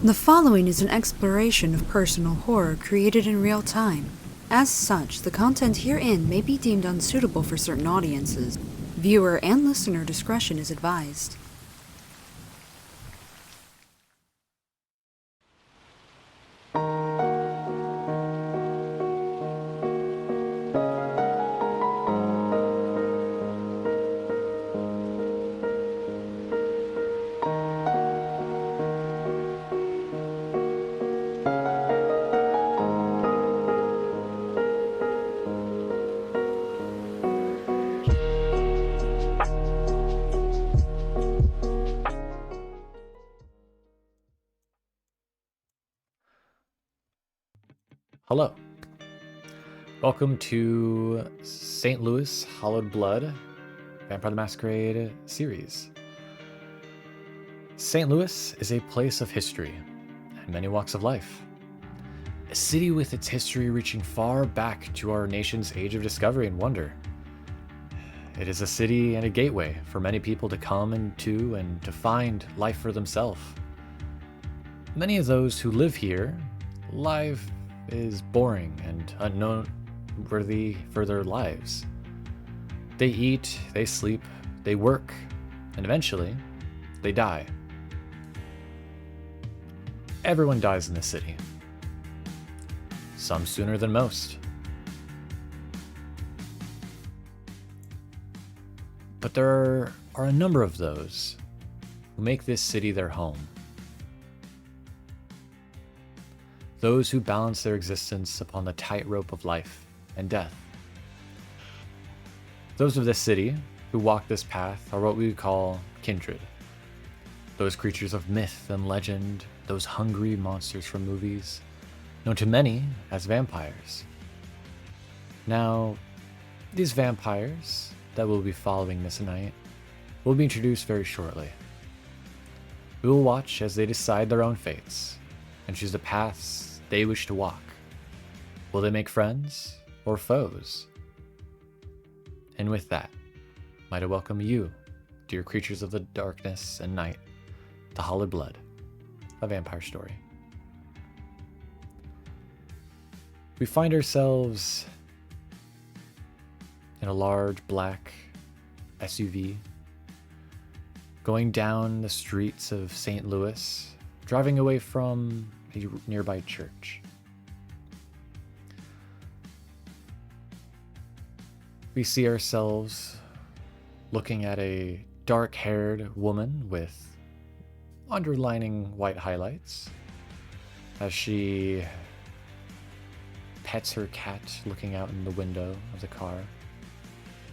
The following is an exploration of personal horror created in real time. As such, the content herein may be deemed unsuitable for certain audiences. Viewer and listener discretion is advised. Hello. Welcome to St. Louis Hallowed Blood Vampire the Masquerade series. St. Louis is a place of history and many walks of life. A city with its history reaching far back to our nation's age of discovery and wonder. It is a city and a gateway for many people to come into and to find life for themselves. Many of those who live here, life is boring and unnoteworthy for their lives. They eat, they sleep, they work, and eventually, they die. Everyone dies in this city. Some sooner than most. But there are a number of those who make this city their home. Those who balance their existence upon the tightrope of life and death. Those of this city who walk this path are what we would call kindred. Those creatures of myth and legend, those hungry monsters from movies, known to many as vampires. Now, these vampires that we'll be following this night will be introduced very shortly. We will watch as they decide their own fates and choose the paths they wish to walk. Will they make friends or foes? And with that, might I welcome you, dear creatures of the darkness and night, to Hallowed Blood, a vampire story. We find ourselves in a large black SUV going down the streets of St. Louis, driving away from a nearby church. We see ourselves looking at a dark-haired woman with underlining white highlights as she pets her cat looking out in the window of the car.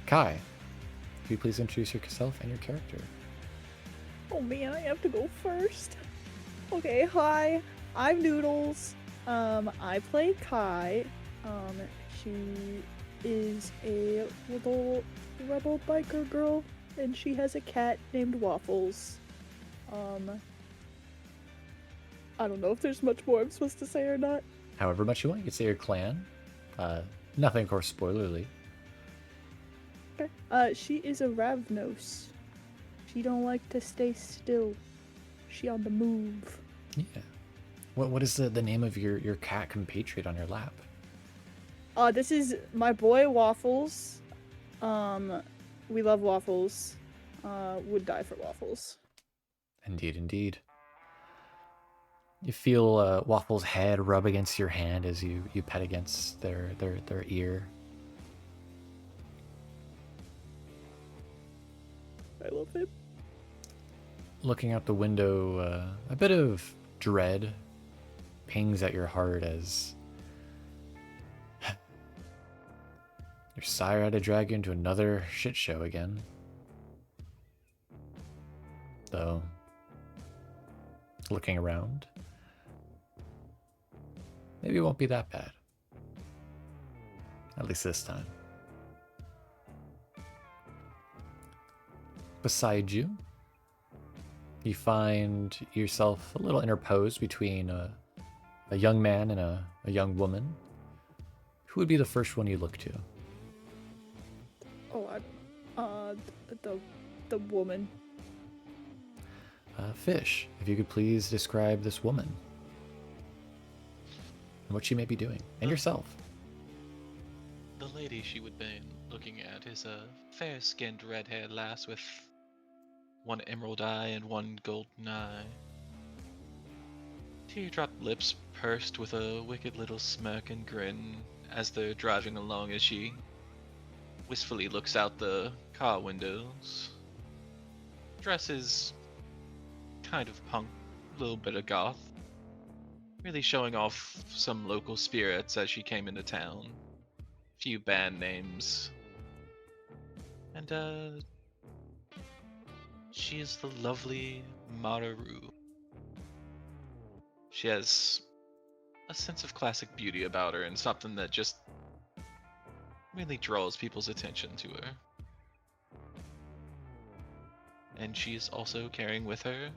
Kai, could you please introduce yourself and your character? Oh man, I have to go first. Okay, hi. I'm Noodles. I play Kai. She is a little rebel biker girl, and she has a cat named Waffles. I don't know if there's much more I'm supposed to say or not. However much you want. You can say your clan. Nothing, of course, spoilerly. Okay. She is a Ravnos. She don't like to stay still. She on the move. Yeah. What is the name of your cat compatriot on your lap? This is my boy Waffles. We love Waffles. Would die for Waffles. Indeed, indeed. You feel Waffles' head rub against your hand as you pet against their ear. I love him. Looking out the window, a bit of dread pings at your heart as your sire had to drag you into another shit show again. Though, looking around, maybe it won't be that bad. At least this time. Beside you, you find yourself a little interposed between a young man and a young woman. Who would be the first one you look to? Oh, the woman. Fish, if you could please describe this woman and what she may be doing, and yourself. The lady she would be looking at is a fair-skinned, red-haired lass with one emerald eye and one golden eye. Teardrop lips pursed with a wicked little smirk and grin as they're driving along as she wistfully looks out the car windows. Dress is kind of punk, a little bit of goth. Really showing off some local spirits as she came into town. Few band names. And she is the lovely Maru. She has a sense of classic beauty about her and something that just really draws people's attention to her. And she's also carrying with her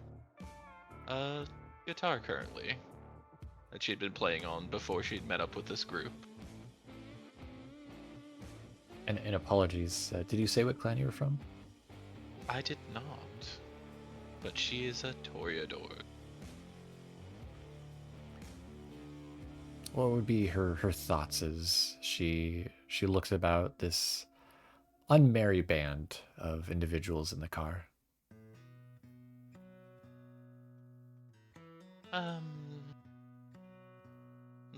a guitar currently that she'd been playing on before she'd met up with this group. And apologies, did you say what clan you were from? I did not, but she is a Toreador. What would be her thoughts as she looks about this unmerry band of individuals in the car?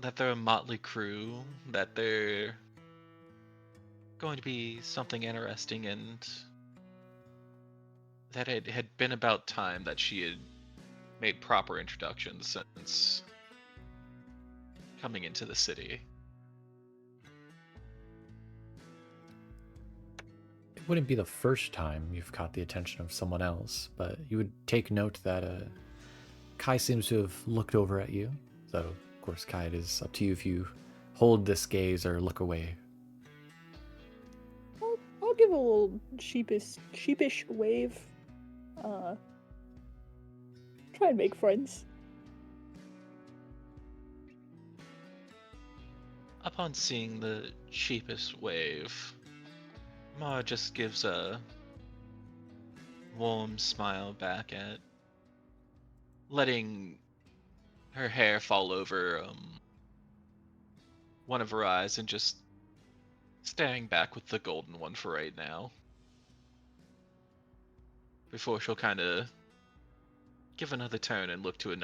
That they're a motley crew, that they're going to be something interesting, and that it had been about time that she had made proper introductions since coming into the city. It wouldn't be the first time you've caught the attention of someone else, but you would take note that Kai seems to have looked over at you. So, of course, Kai, it is up to you if you hold this gaze or look away. I'll give a little sheepish wave. Try and make friends. Upon seeing the cheapest wave, Ma just gives a warm smile back at letting her hair fall over one of her eyes and just staring back with the golden one for right now. Before she'll kind of give another turn and look towards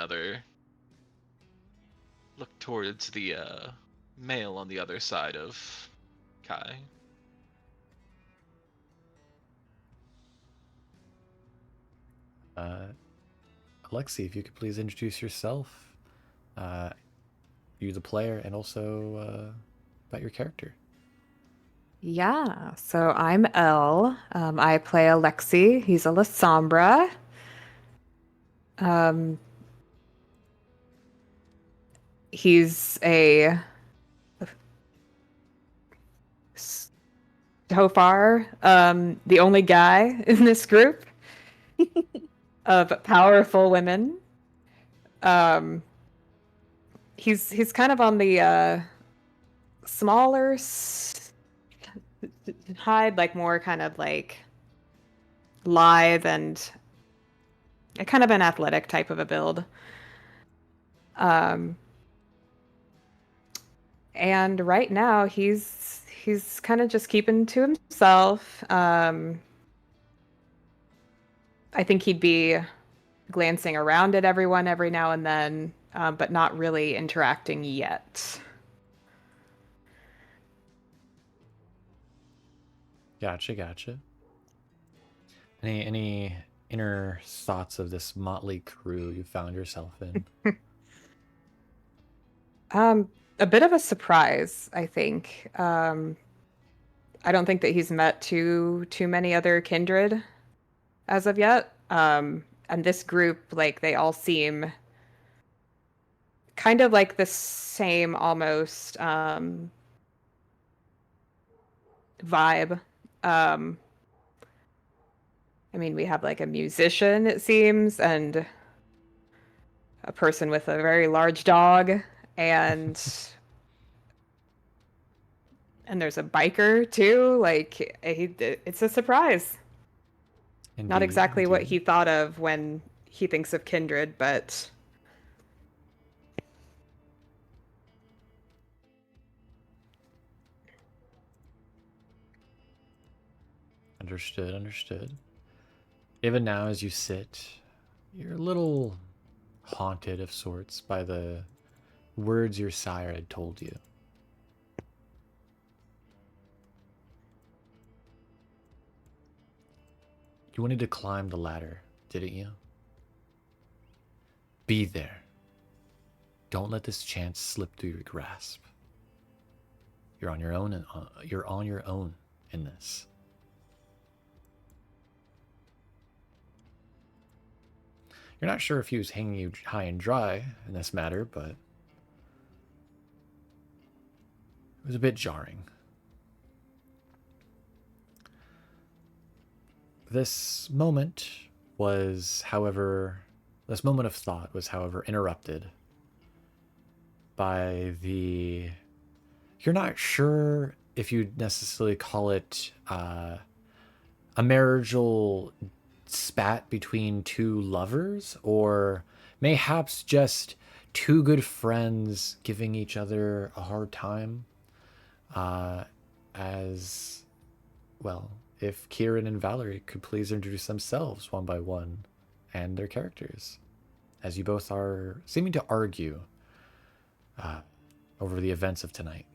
the male on the other side of Kai. Alexi, if you could please introduce yourself, you the player, and also about your character. Yeah, so I'm Elle. I play Alexi. He's a La Sombra. He's so far, the only guy in this group of powerful women. He's kind of on the smaller side, like more kind of like lithe and kind of an athletic type of a build. And right now he's kind of just keeping to himself. I think he'd be glancing around at everyone every now and then, but not really interacting yet. Gotcha. Any inner thoughts of this motley crew you found yourself in? A bit of a surprise, I think. I don't think that he's met too many other kindred as of yet. And this group, like, they all seem kind of like the same almost vibe. I mean, we have like a musician, it seems, and a person with a very large dog, and there's a biker too. Like, it's a surprise. Indeed, Not exactly what indeed. he thought of when he thinks of kindred, but Understood. Even now, as you sit, you're a little haunted of sorts by the words your sire had told you. You wanted to climb the ladder, didn't you? Be there. Don't let this chance slip through your grasp. You're on your own, and you're on your own in this. You're not sure if he was hanging you high and dry in this matter, but it was a bit jarring. This moment of thought was, however, interrupted by the. You're not sure if you'd necessarily call it a marital spat between two lovers, or mayhaps just two good friends giving each other a hard time. As well, if Kieran and Valorie could please introduce themselves one by one and their characters, as you both are seeming to argue over the events of tonight.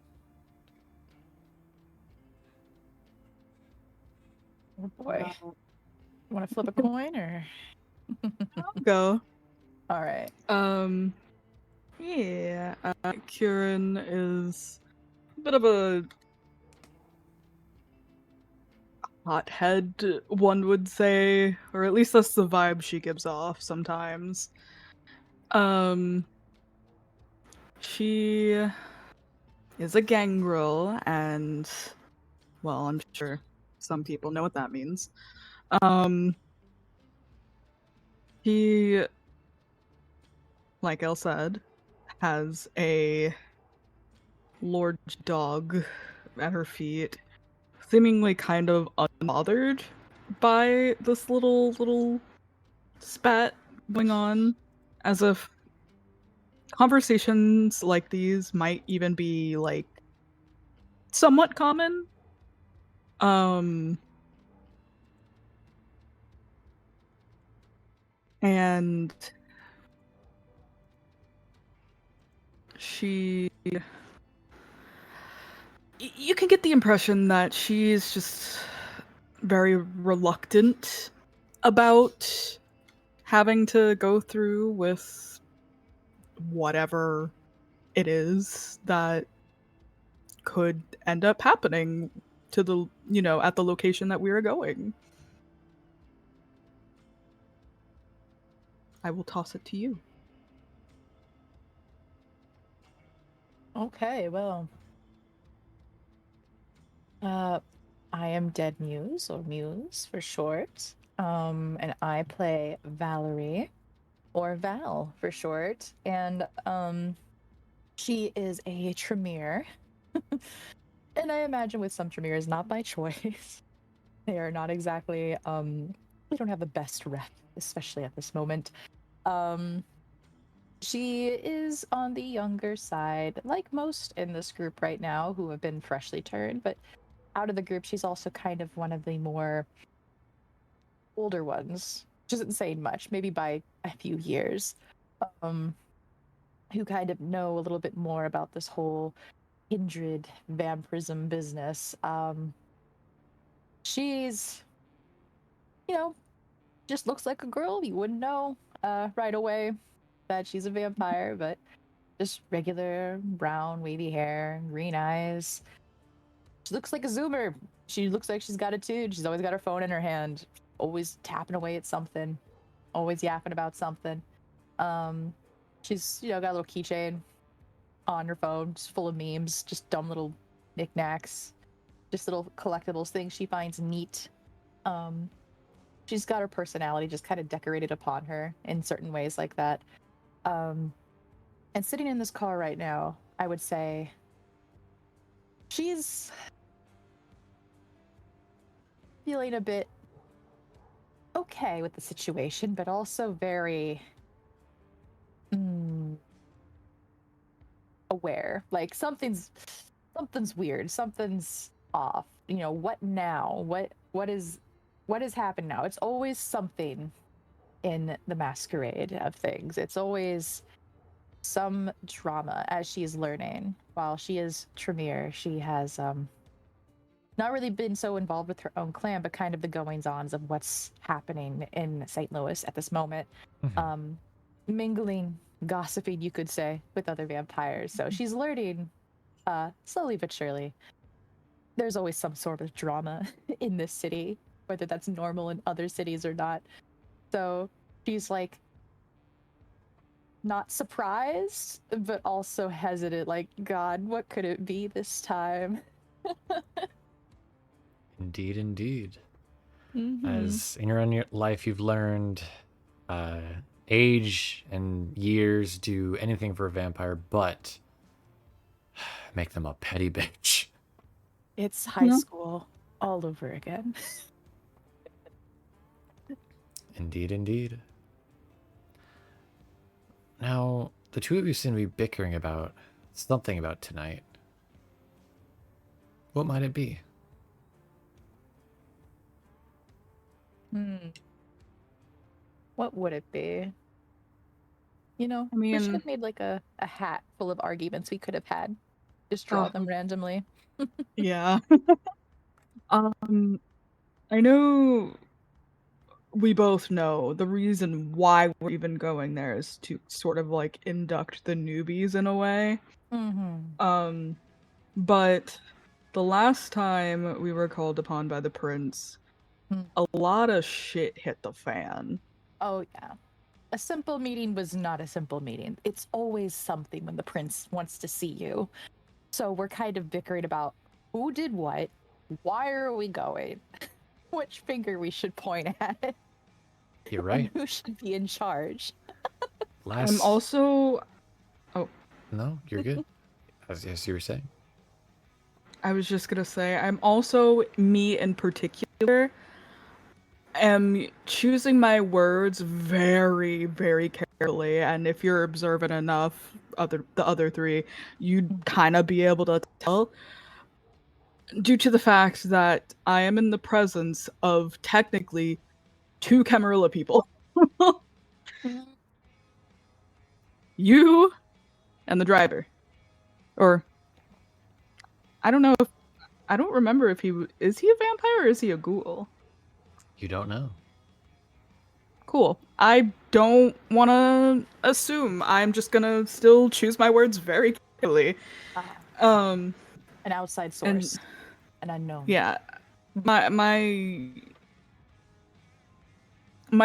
Oh boy. Want to flip a coin or? I'll go. All right. Yeah. Kieran is a bit of a hothead, one would say, or at least that's the vibe she gives off sometimes. She is a gangrel, and well, I'm sure some people know what that means. He, like Elle said, has a large dog at her feet, seemingly kind of unbothered by this little spat going on, as if conversations like these might even be like somewhat common. And she, you can get the impression that she's just very reluctant about having to go through with whatever it is that could end up happening to the, at the location that we are going. I will toss it to you. Okay, well. I am Dead Muse, or Muse for short. And I play Valerie, or Val for short. And she is a Tremere. And I imagine with some Tremeres, not by choice. They are not exactly they don't have the best rep, especially at this moment. She is on the younger side, like most in this group right now who have been freshly turned, but out of the group, she's also kind of one of the more older ones, which isn't saying much, maybe by a few years, who kind of know a little bit more about this whole kindred vampirism business. She's, just looks like a girl. You wouldn't know right away that she's a vampire, but just regular brown, wavy hair, green eyes. She looks like a Zoomer. She looks like she's got a tune. She's always got her phone in her hand, always tapping away at something, always yapping about something. She's, got a little keychain on her phone, just full of memes, just dumb little knickknacks, just little collectibles, things she finds neat. She's got her personality just kind of decorated upon her in certain ways like that. And sitting in this car right now, I would say she's feeling a bit okay with the situation, but also very aware. Like something's weird, something's off. You know, what now? What has happened now? It's always something in the masquerade of things. It's always some drama as she is learning. While she is Tremere, she has not really been so involved with her own clan, but kind of the goings-ons of what's happening in St. Louis at this moment. Mingling, gossiping, you could say, with other vampires. So she's learning slowly but surely. There's always some sort of drama in this city, whether that's normal in other cities or not. So she's like not surprised, but also hesitant, like, God, what could it be this time? Indeed, indeed. Mm-hmm. As in your own life, you've learned age and years do anything for a vampire, but make them a petty bitch. It's high school all over again. Indeed, indeed. Now, the two of you seem to be bickering about something about tonight. What might it be? What would it be? You know, I we should mean- have made like a hat full of arguments we could have had. Just draw them randomly. Yeah. I know we both know the reason why we're even going there is to sort of like induct the newbies in a way. But the last time we were called upon by the prince, a lot of shit hit the fan. Oh, yeah. A simple meeting was not a simple meeting. It's always something when the prince wants to see you. So we're kind of bickering about who did what, why are we going, which finger we should point at. You're right. And who should be in charge. I'm also... Oh. No, you're good. As you were saying. I was just gonna say, I'm also, me in particular, am choosing my words very, very carefully, and if you're observant enough, the other three, you'd kind of be able to tell, due to the fact that I am in the presence of technically 2 Camarilla people. You and the driver. Or, I don't know if, I don't remember if is he a vampire or is he a ghoul? You don't know. Cool. I don't want to assume. I'm just gonna still choose my words very carefully. An outside source. An unknown. Yeah. My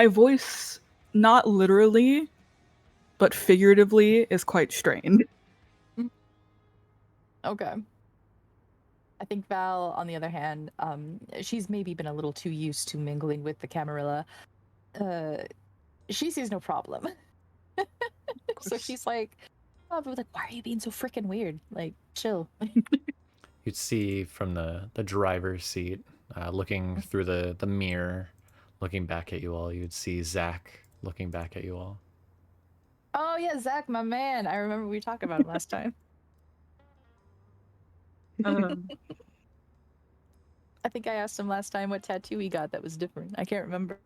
voice, not literally, but figuratively, is quite strained. Okay. I think Val, on the other hand, she's maybe been a little too used to mingling with the Camarilla. She sees no problem. So she's like, oh, but like, why are you being so freaking weird? Like, chill. You'd see from the driver's seat, looking through the mirror, looking back at you all, you'd see Zach looking back at you all. Oh yeah, Zach, my man. I remember we talked about him last time. I think I asked him last time what tattoo he got that was different. I can't remember.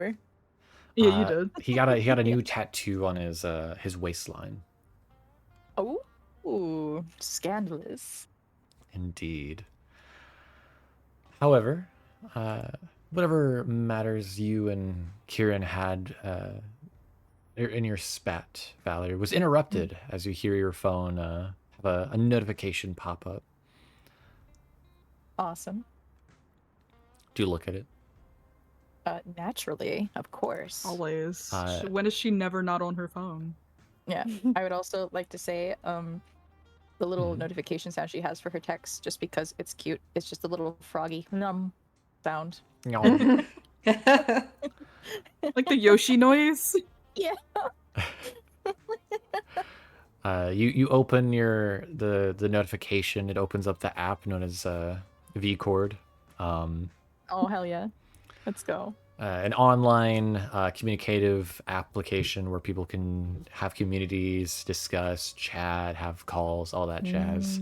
Yeah, you did. He got a new tattoo on his waistline. Oh, ooh, scandalous. Indeed. However, whatever matters you and Kieran had in your spat, Valerie, was interrupted as you hear your phone have a notification pop up. Awesome. Do you look at it? Naturally, of course. Always. When is she never not on her phone? Yeah. I would also like to say the little notification sound she has for her text, just because it's cute. It's just a little froggy sound. No. Like the Yoshi noise? Yeah. You open the notification. It opens up the app known as VCord. Oh hell yeah. Let's go. an online communicative application where people can have communities, discuss, chat, have calls, all that jazz.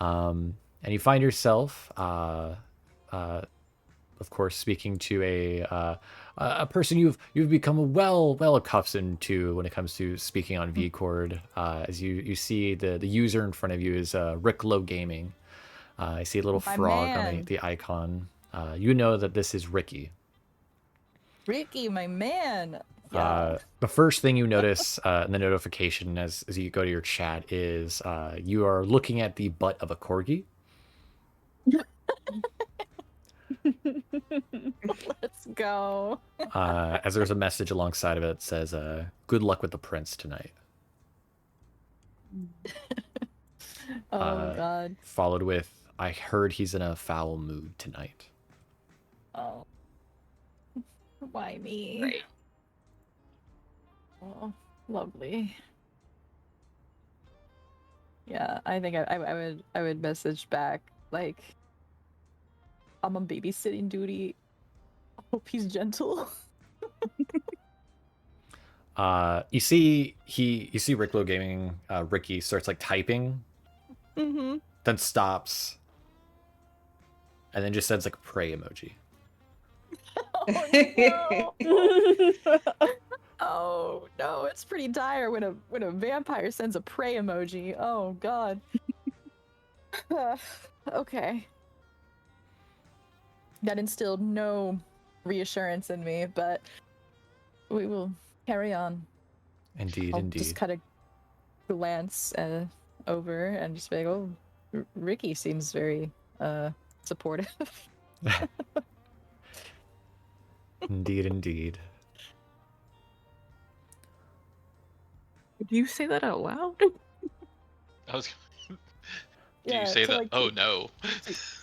And you find yourself, of course, speaking to a person you've become well accustomed to when it comes to speaking on Vcord. As you see the user in front of you is Ricklow Gaming. I see a little My frog on man. the icon. You know that this is Ricky. Ricky, my man. Yeah. The first thing you notice in the notification as you go to your chat is you are looking at the butt of a corgi. Let's go. As there's a message alongside of it that says, good luck with the prince tonight. Oh God. Followed with, I heard he's in a foul mood tonight. Oh. Why me? Right. Oh, lovely. Yeah, I think I would message back like, I'm on babysitting duty. Hope he's gentle. You see Ricklow Gaming, Ricky starts like typing, then stops, and then just sends like a pray emoji. Oh no! Oh no! It's pretty dire when a vampire sends a pray emoji. Oh God. Okay. That instilled no reassurance in me, but we will carry on. Indeed, I'll indeed. just kind of glance over and just be like, "Oh, Ricky seems very supportive." Indeed, indeed. Do you say that out loud? I was. Do Yeah, you say to, that? like, Oh no.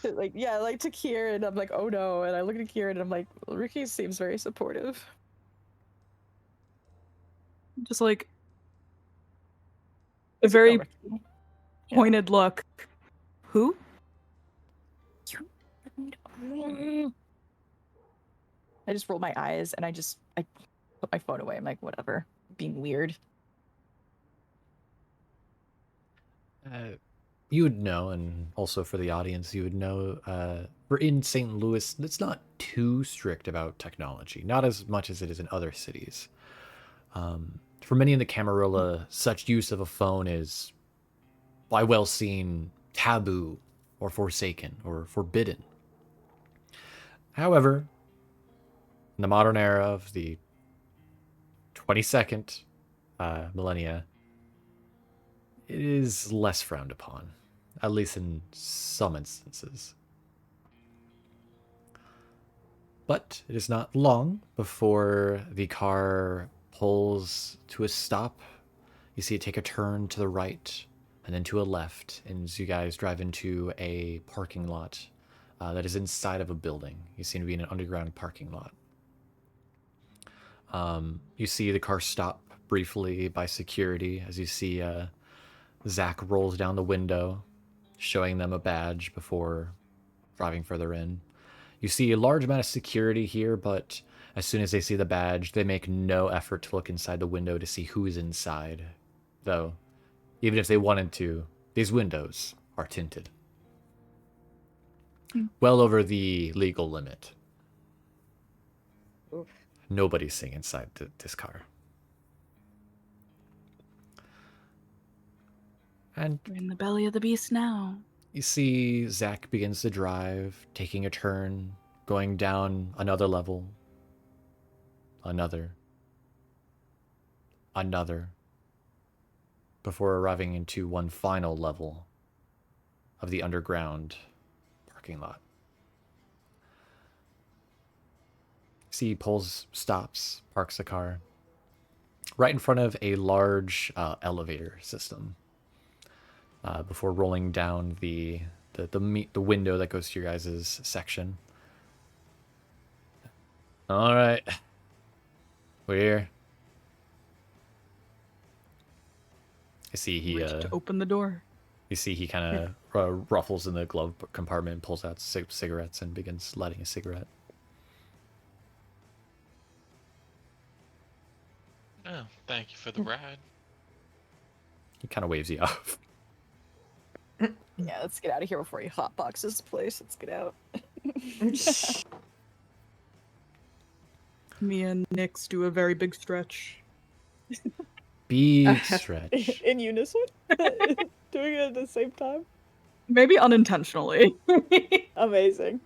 like to Kieran, I'm like, "Oh no," and I look at Kieran and I'm like, "Ricky seems very supportive." Just like a very Ricky. pointed look. Who? I just roll my eyes and I put my phone away. I'm like, whatever, being weird. You would know, and also for the audience, you would know, we're in St. Louis. It's not too strict about technology, not as much as it is in other cities. For many in the Camarilla, such use of a phone is, by well seen, taboo, or forsaken, or forbidden. However, in the modern era of the 22nd millennia, it is less frowned upon, at least in some instances. But it is not long before the car pulls to a stop. You see it take a turn to the right and then to a left, and as you guys drive into a parking lot that is inside of a building. You seem to be in an underground parking lot. You see the car stop briefly by security as you see Zach rolls down the window, showing them a badge before driving further in. You see a large amount of security here, but as soon as they see the badge, they make no effort to look inside the window to see who is inside. Though, even if they wanted to, these windows are tinted. Well over the legal limit. Oof. Nobody's seeing inside this car. And We're in the belly of the beast now. you see Zach begins to drive, taking a turn, going down another level. Another. Before arriving into one final level of the underground parking lot. See, he stops, parks the car right in front of a large elevator system. Before rolling down the window that goes to your guys' section. All right, we're here. I see he Reach to open the door. you see he kind of ruffles in the glove compartment, pulls out cigarettes, and begins lighting a cigarette. Oh, thank you for the ride. He kind of waves you off. Yeah, let's get out of here before he hotboxes this place. Let's get out. Me and Nyx do a very big stretch. Big stretch. In unison? Doing it at the same time? Maybe unintentionally. Amazing.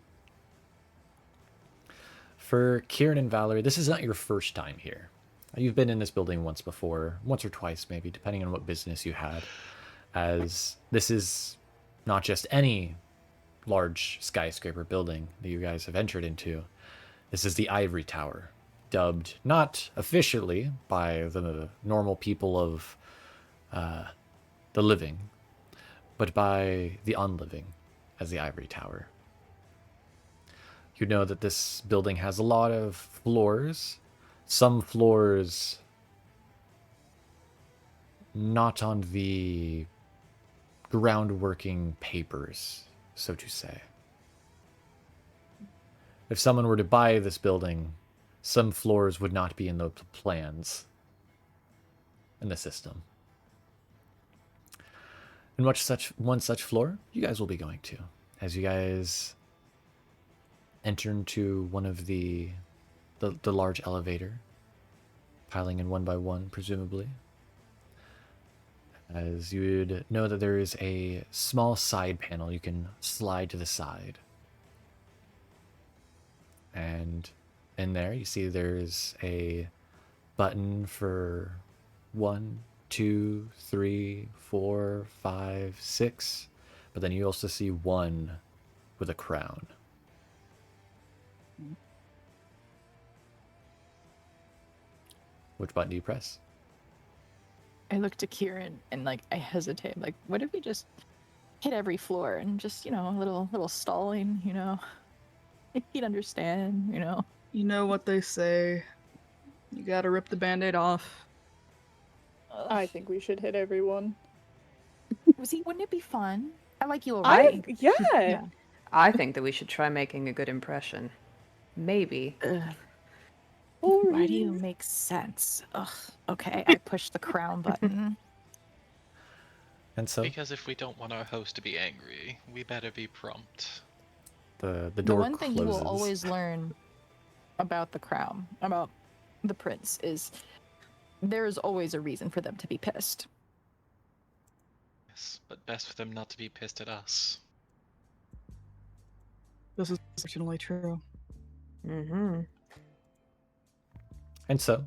For Kieran and Valerie, this is not your first time here. You've been in this building once before, once or twice maybe, depending on what business you had, as this is not just any large skyscraper building that you guys have entered into. This is the Ivory Tower, dubbed not officially by the normal people of the living, but by the unliving as the Ivory Tower. You know that this building has a lot of floors. Some floors not on the groundworking papers, so to say. If someone were to buy this building, some floors would not be in the plans in the system. And one such floor you guys will be going to, as you guys enter into one of the large elevator, piling in one by one, presumably. As you would know that there is a small side panel you can slide to the side. And in there you see there's a button for 1, 2, 3, 4, 5, 6. But then you also see one with a crown. Which button do you press? I look to Kieran and like I hesitate. Like, what if we just hit every floor and just, a little stalling, He'd understand, You know what they say. You gotta rip the band-aid off. I think we should hit everyone. Wouldn't it be fun? I like you I already. yeah. I think that we should try making a good impression. Maybe. Why do you make sense? Ugh. Okay, I push the crown button. And so Because if we don't want our host to be angry, we better be prompt. the The door one closes. thing you will always learn about the crown, about the prince, is there is always a reason for them to be pissed. Yes, but best for them not to be pissed at us. This is certainly true. Mm-hmm. And so,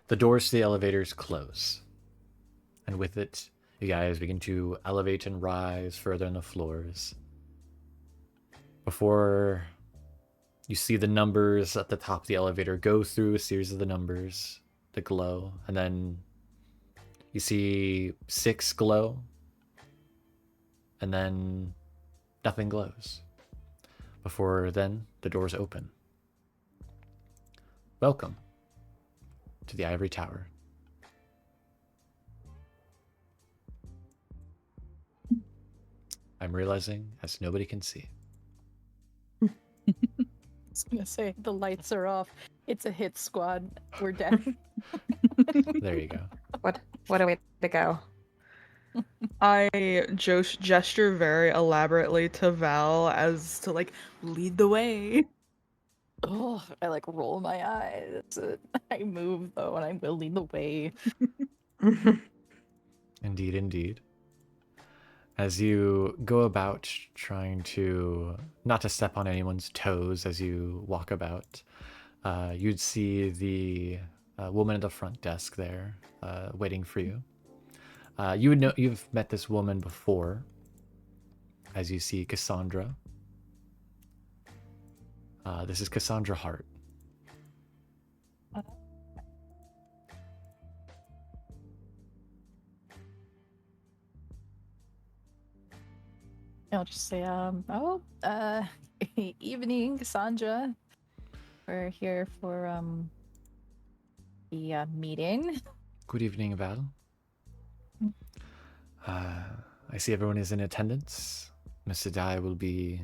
the doors to the elevators close. And with it, you guys begin to elevate and rise further in the floors. Before you see the numbers at the top of the elevator go through a series of the numbers that glow, and then you see 6 glow, and then nothing glows. Before then, the doors open. Welcome to the Ivory Tower. I'm realizing as nobody can see. I was gonna say the lights are off. It's a hit squad. We're dead. There you go. What a way to go. I gesture very elaborately to Val as to lead the way. Oh, I roll my eyes. I move though, and I will lead the way. Indeed, indeed. As you go about trying to not to step on anyone's toes as you walk about, you'd see the woman at the front desk there waiting for you. You would know you've met this woman before, as you see Cassandra. This is Cassandra Hart. I'll just say, evening, Cassandra. We're here for the meeting. Good evening, Val. I see everyone is in attendance. Mr. Dye will be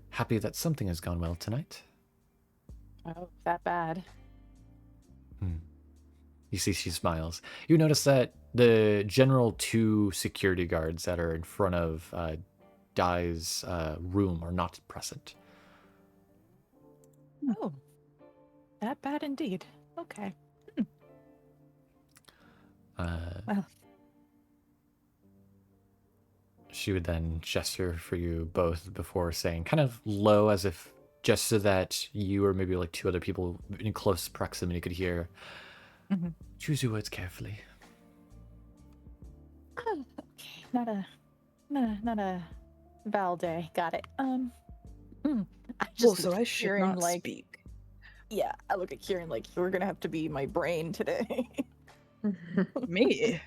happy that something has gone well tonight. Oh, that bad. You see she smiles. You notice that the general 2 security guards that are in front of Dai's room are not present. Oh, that bad indeed. Okay. Well. She would then gesture for you both before saying, kind of low, as if just so that you or maybe like 2 other people in close proximity could hear. Mm-hmm. Choose your words carefully. Oh, okay. Not a Val day. Got it. I Well, just so look I at should Kieran not like, speak. yeah, I look at Kieran like, you're gonna have to be my brain today. Me?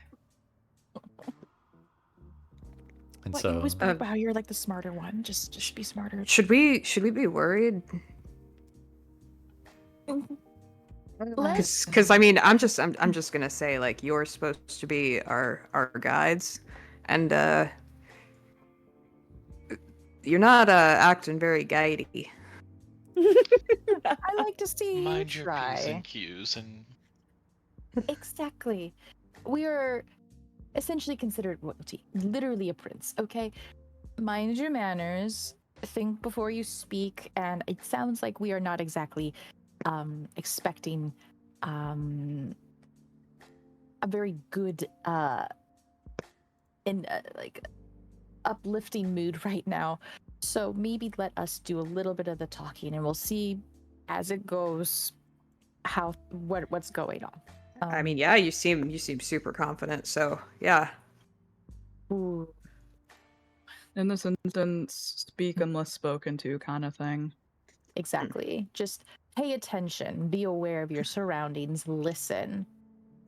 And What, so you always brag about how you're like the smarter one. Just be smarter. Should we be worried? Let's Because I mean, I'm just gonna say, like, you're supposed to be our guides, and you're not acting very guidey. I like to see you Mind your P's try. and Q's and Exactly. We are essentially considered royalty, literally a prince, okay? Mind your manners, think before you speak, and it sounds like we are not exactly expecting a very good like uplifting mood right now. So maybe let us do a little bit of the talking and we'll see as it goes what's going on. I mean, yeah, you seem super confident, so yeah. Ooh. In this instance, speak unless spoken to kind of thing. Exactly. Just pay attention, be aware of your surroundings, listen,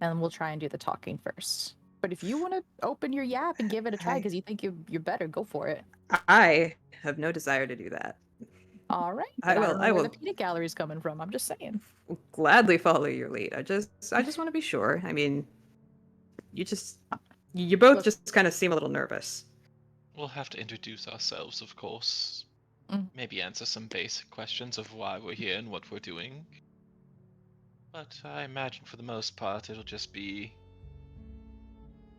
and we'll try and do the talking first. But if you want to open your yap and give it a try because you think you're better, go for it. I have no desire to do that. All right. I But I will- don't know I where will- the peanut gallery is coming from. I'm just saying. Gladly follow your lead. I just want to be sure. I mean, you both Look. just kind of seem a little nervous. we'll have to introduce ourselves, of course. Mm. Maybe answer some basic questions of why we're here and what we're doing. But I imagine for the most part it'll just be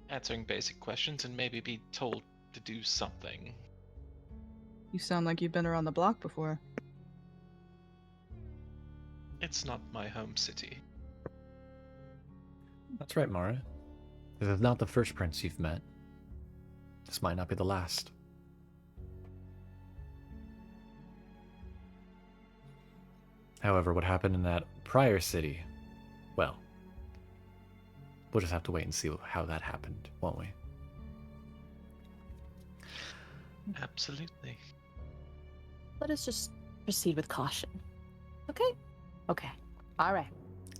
answering basic questions and maybe be told to do something. You sound like you've been around the block before. It's not my home city. that's right, Mara. This is not the first prince you've met. This might not be the last. However, what happened in that prior city, well, we'll just have to wait and see how that happened, won't we? Absolutely. Let us just proceed with caution. Okay? Okay. All right.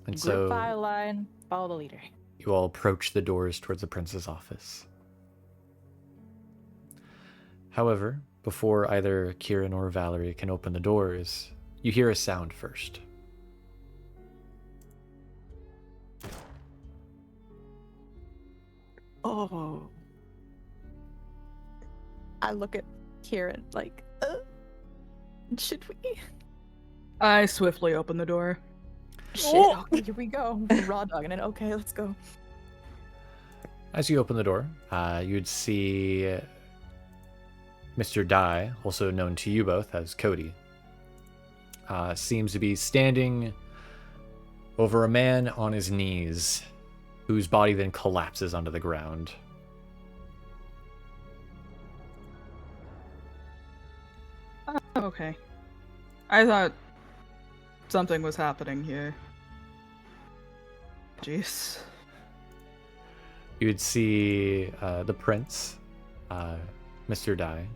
And Group so file line, follow the leader. you all approach the doors towards the prince's office. However, before either Kieran or Valerie can open the doors, you hear a sound first. Oh. I look at Kieran like, should we? I swiftly open the door. Shit, okay, here we go. Raw dogging it. Okay, let's go. As you open the door, you'd see Mr. Dai, also known to you both as Cody, seems to be standing over a man on his knees, whose body then collapses onto the ground. Okay. I thought something was happening here. Jeez. You would see the prince, Mr. Dai,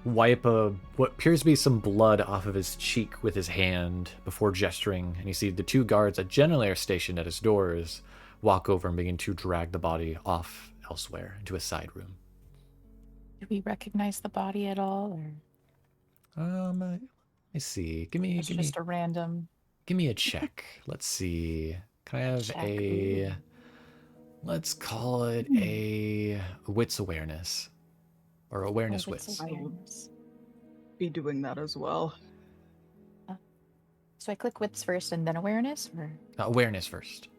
wipe what appears to be some blood off of his cheek with his hand before gesturing, and you see the 2 guards that generally are stationed at his doors walk over and begin to drag the body off elsewhere into a side room. Do we recognize the body at all, or Let me see. it's just a random? Give me a check. Let's see. Can I have Check. a? Let's call it a wits awareness, or awareness wits. Be doing that as well. So I click wits first and then awareness, or Awareness first.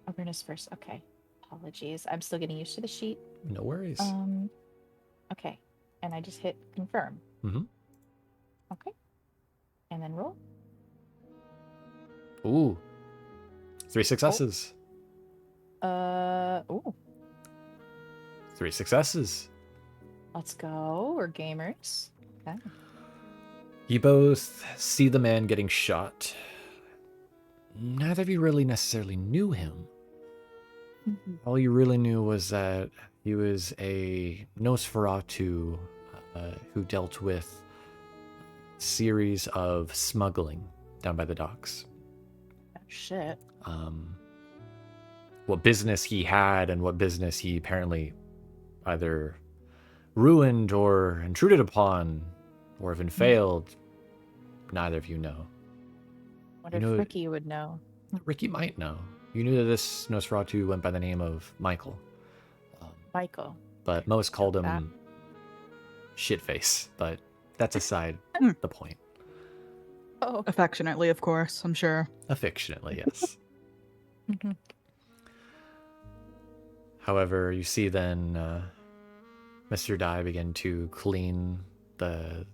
awareness first? Okay. Apologies. I'm still getting used to the sheet. No worries. Okay. And I just hit confirm. Mm-hmm. Okay. And then roll. Ooh. 3 successes. Ooh. 3 successes. Let's go. We're gamers. Okay. You both see the man getting shot. Neither of you really necessarily knew him. All you really knew was that he was a Nosferatu who dealt with a series of smuggling down by the docks. Oh, shit. What business he had and what business he apparently either ruined or intruded upon or even failed, neither of you know. Wonder You know- if Ricky would know. Ricky might know. You knew that this Nosferatu went by the name of Michael. Michael. But most called That. him Shitface. But that's aside the point. Oh. Affectionately, of course, I'm sure. Affectionately, yes. However, you see then Mr. Dye begin to clean the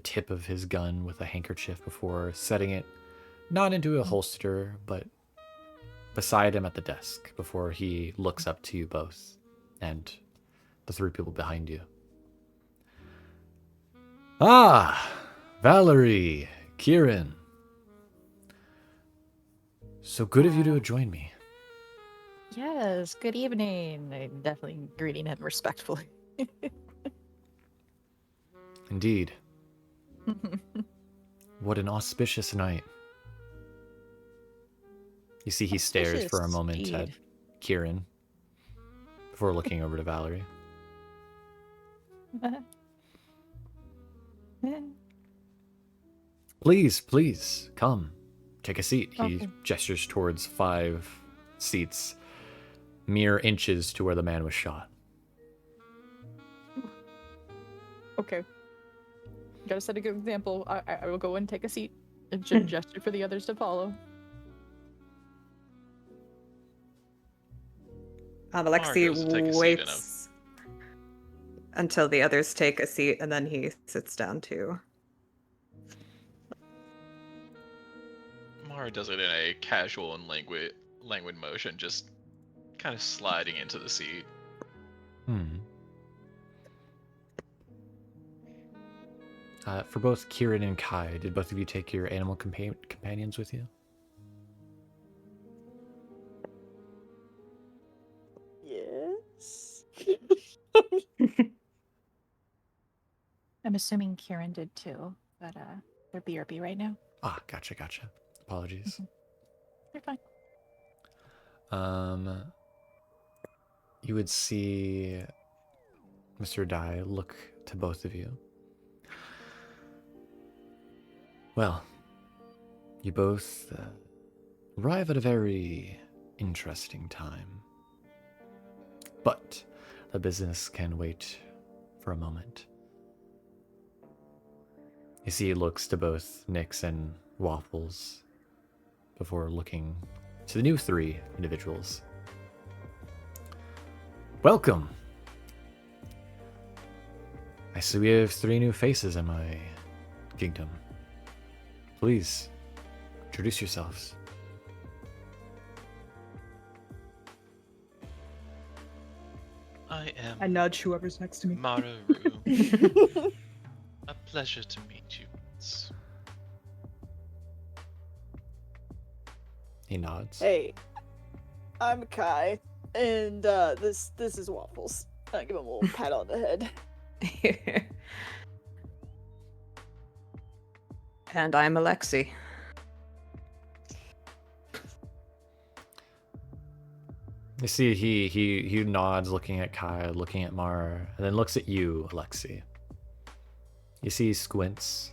tip of his gun with a handkerchief before setting it not into a holster, but beside him at the desk before he looks up to you both and the 3 people behind you. Ah, Valorie, Kieran. So good of you to join me. Yes, good evening. I'm definitely greeting him respectfully. Indeed. What an auspicious night. You see he stares for a Auspicious moment at indeed. Kieran before looking over to Valorie. Please, please, come. Take a seat. He Okay. gestures towards 5 seats, mere inches to where the man was shot. Okay. Gotta set a good example. I will go and take a seat and gesture for the others to follow. Alexi goes to take a seat waits until the others take a seat, and then he sits down too. Mara does it in a casual and languid motion, just kind of sliding into the seat. For both Kieran and Kai, did both of you take your animal companions with you? Yes. I'm assuming Kieran did too, but they're BRB right now. Ah, gotcha. Apologies. They're fine. You would see Mr. Dye look to both of you. Well, you both arrive at a very interesting time. But the business can wait for a moment. You see he looks to both Nix and Waffles before looking to the new 3 individuals. Welcome! I see we have 3 new faces in my kingdom. Please, introduce yourselves. I am I nudge whoever's next to me. Maru. A pleasure to meet you. He nods. Hey, I'm Kai, and this is Waffles. I give him a little pat on the head. And I'm Alexi. You see he nods, looking at Kai, looking at Mara, and then looks at you, Alexi. You see he squints.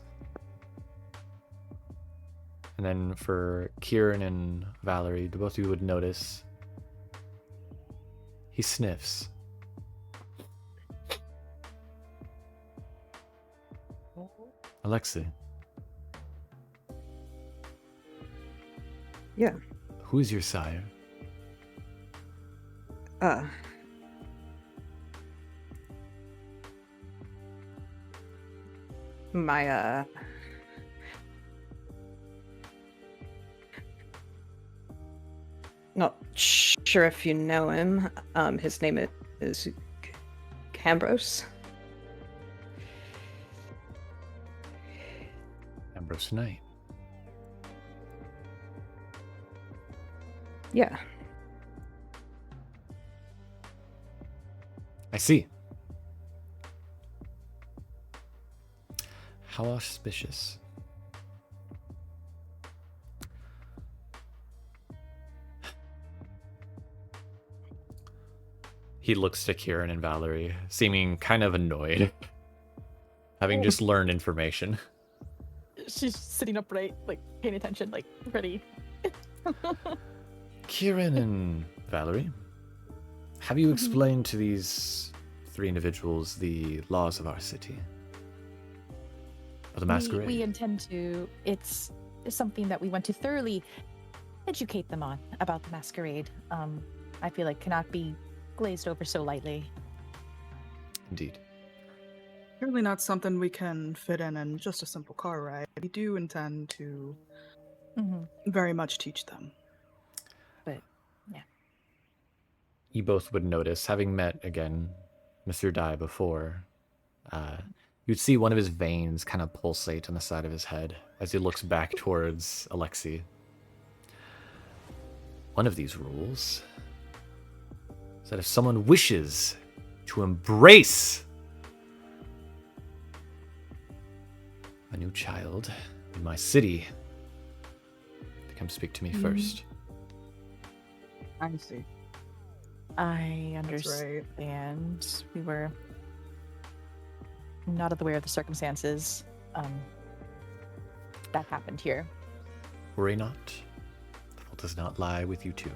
And then for Kieran and Valorie, the both of you would notice he sniffs. Alexi, Yeah. Who is your sire? My not sure if you know him. His name is Cambros. Ambrose Knight. Yeah. I see. How auspicious. He looks to Kieran and Valerie, seeming kind of annoyed, having just learned information. She's sitting upright, like paying attention, like ready. Kieran and Valerie, have you explained to these three individuals the laws of our city? Of the Masquerade? We intend to. It's something that we want to thoroughly educate them on about the Masquerade. I feel like cannot be glazed over so lightly. Indeed. Certainly not something we can fit in just a simple car ride. We do intend to very much teach them. But, yeah. You both would notice, having met, again, Mr. Dai before, you'd see one of his veins kind of pulsate on the side of his head as he looks back towards Alexi. One of these rules is that if someone wishes to embrace a new child in my city, they come speak to me first. I see. I That's right. understand. We were not aware of the circumstances that happened here. Worry not. The fault does not lie with you two.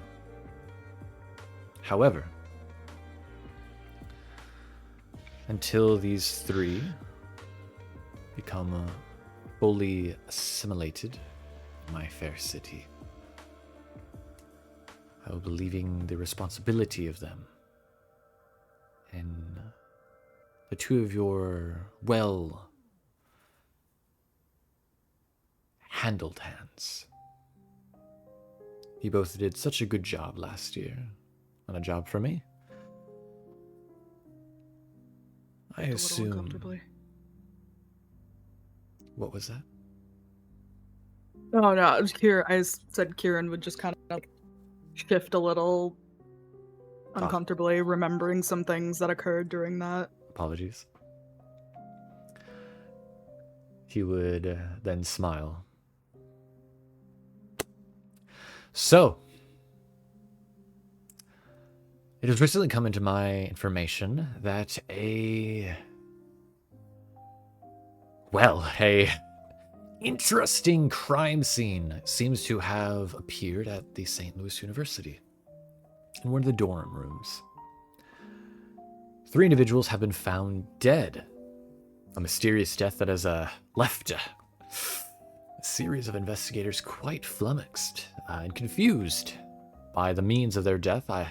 However, until these three become fully assimilated in my fair city, I will be leaving the responsibility of them in the two of your well-handled hands. You both did such a good job last year on a job for me. I assume. Uncomfortably. What was that? Oh no, it was Kieran. I said Kieran would just kind of shift a little uncomfortably, remembering some things that occurred during that. Apologies. He would then smile. So, it has recently come into my information that a interesting crime scene seems to have appeared at the St. Louis University in one of the dorm rooms. 3 individuals have been found dead. A mysterious death that has left a series of investigators quite flummoxed and confused by the means of their death. I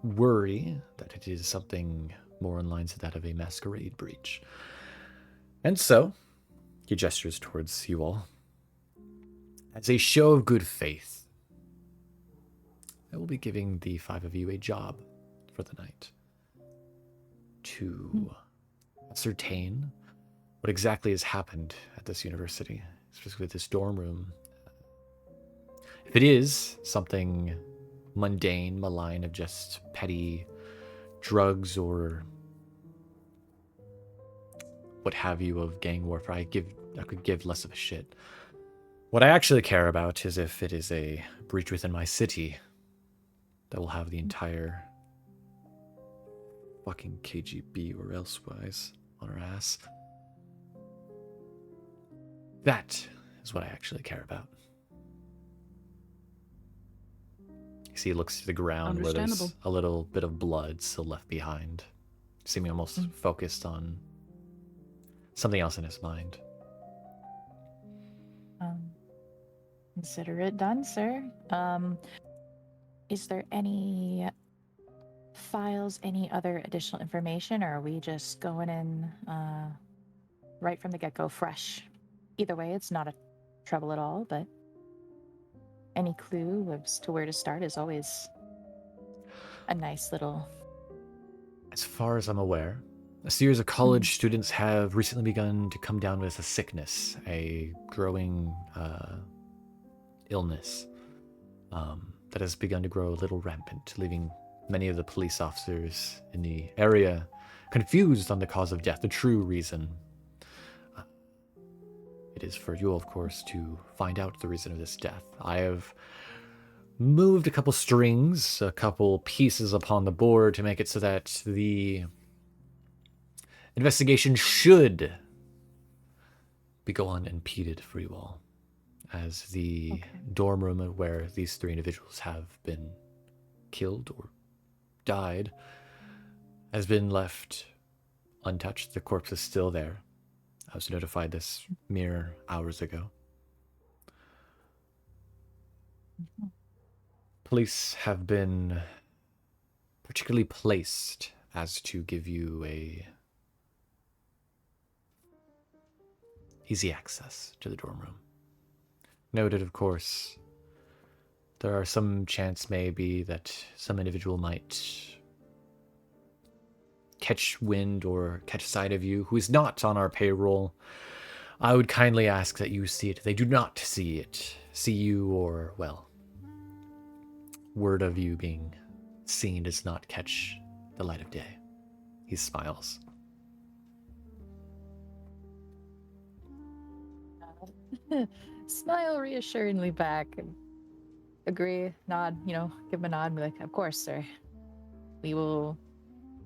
worry that it is something more in lines of that of a masquerade breach. And so, he gestures towards you all. As a show of good faith, I will be giving the 5 of you a job for the night to ascertain what exactly has happened at this university, specifically this dorm room. If it is something mundane, malign of just petty drugs or what have you of gang warfare, I could give less of a shit. What I actually care about is if it is a breach within my city that will have the entire fucking KGB or elsewise on our ass. That is what I actually care about. You see, he looks to the ground where there's a little bit of blood still left behind, seeming almost focused on something else in his mind. Consider it done, sir. Is there any files, any other additional information, or are we just going in right from the get-go fresh? Either way, it's not a trouble at all, but any clue as to where to start is always a nice little... As far as I'm aware, a series of college students have recently begun to come down with a sickness, a growing illness that has begun to grow a little rampant, leaving many of the police officers in the area confused on the cause of death, the true reason. It is for you, of course, to find out the reason of this death. I have moved a couple strings, a couple pieces upon the board to make it so that the investigation should go unimpeded for you all, as the dorm room where these 3 individuals have been killed or died has been left untouched. The corpse is still there. I was notified this mere hours ago. Police have been particularly placed as to give you a easy access to the dorm room. Noted, of course, there are some chance maybe that some individual might catch wind or catch sight of you who is not on our payroll. I would kindly ask that you see it. They do not see you, or, well, word of you being seen does not catch the light of day. He smiles. Smile reassuringly back and agree, nod, give him a nod and be like, of course, sir. We will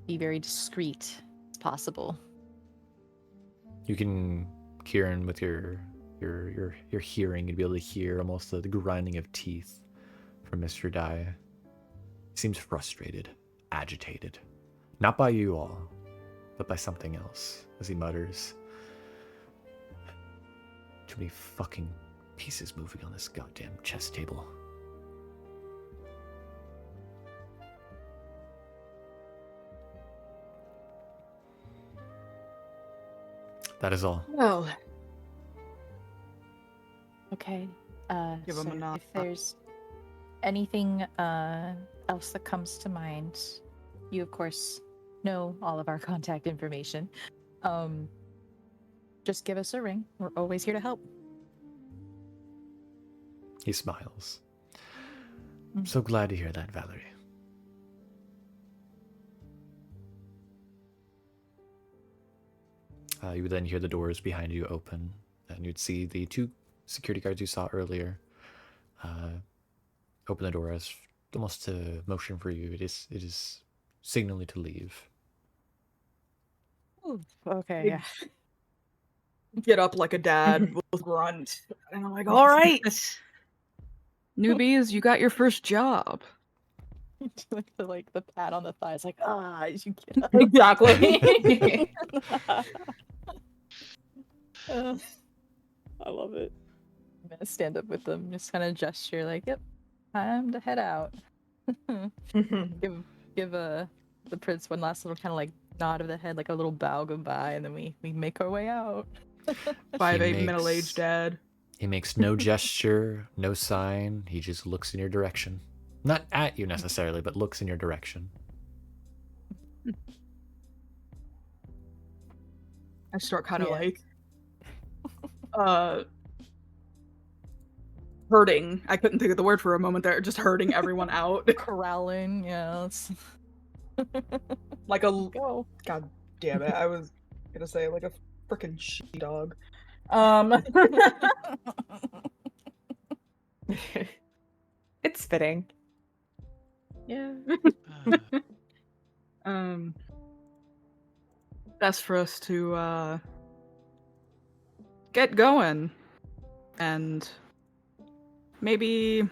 be very discreet as possible. You can, Kieran, with your hearing, you'd be able to hear almost the grinding of teeth from Mr. Dye. He seems frustrated, agitated. Not by you all, but by something else, as he mutters. Too many fucking pieces moving on this goddamn chess table. That is all. Well, Okay. Give him a So nod. if there's anything else that comes to mind, you of course know all of our contact information. Just give us a ring. We're always here to help. He smiles. I'm so glad to hear that, Valerie. You would then hear the doors behind you open, and you'd see the 2 security guards you saw earlier open the door as almost to motion for you. It is signaling to leave. Okay, Big- yeah. get up like a dad with grunt. And I'm like, all right. Newbies, you got your first job. like the pat on the thighs, like as you get up. Exactly. I love it. I'm gonna stand up with them, just kind of gesture, like, "Yep, time to head out." give the prince one last little kind of like nod of the head, like a little bow goodbye, and then we make our way out. 5'8" middle-aged dad. He makes no gesture, no sign. He just looks in your direction. Not at you necessarily, but looks in your direction. I start kind of Yeah. like hurting. I couldn't think of the word for a moment there. Just hurting everyone out. Corralling, yeah. Let's Like a go. God damn it. I was gonna say like a freaking she-dog. It's fitting. Yeah. Best for us to get going and maybe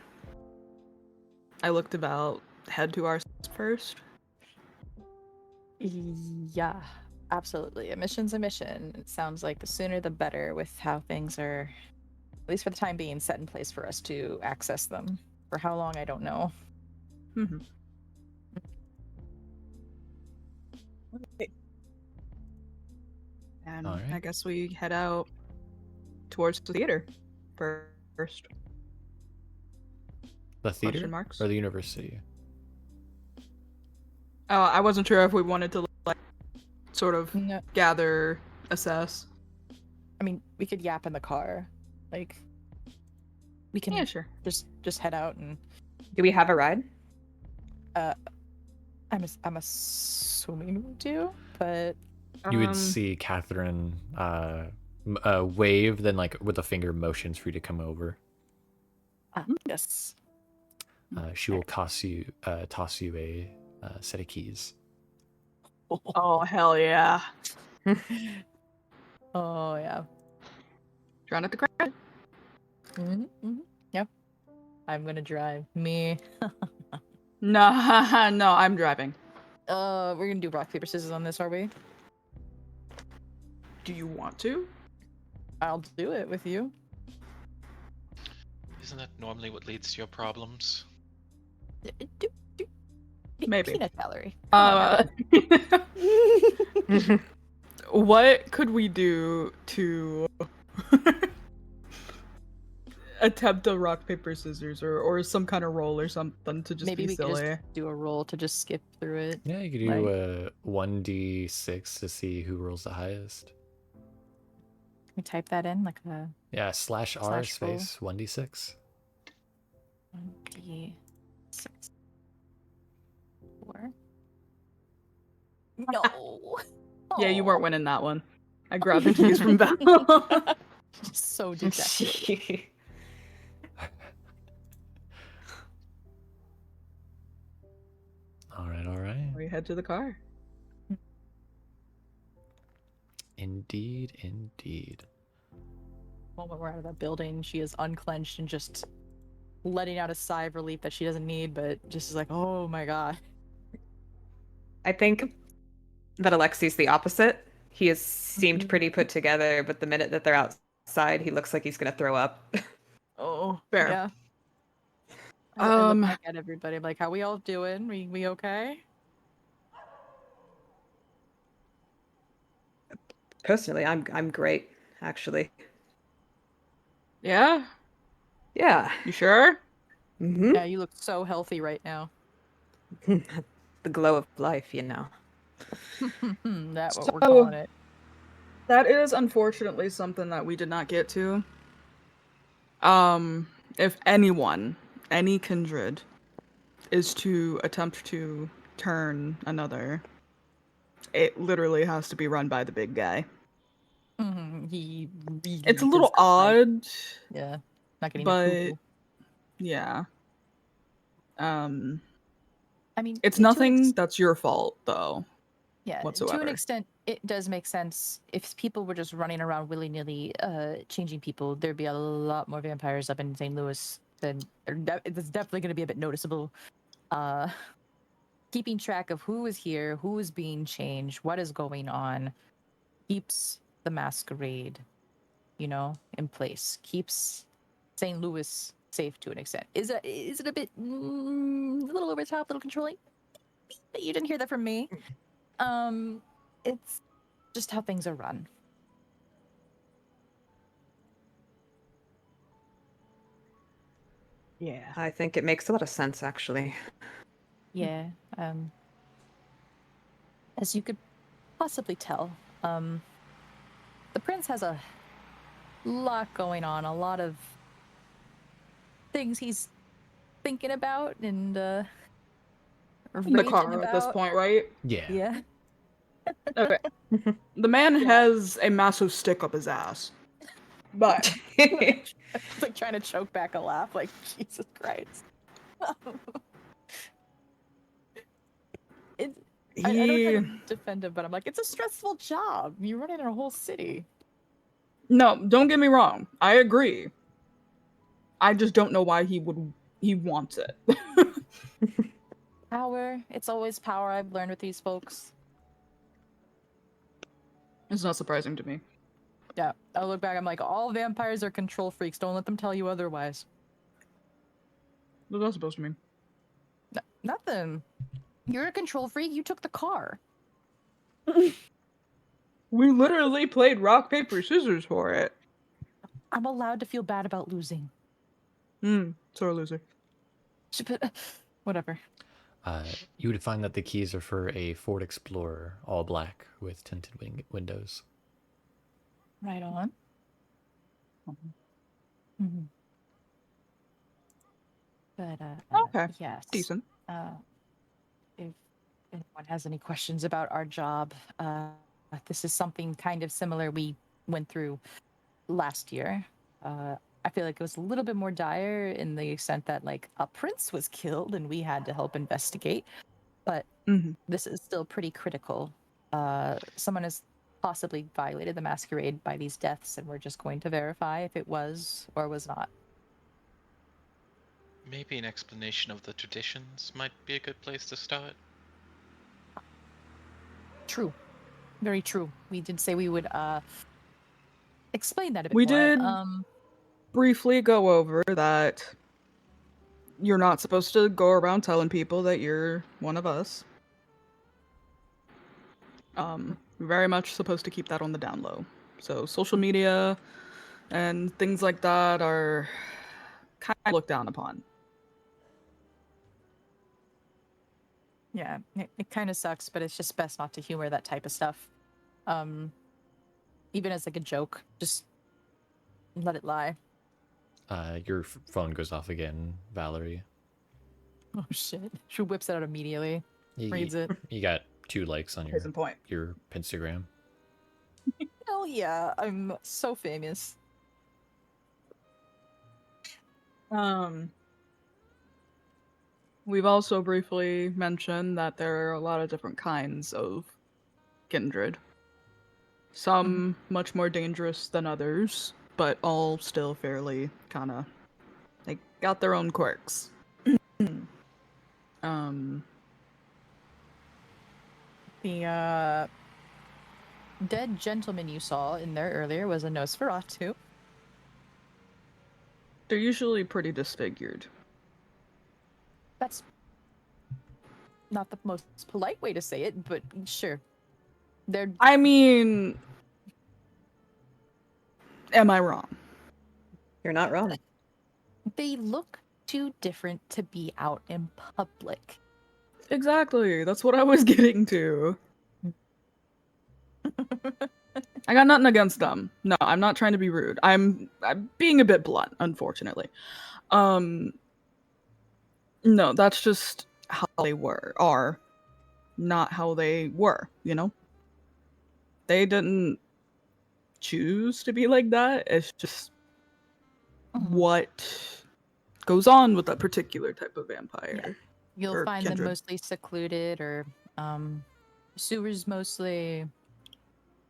I looked about head to our first. Yeah, absolutely. A mission's a mission. It sounds like the sooner the better with how things are at least for the time being, set in place for us to access them. For how long, I don't know. Mm-hmm. Okay. And All right. I guess we head out towards the theater first. The theater Question marks? or the university? I wasn't sure if we wanted to like sort of No, gather, assess. I mean, we could yap in the car. Like, we can Yeah, sure. just head out and. Do we have a ride? I'm assuming we do, but You would see Catherine wave, then like with a finger motions for you to come over. yes. She will toss you a set of keys. Oh hell yeah! Oh yeah. Try not to cry. Yep. I'm gonna drive. Me. No, no, I'm driving. We're gonna do rock paper scissors on this, are we? Do you want to? I'll do it with you. Isn't that normally what leads to your problems? Maybe. Peanut gallery. What could we do to attempt a rock paper scissors or some kind of roll or something to just Maybe be we could silly? just do a roll to just skip through it. Yeah, you could do a 1d6 to see who rolls the highest. Can we type that in like a Yeah, /r Slash roll. space 1d6. 1d6. 4. No. Yeah, you Aw. weren't winning that one. I grabbed the keys from Val. So dejected. All right. We head to the car. Indeed. Moment we're out of that building, she is unclenched and just letting out a sigh of relief that she doesn't need, but just is like, oh my god. I think that Alexi's the opposite. He has seemed pretty put together, but the minute that they're outside, he looks like he's gonna throw up. Oh, Fair. yeah. I look back at everybody. I'm like, how we all doing? We okay? Personally, I'm great, actually. Yeah? Yeah. You sure? Mm-hmm. Yeah, you look so healthy right now. The glow of life, you know. That's what we're So- calling it. That is unfortunately something that we did not get to. If anyone, any kindred, is to attempt to turn another, it literally has to be run by the big guy. He really It's a little does not like- odd, Yeah. Not getting but a poo-poo. yeah. I mean, It's to an nothing that's your fault, though. Yeah, to whatsoever. an extent, it does make sense. If people were just running around willy-nilly, changing people, there'd be a lot more vampires up in St. Louis. Then it's definitely going to be a bit noticeable. Keeping track of who is here, who is being changed, what is going on, keeps the masquerade, in place. Keeps St. Louis safe to an extent. Is it a bit a little over the top, a little controlling? But you didn't hear that from me. It's just how things are run. Yeah. I think it makes a lot of sense, actually. Yeah. As you could possibly tell, the prince has a lot going on, a lot of things he's thinking about and The raging car at this about. point, right? Yeah. Yeah. Okay. The man has a massive stick up his ass. But It's like trying to choke back a laugh, like, Jesus Christ. I don't try to defend him, but I'm like, it's a stressful job. You're running a whole city. No, don't get me wrong. I agree. I just don't know why he wants it. Power. It's always power, I've learned with these folks. It's not surprising to me. Yeah, I'll look back. I'm like, all vampires are control freaks. Don't let them tell you otherwise. What's that supposed to mean? Nothing. You're a control freak. You took the car. We literally played rock, paper, scissors for it. I'm allowed to feel bad about losing. Sore loser. Whatever. You would find that the keys are for a Ford Explorer, all black with tinted windows. Right on. Mm-hmm. But Okay. yes. Decent. If anyone has any questions about our job, this is something kind of similar we went through last year. I feel like it was a little bit more dire in the extent that like a prince was killed and we had to help investigate. But this is still pretty critical. Someone has possibly violated the masquerade by these deaths, and we're just going to verify if it was or was not. Maybe an explanation of the traditions might be a good place to start. True. Very true. We did say we would explain that a bit We more. did briefly go over that you're not supposed to go around telling people that you're one of us. Very much supposed to keep that on the down low. So social media and things like that are kind of looked down upon. Yeah, it kind of sucks, but it's just best not to humor that type of stuff. Even as like a joke, just let it lie. Your phone goes off again, Valerie. Oh shit. She whips it out immediately. Reads it. You got 2 likes on Case in point. your Instagram. Hell yeah, I'm so famous. We've also briefly mentioned that there are a lot of different kinds of kindred. Some much more dangerous than others, but all still fairly kind of, they got their own quirks. The dead gentleman you saw in there earlier was a Nosferatu. They're usually pretty disfigured. That's not the most polite way to say it, but sure. I mean, am I wrong? You're not wrong. They look too different to be out in public. Exactly. That's what I was getting to. I got nothing against them. No, I'm not trying to be rude. I'm being a bit blunt, unfortunately. No, that's just how they are not how they were, you know? They didn't choose to be like that. It's just what goes on with that particular type of vampire. Yeah. You'll find them mostly secluded or sewers mostly,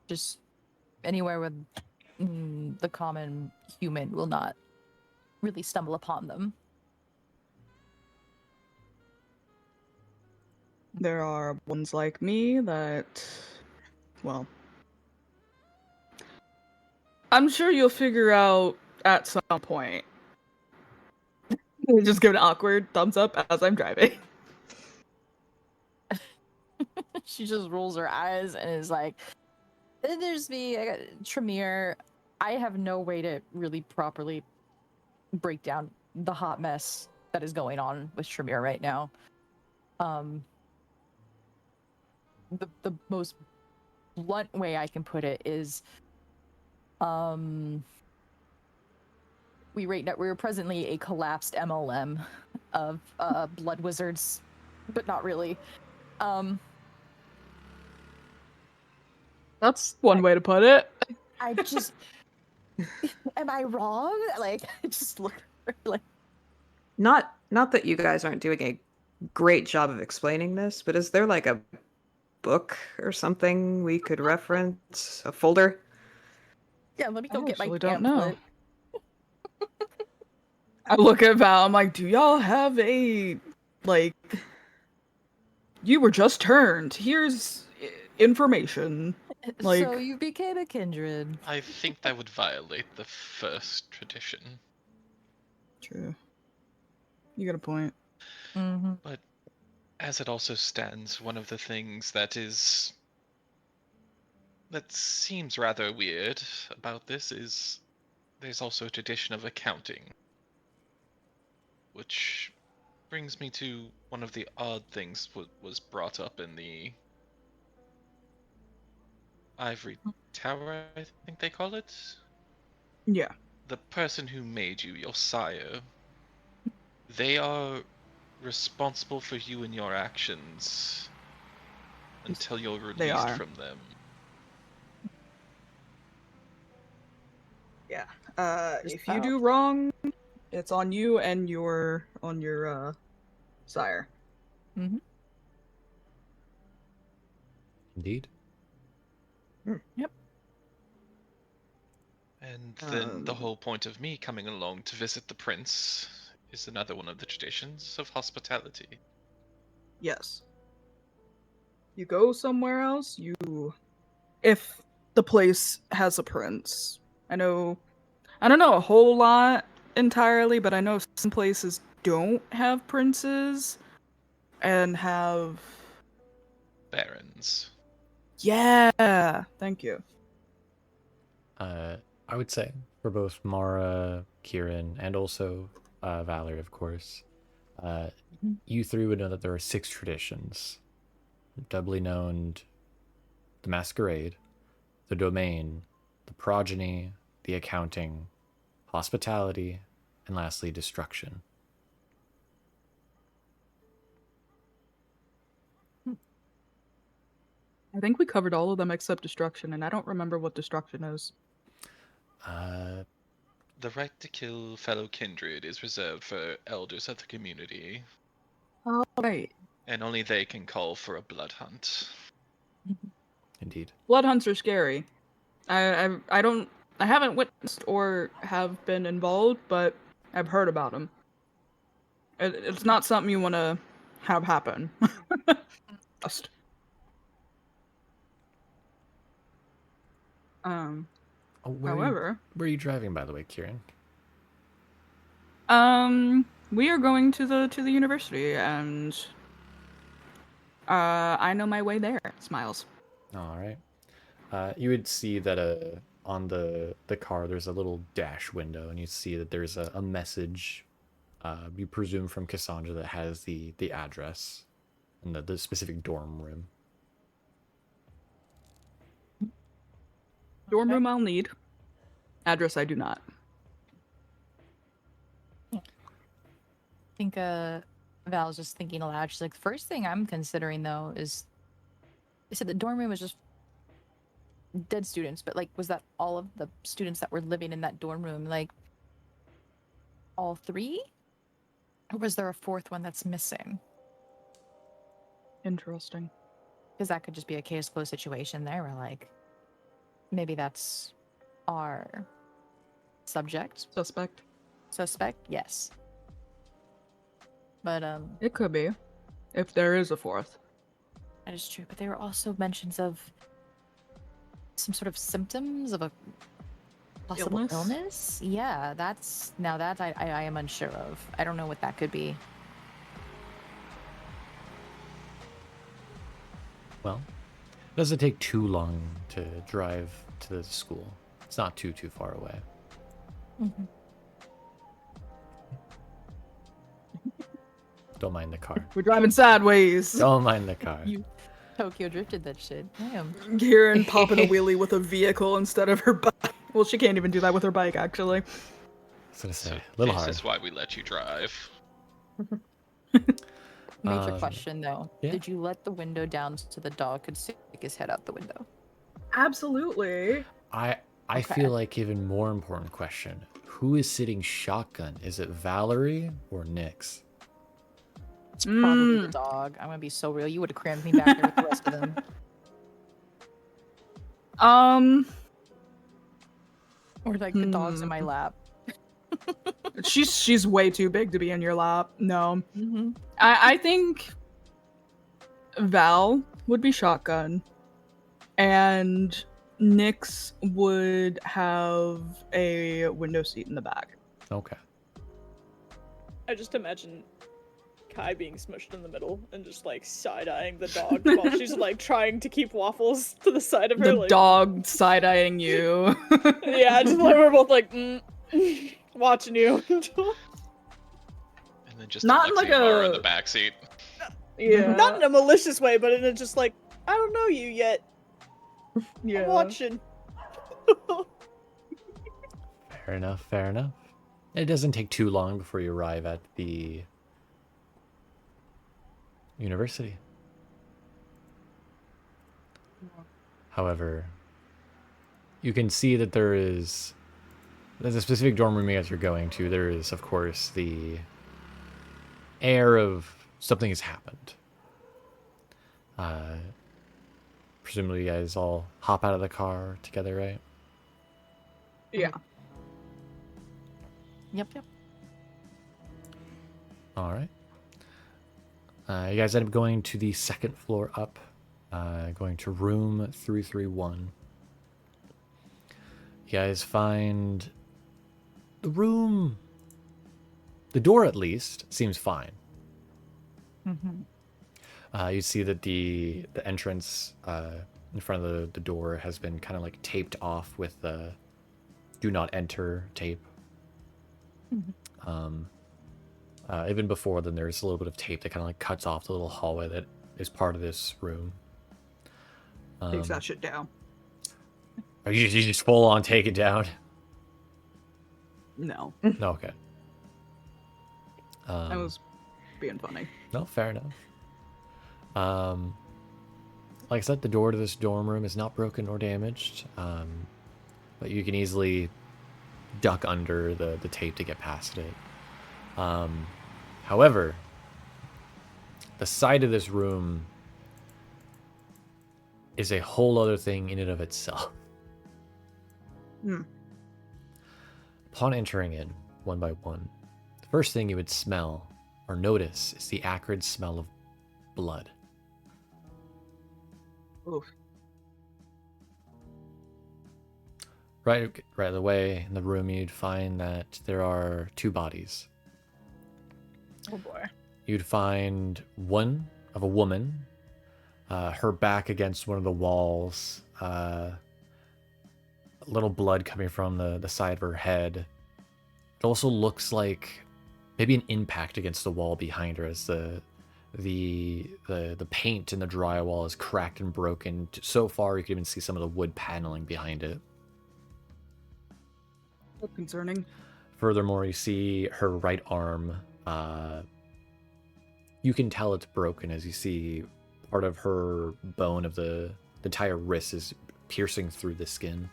just anywhere where the common human will not really stumble upon them. There are ones like me that, well, I'm sure you'll figure out at some point. Just give an awkward thumbs up as I'm driving. She just rolls her eyes and is like, there's me, I got Tremere. I have no way to really properly break down the hot mess that is going on with Tremere right now. The most blunt way I can put it is we're presently a collapsed MLM of blood wizards, but not really. That's one way to put it. I just am I wrong? Like, I just look like Not that you guys aren't doing a great job of explaining this, but is there like a book or something we could reference? A folder? Yeah, let me go get my don't pamphlet. know. I look at Val, I'm like, do y'all have a, like, you were just turned, here's information. Like, So you became a kindred. I think that would violate the first tradition. true. You got a point. Mm-hmm. But as it also stands, one of the things that seems rather weird about this is there's also a tradition of accounting. Which brings me to one of the odd things was brought up in the Ivory Tower, I think they call it. Yeah. The person who made you, your sire, they are responsible for you and your actions until you're They released are. from them. Yeah. Just If you about. do wrong, it's on you and your sire. Mm-hmm. Indeed. Yep. And then the Um, whole point of me coming along to visit the prince is another one of the traditions of hospitality. Yes. You go somewhere else, if the place has a prince. I don't know a whole lot entirely, but I know some places don't have princes and have Barons. yeah, thank you. I would say for both Mara, Kieran, and also Valerie, of course, you three would know that there are 6 traditions, doubly known: the Masquerade, the Domain, the Progeny, the Accounting, Hospitality, and lastly, Destruction. I think we covered all of them except destruction, and I don't remember what destruction is. The right to kill fellow kindred is reserved for elders of the community, Oh, right. and only they can call for a blood hunt. Indeed. Blood hunts are scary. I haven't witnessed or have been involved, but I've heard about them. It's not something you want to have happen. Just. However, Where are you driving, by the way, Kieran? we are going to the university, and I know my way there. Smiles. All right. You would see that on the car there's a little dash window, and you see that there's a message, you presume from Cassandra, that has the address and the specific dorm room. Dorm room I'll need. Address I do not. I think Val's just thinking aloud. She's like, the first thing I'm considering though is, they said the dorm room was just dead students, but like, was that all of the students that were living in that dorm room? Like, all 3? Or was there a 4th one that's missing? Interesting. Because that could just be a case closed situation there, where like, maybe that's our Suspect. suspect, yes. But It could be, if there is a 4th. that is true. But there were also mentions of some sort of symptoms of a possible illness. Yeah, that's I am unsure of. I don't know what that could be. Well, it doesn't take too long to drive to the school. It's not too far away. Mm-hmm. Don't mind the car. We're driving sideways. Don't mind the car. You Tokyo drifted that shit. Damn. Kieran popping a wheelie with a vehicle instead of her bike. Well, she can't even do that with her bike, actually. I was gonna say, So a little this hard. is why we let you drive. Major question though. yeah. Did you let the window down so the dog could stick his head out the window? Absolutely. I Okay. feel like even more important question: who is sitting shotgun? Is it Valerie or Nyx? It's probably the dog. I'm gonna be so real. You would have crammed me back there with the rest of them. Or like the dog's in my lap. She's way too big to be in your lap. No. Mm-hmm. I think Val would be shotgun. And Nyx would have a window seat in the back. Okay. I just imagine Kai being smushed in the middle and just like side-eyeing the dog while she's like trying to keep Waffles to the side of her. The like, dog side-eyeing you. Yeah, just like we're both like watching you. And then just Not Alexi like and Mara in a- the backseat. Yeah. Not in a malicious way, but in a just like, I don't know you yet. Yeah. I'm watching. Fair enough, fair enough. It doesn't take too long before you arrive at the university. However, you can see that there's a specific dorm room you guys are going to. There is, of course, the air of something has happened. Presumably you guys all hop out of the car together, right? Yeah. Yep. All right. You guys end up going to the second floor up, going to room 331. You guys find the room, the door at least, seems fine. You see that the entrance in front of the door has been kind of like taped off with the "Do not enter" tape. Even before then, there's a little bit of tape that kind of like cuts off the little hallway that is part of this room. Takes that shit down. You just full on take it down? No. No, okay. I was being funny. No, fair enough. Like I said, the door to this dorm room is not broken or damaged, but you can easily duck under the tape to get past it. However, the side of this room is a whole other thing in and of itself. Upon entering in, one by one, the first thing you would smell or notice is the acrid smell of blood. Oof. Right away in the room, you'd find that there are two bodies. Oh boy. You'd find one of a woman, her back against one of the walls, a little blood coming from the side of her head. It also looks like maybe an impact against the wall behind her, as the paint in the drywall is cracked and broken. So far, you can even see some of the wood paneling behind it. Concerning. Furthermore, you see her right arm. You can tell it's broken as you see part of her bone of the entire wrist is piercing through the skin.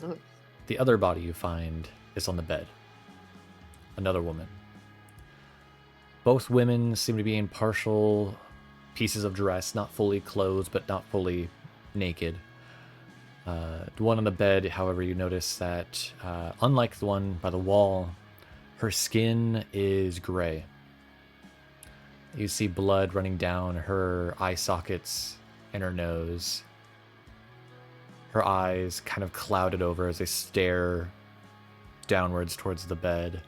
Ugh. The other body you find is on the bed. Another woman. Both women seem to be in partial pieces of dress, not fully clothed, but not fully naked. The one on the bed, however, you notice that, unlike the one by the wall, her skin is gray. You see blood running down her eye sockets and her nose. Her eyes kind of clouded over as they stare downwards towards the bed.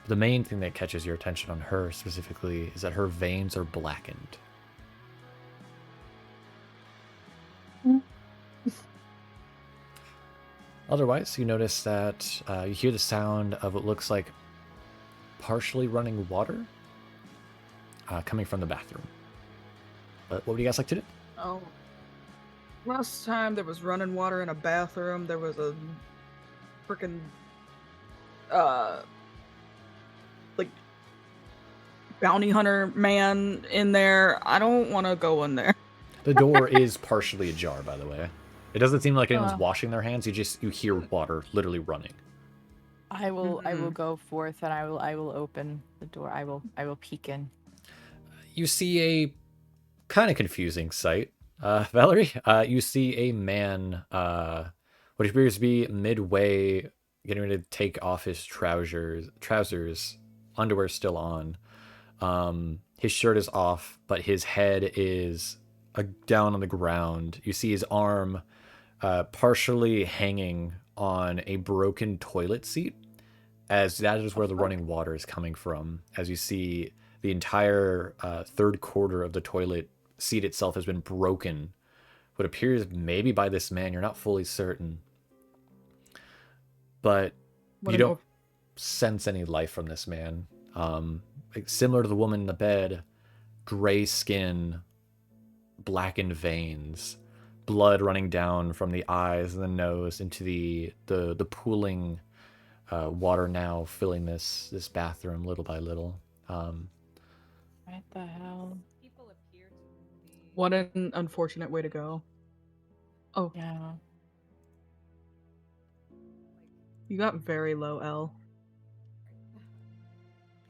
The main thing that catches your attention on her specifically is that her veins are blackened. Otherwise, you notice that you hear the sound of what looks like partially running water coming from the bathroom. But what would you guys like to do? Oh. Last time there was running water in a bathroom, there was a freaking like bounty hunter man in there. I don't want to go in there. The door is partially ajar, by the way. It doesn't seem like anyone's washing their hands. You hear water literally running. I will go forth and I will open the door. I will peek in. You see a kind of confusing sight. Valerie, you see a man, what appears to be midway, getting ready to take off his trousers, underwear still on. His shirt is off, but his head is down on the ground. You see his arm partially hanging on a broken toilet seat, as that is where the running water is coming from. As you see, the entire third quarter of the toilet seat itself has been broken. What appears maybe by this man, you're not fully certain. But you don't sense any life from this man. Similar to the woman in the bed, gray skin, blackened veins, blood running down from the eyes and the nose into the pooling water now filling this bathroom little by little. What the hell? What an unfortunate way to go. Oh, Yeah. you got very low, L.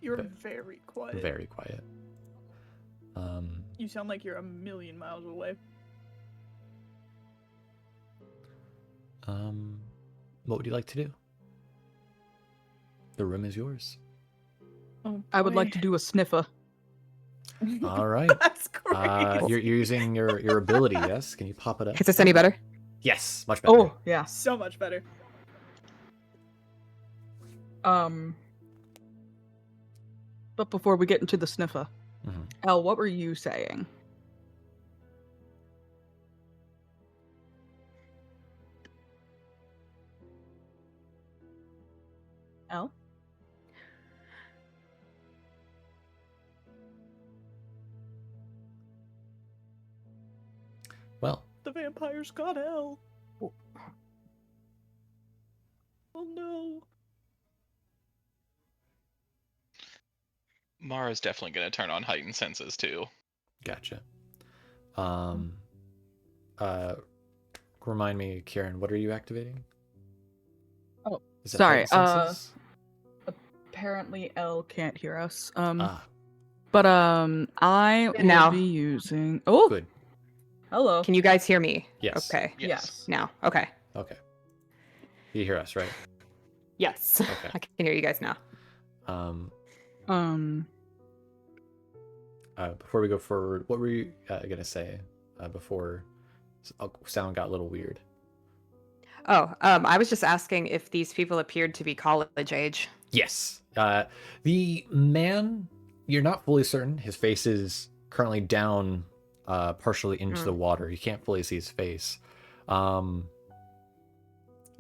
You're Okay. very quiet. Very quiet. You sound like you're a million miles away. What would you like to do? The room is yours. Oh, I would like boy. to do a sniffer. All right. That's great. You're using your ability, yes? Can you pop it up? Is this any better? Yes, much better. Oh, yeah. So much better. But before we get into the sniffer, Mhm. L, what were you saying? L? Well, The vampires got L. Oh no. Mara's definitely gonna turn on heightened senses too. gotcha. Remind me, Kieran, what are you activating? Oh, Is it sorry, heightened senses? Apparently L can't hear us. But I will Now. be using... Oh, good. hello. Can you guys hear me? Yes. Okay. Yes. Now. Okay. Okay. You hear us, right? Yes. Okay. I can hear you guys now. Before we go forward, what were you gonna say before sound got a little weird? Oh, I was just asking if these people appeared to be college age. Yes. The man, you're not fully certain. His face is currently down partially into the water. You can't fully see his face.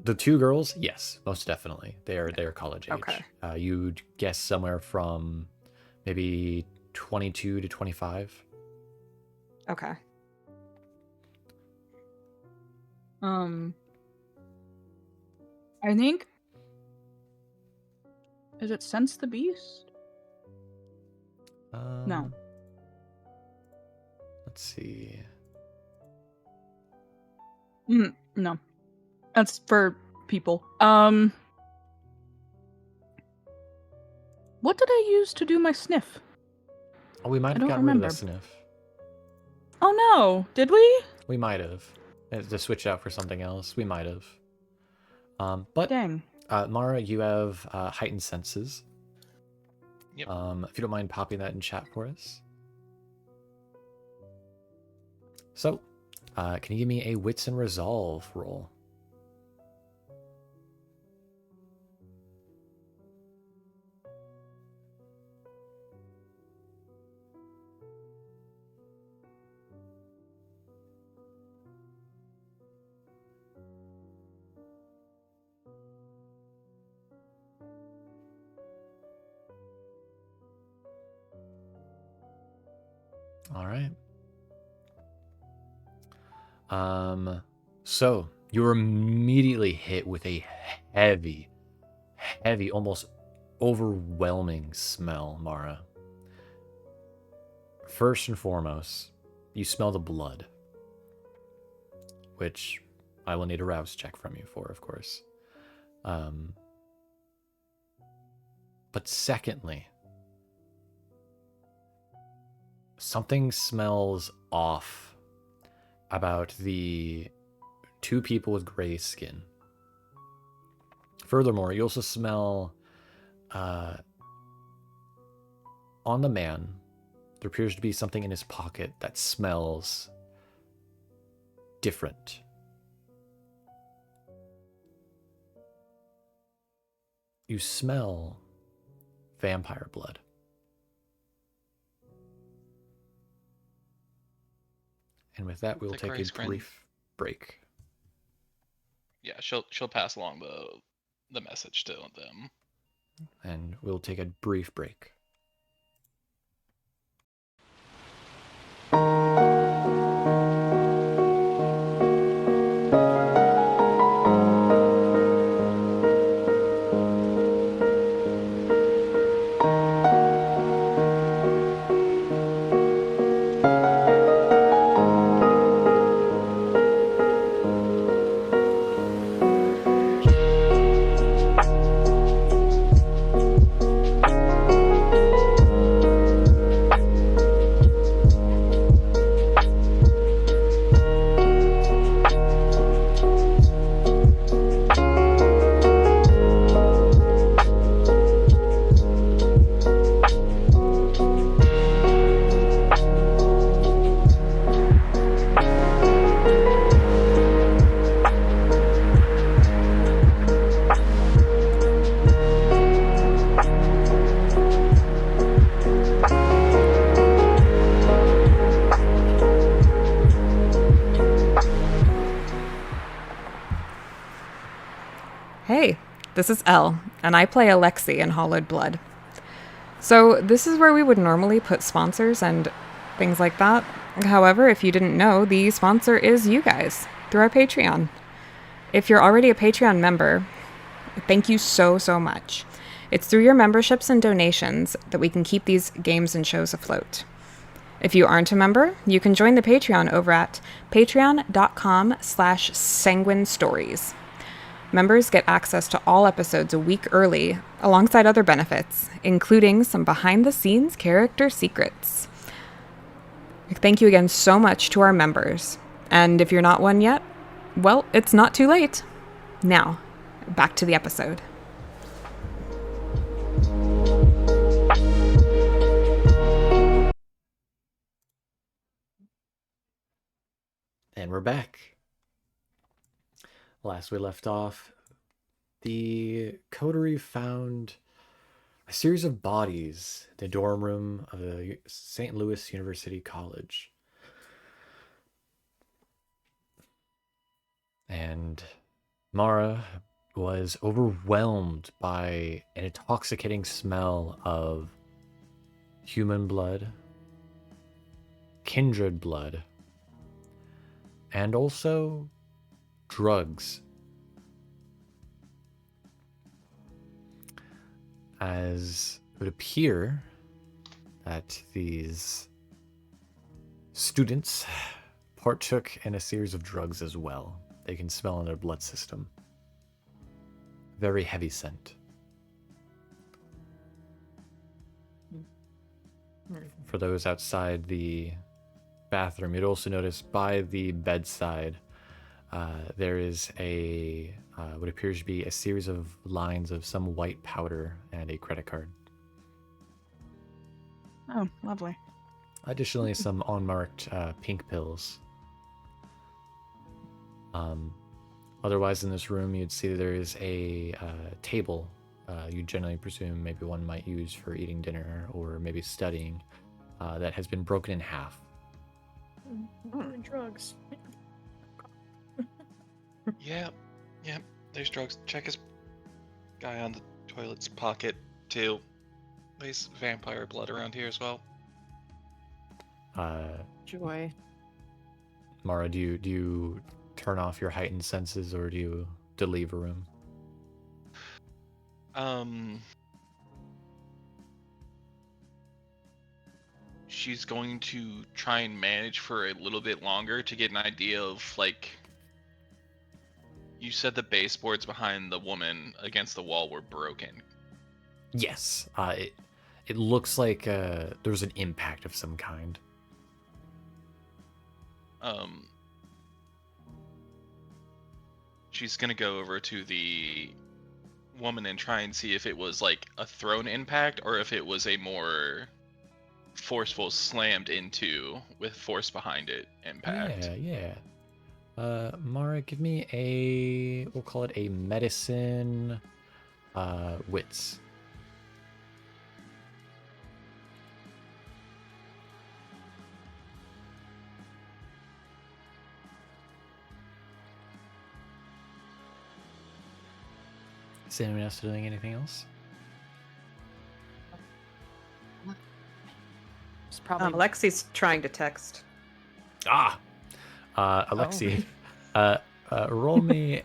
The two girls, yes, most definitely. They are college age. Okay. You'd guess somewhere from maybe 22 to 25. Okay. I think... Is it Sense the Beast? No. Let's see. No. That's for people. What did I use to do my sniff? Oh, we might have don't gotten rid of remember. the sniff. Oh no, did we? We might have. To switch out for something else, we might have. But Dang. Mara, you have heightened senses. Yep. If you don't mind popping that in chat for us. So, can you give me a wits and resolve roll? All right. So you're immediately hit with a heavy, almost overwhelming smell, Mara. First and foremost, you smell the blood, which I will need a rouse check from you for, of course. But secondly, something smells off about the two people with gray skin. Furthermore, you also smell on the man there appears to be something in his pocket that smells different. You smell vampire blood. And with that, we'll The take Grace a Grin. brief break. Yeah, she'll pass along the message to them. And we'll take a brief break. Hey, this is Elle, and I play Alexi in Hollowed Blood. So this is where we would normally put sponsors and things like that. However, if you didn't know, the sponsor is you guys through our Patreon. If you're already a Patreon member, thank you so much. It's through your memberships and donations that we can keep these games and shows afloat. If you aren't a member, you can join the Patreon over at patreon.com/sanguinestories. Members get access to all episodes a week early, alongside other benefits, including some behind-the-scenes character secrets. Thank you again so much to our members. And if you're not one yet, well, it's not too late. Now, back to the episode. And we're back. Last we left off, the coterie found a series of bodies in the dorm room of the St. Louis University College. And Mara was overwhelmed by an intoxicating smell of human blood, kindred blood, and also drugs. As it would appear that these students partook in a series of drugs as well. They can smell in their blood system. Very heavy scent. For those outside the bathroom, you'd also notice by the bedside there is a what appears to be a series of lines of some white powder and a credit card. Oh, lovely. Additionally, some unmarked pink pills. Otherwise, in this room, you'd see there is a table. You generally presume maybe one might use for eating dinner or maybe studying, that has been broken in half. Drugs. Yep. There's drugs. Check his guy on the toilet's pocket too. There's vampire blood around here as well. Joy. Mara, do you turn off your heightened senses or do you leave a room? She's going to try and manage for a little bit longer to get an idea of, like, you said the baseboards behind the woman against the wall were broken. Yes. It looks like there's an impact of some kind. She's gonna go over to the woman and try and see if it was like a thrown impact or if it was a more forceful slammed into with force behind it impact. Yeah. Mara, give me we'll call it a medicine wits. Is anyone else doing anything else? It's probably Alexi's trying to text. Alexi, roll me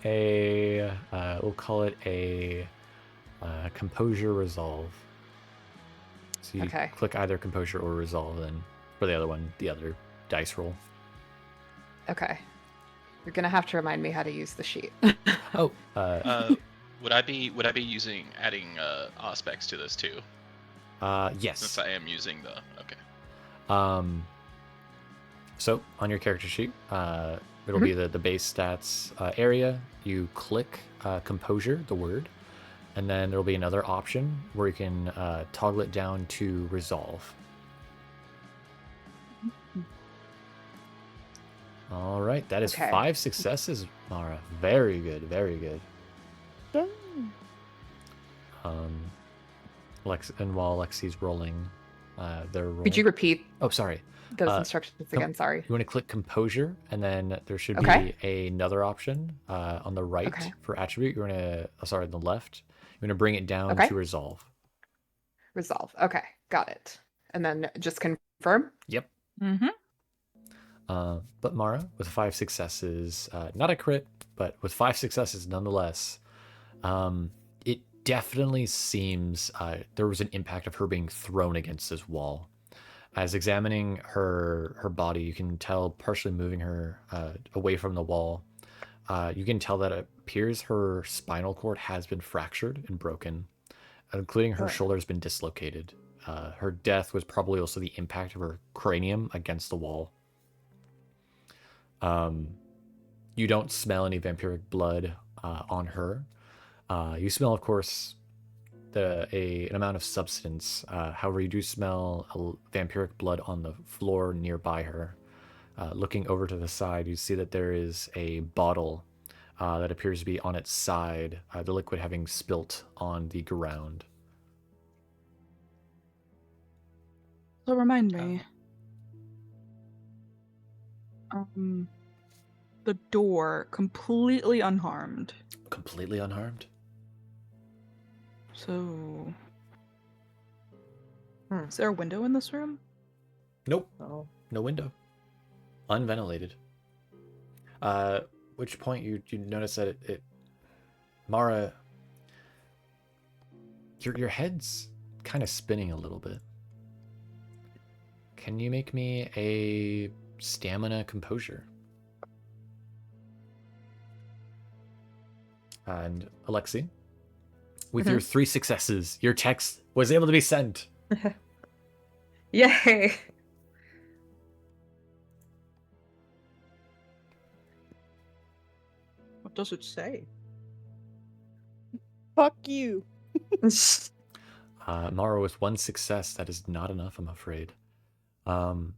we'll call it a composure resolve. So you Okay. click either composure or resolve, and for the other one, the other dice roll. Okay. You're gonna have to remind me how to use the sheet. Oh, Would I be adding aspects to this too? yes. Since I am using the So on your character sheet, it'll be the base stats area. You click composure, the word, and then there'll be another option where you can toggle it down to resolve. All right, that is Okay. 5 successes, Mara. Very good, very good. Done. And while Lexi's rolling their roll. Could you repeat Oh, sorry. those instructions again? Sorry. You want to click composure, and then there should Okay. be another option on the right Okay. for attribute. You're gonna, on the left. You're gonna bring it down Okay. to resolve. Resolve. Okay, got it. And then just confirm. Yep. Mm-hmm. But Mara, with 5 successes, not a crit, but with 5 successes nonetheless, it definitely seems there was an impact of her being thrown against this wall. As examining her body, you can tell, partially moving her away from the wall, you can tell that it appears her spinal cord has been fractured and broken, including her shoulder has been dislocated. Her death was probably also the impact of her cranium against the wall. You don't smell any vampiric blood on her. You smell, of course, an amount of substance. However, you do smell vampiric blood on the floor nearby her. Looking over to the side, you see that there is a bottle that appears to be on its side, the liquid having spilt on the ground. So remind me. The door completely unharmed. Completely unharmed? So, is there a window in this room? Nope. Oh. No window. Unventilated. Which point you notice that it Mara, your head's kind of spinning a little bit. Can you make me a stamina composure? And Alexi, with your 3 successes, your text was able to be sent. Yay! What does it say? Fuck you. Mara, with 1 success, that is not enough, I'm afraid. For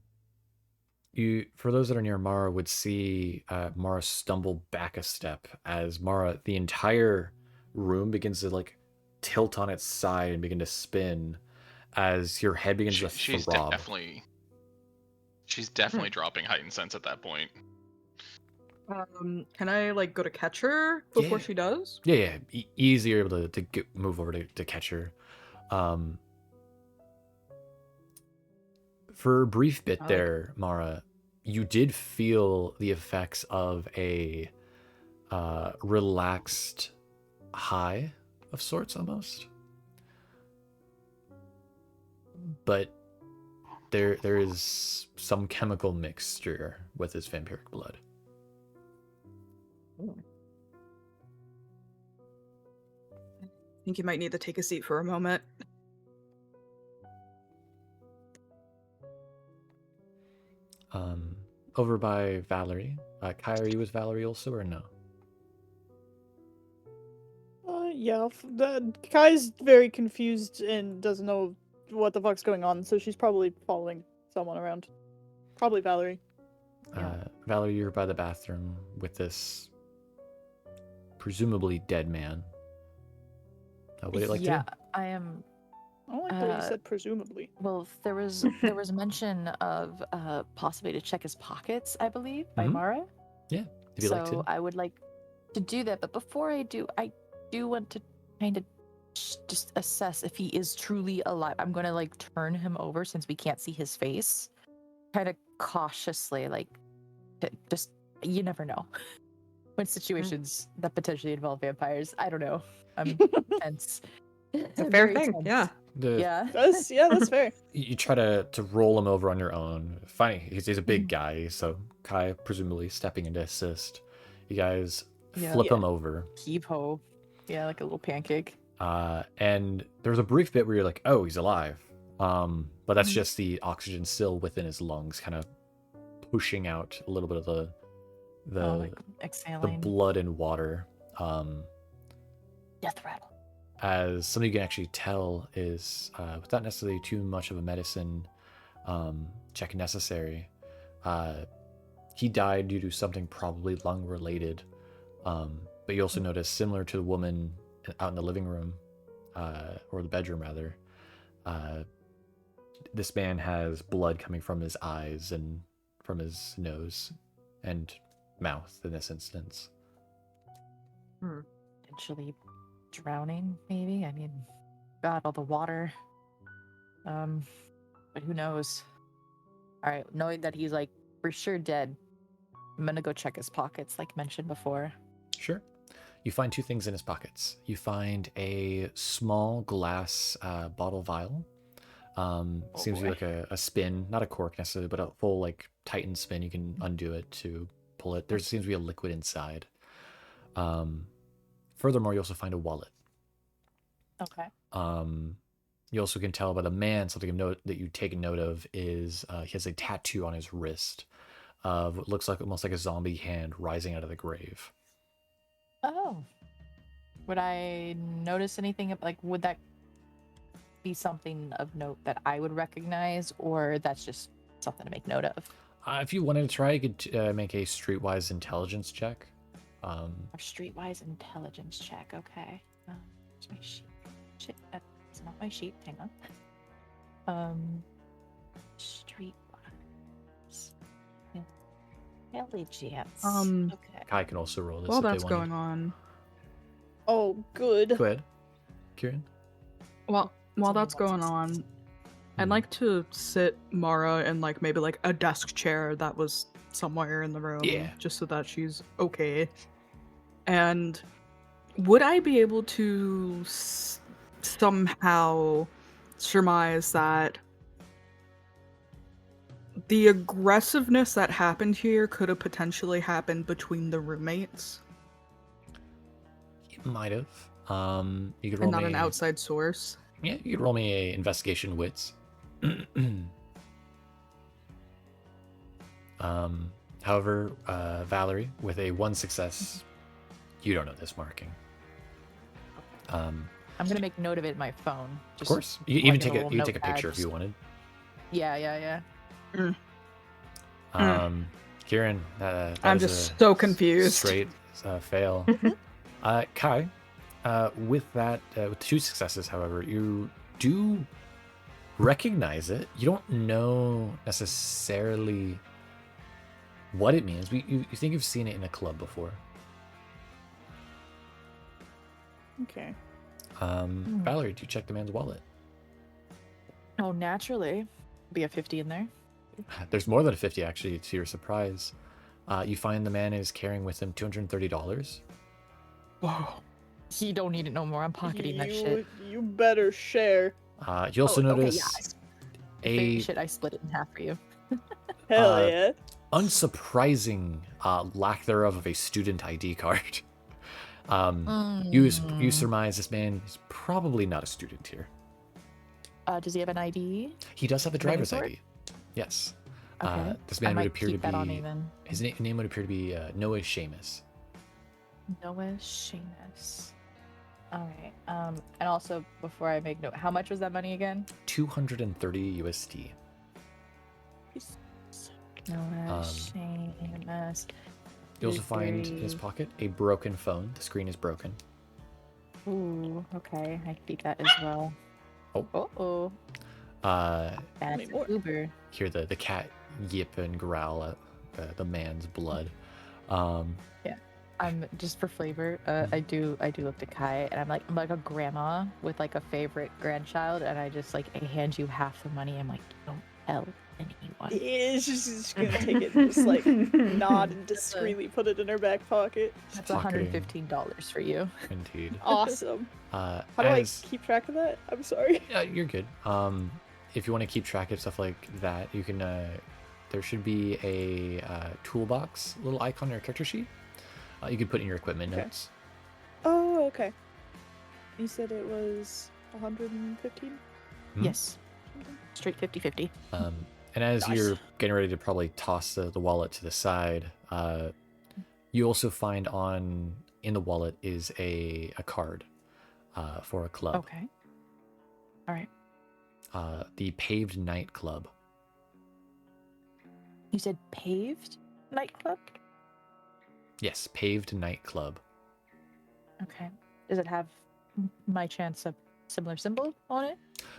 those that are near Mara, would see Mara stumble back a step as Mara, the entire room begins to tilt on its side and begin to spin as your head begins to throb. She's definitely dropping heightened sense at that point. Can I go to catch her before she does? Yeah. Easy, you're able to move over to catch her. For a brief bit there, Mara, you did feel the effects of a relaxed high of sorts, almost. But there is some chemical mixture with his vampiric blood. I think you might need to take a seat for a moment. Over by Valerie. Kai, are you with Valerie also, or no? Yeah. Kai's very confused and doesn't know what the fuck's going on, so she's probably following someone around. Probably Valerie. Valerie, you're by the bathroom with this presumably dead man. What do you like to Yeah, do? I am. Oh, I thought you said presumably. Well, there was mention of possibly to check his pockets, I believe, by Mhm. Mara. Yeah, if you So like to. I would like to do that, but before I do want to kind of just assess if he is truly alive. I'm gonna like turn him over since we can't see his face, kind of cautiously, like just you never know when situations that potentially involve vampires. I don't know. I'm tense. It's a fair thing. Yeah. Yeah. That's fair. You try to roll him over on your own. Funny, he's a big guy, so Kai presumably stepping in to assist. You guys flip him over. Heave ho. Yeah, like a little pancake. And there's a brief bit where you're like, oh, he's alive. But that's just the oxygen still within his lungs, kind of pushing out a little bit of the like exhaling. blood and water. Death rattle. As something you can actually tell is, without necessarily too much of a medicine check necessary, he died due to something probably lung related. But you also notice, similar to the woman out in the living room, or the bedroom rather, this man has blood coming from his eyes and from his nose and mouth in this instance. Potentially drowning, maybe. I mean, God, all the water. But who knows? All right, knowing that he's like for sure dead, I'm gonna go check his pockets, like mentioned before. Sure. You find two things in his pockets. You find a small glass bottle vial. Seems to be like a spin, not a cork necessarily, but a full like tightened spin. You can undo it to pull it. There seems to be a liquid inside. Furthermore, you also find a wallet. Okay. You also can tell by the man, something of note that you take note of is he has a tattoo on his wrist of what looks like almost like a zombie hand rising out of the grave. Oh. Would I notice anything like would that be something of note that I would recognize, or that's just something to make note of? If you wanted to try, you could make a streetwise intelligence check. A streetwise intelligence check. Okay. Where's my sheet? Shit, that's not my sheet. Hang on. Streetwise intelligence. Okay. Kai can also roll this. While if they that's wanted. going on, Oh, good. Go ahead, Kieran. while that's going on, I'd like to sit Mara in like maybe like a desk chair that was somewhere in the room, just so that she's okay. And would I be able to somehow surmise that the aggressiveness that happened here could have potentially happened between the roommates? You might have. You could roll And not me an outside source? Yeah, you could roll me a investigation wits. However, Valerie, with a 1 success, you don't know this marking. I'm gonna make note of it in my phone. Of course, you like even in take a a little you can take a picture notepad, if you wanted. Yeah. Kieran, that I'm is just a so confused. Straight fail. Kai, with that, with 2 successes, however, you do recognize it. You don't know necessarily what it means. You think you've seen it in a club before. Okay. Valerie, do you check the man's wallet? Oh, naturally. Be a 50 in there. There's more than a 50, actually, to your surprise. You find the man is carrying with him $230. Whoa. He don't need it no more. I'm pocketing that shit. You better share. You also notice Shit, I split it in half for you. Hell yeah. unsurprising lack thereof of a student ID card. You surmise this man is probably not a student here. Does he have an ID? He does have a driver's Sort? ID. Yes. Okay. This man I would might appear to keep that on be. me then. His name would appear to be Noah Seamus. Noah Seamus. All right. And also before I make note, how much was that money again? 230 USD. No, Um, Seamus. You also find in his pocket a broken phone. The screen is broken. Ooh, okay. I keep that as well. Oh. Oh. Uh, That's Anymore. Uber. Hear the cat yip and growl at the man's blood. I'm just for flavor. I do look to Kai, and I'm like a grandma with like a favorite grandchild, and I just like I hand you half the money. I'm like, don't tell anyone. Yeah, she's just gonna take it and just like nod and discreetly put it in her back pocket. That's Pocketing. $115 for you. Indeed. Awesome. How How do I keep track of that? I'm sorry. Yeah, you're good. If you want to keep track of stuff like that, you can. There should be a toolbox little icon on your character sheet. You could put in your equipment Okay. notes. Oh, okay. You said it was 115? Hmm? Yes. Straight 50-50. And as Nice. you're getting ready to probably toss the wallet to the side, you also find in the wallet is a card for a club. Okay. All right. The Paved Nightclub. You said paved nightclub? Yes, Paved Nightclub. Okay. Does it have my chance a similar symbol on it?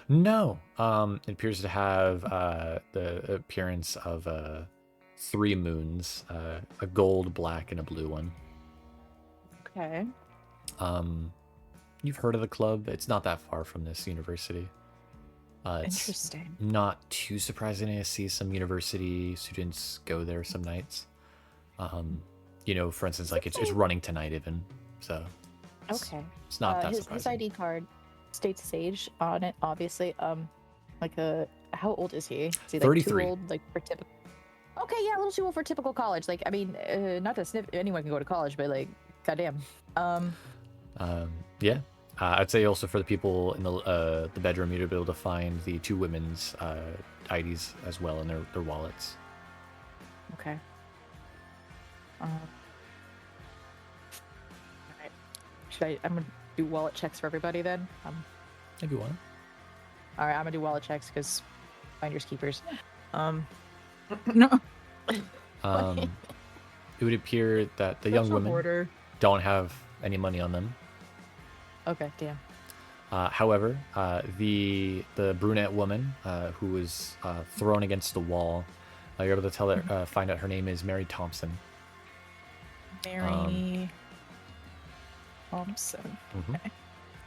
No, it appears to have the appearance of 3 moons, a gold, black, and a blue one. Okay. You've heard of the club. It's not that far from this university. It's Interesting. not too surprising to see some university students go there some nights. For instance, like it's running tonight even. So Okay. it's not that his surprising. ID card states Sage on it, obviously. How old is he? Is he like 33. too old, like for typical? Okay, yeah, a little too old for typical college. Like, I mean, not to sniff. Anyone can go to college, but like, goddamn. Yeah. I'd say also for the people in the bedroom, you'd be able to find the 2 women's IDs as well in their wallets. Okay. All right. I'm gonna do wallet checks for everybody then. If you want. All right, I'm gonna do wallet checks because finders keepers. No. It would appear that the young women Order. don't have any money on them. Okay, damn. However, the brunette woman who was thrown against the wall, you're able to tell her, find out her name is Mary Thompson. Mary Thompson. Okay.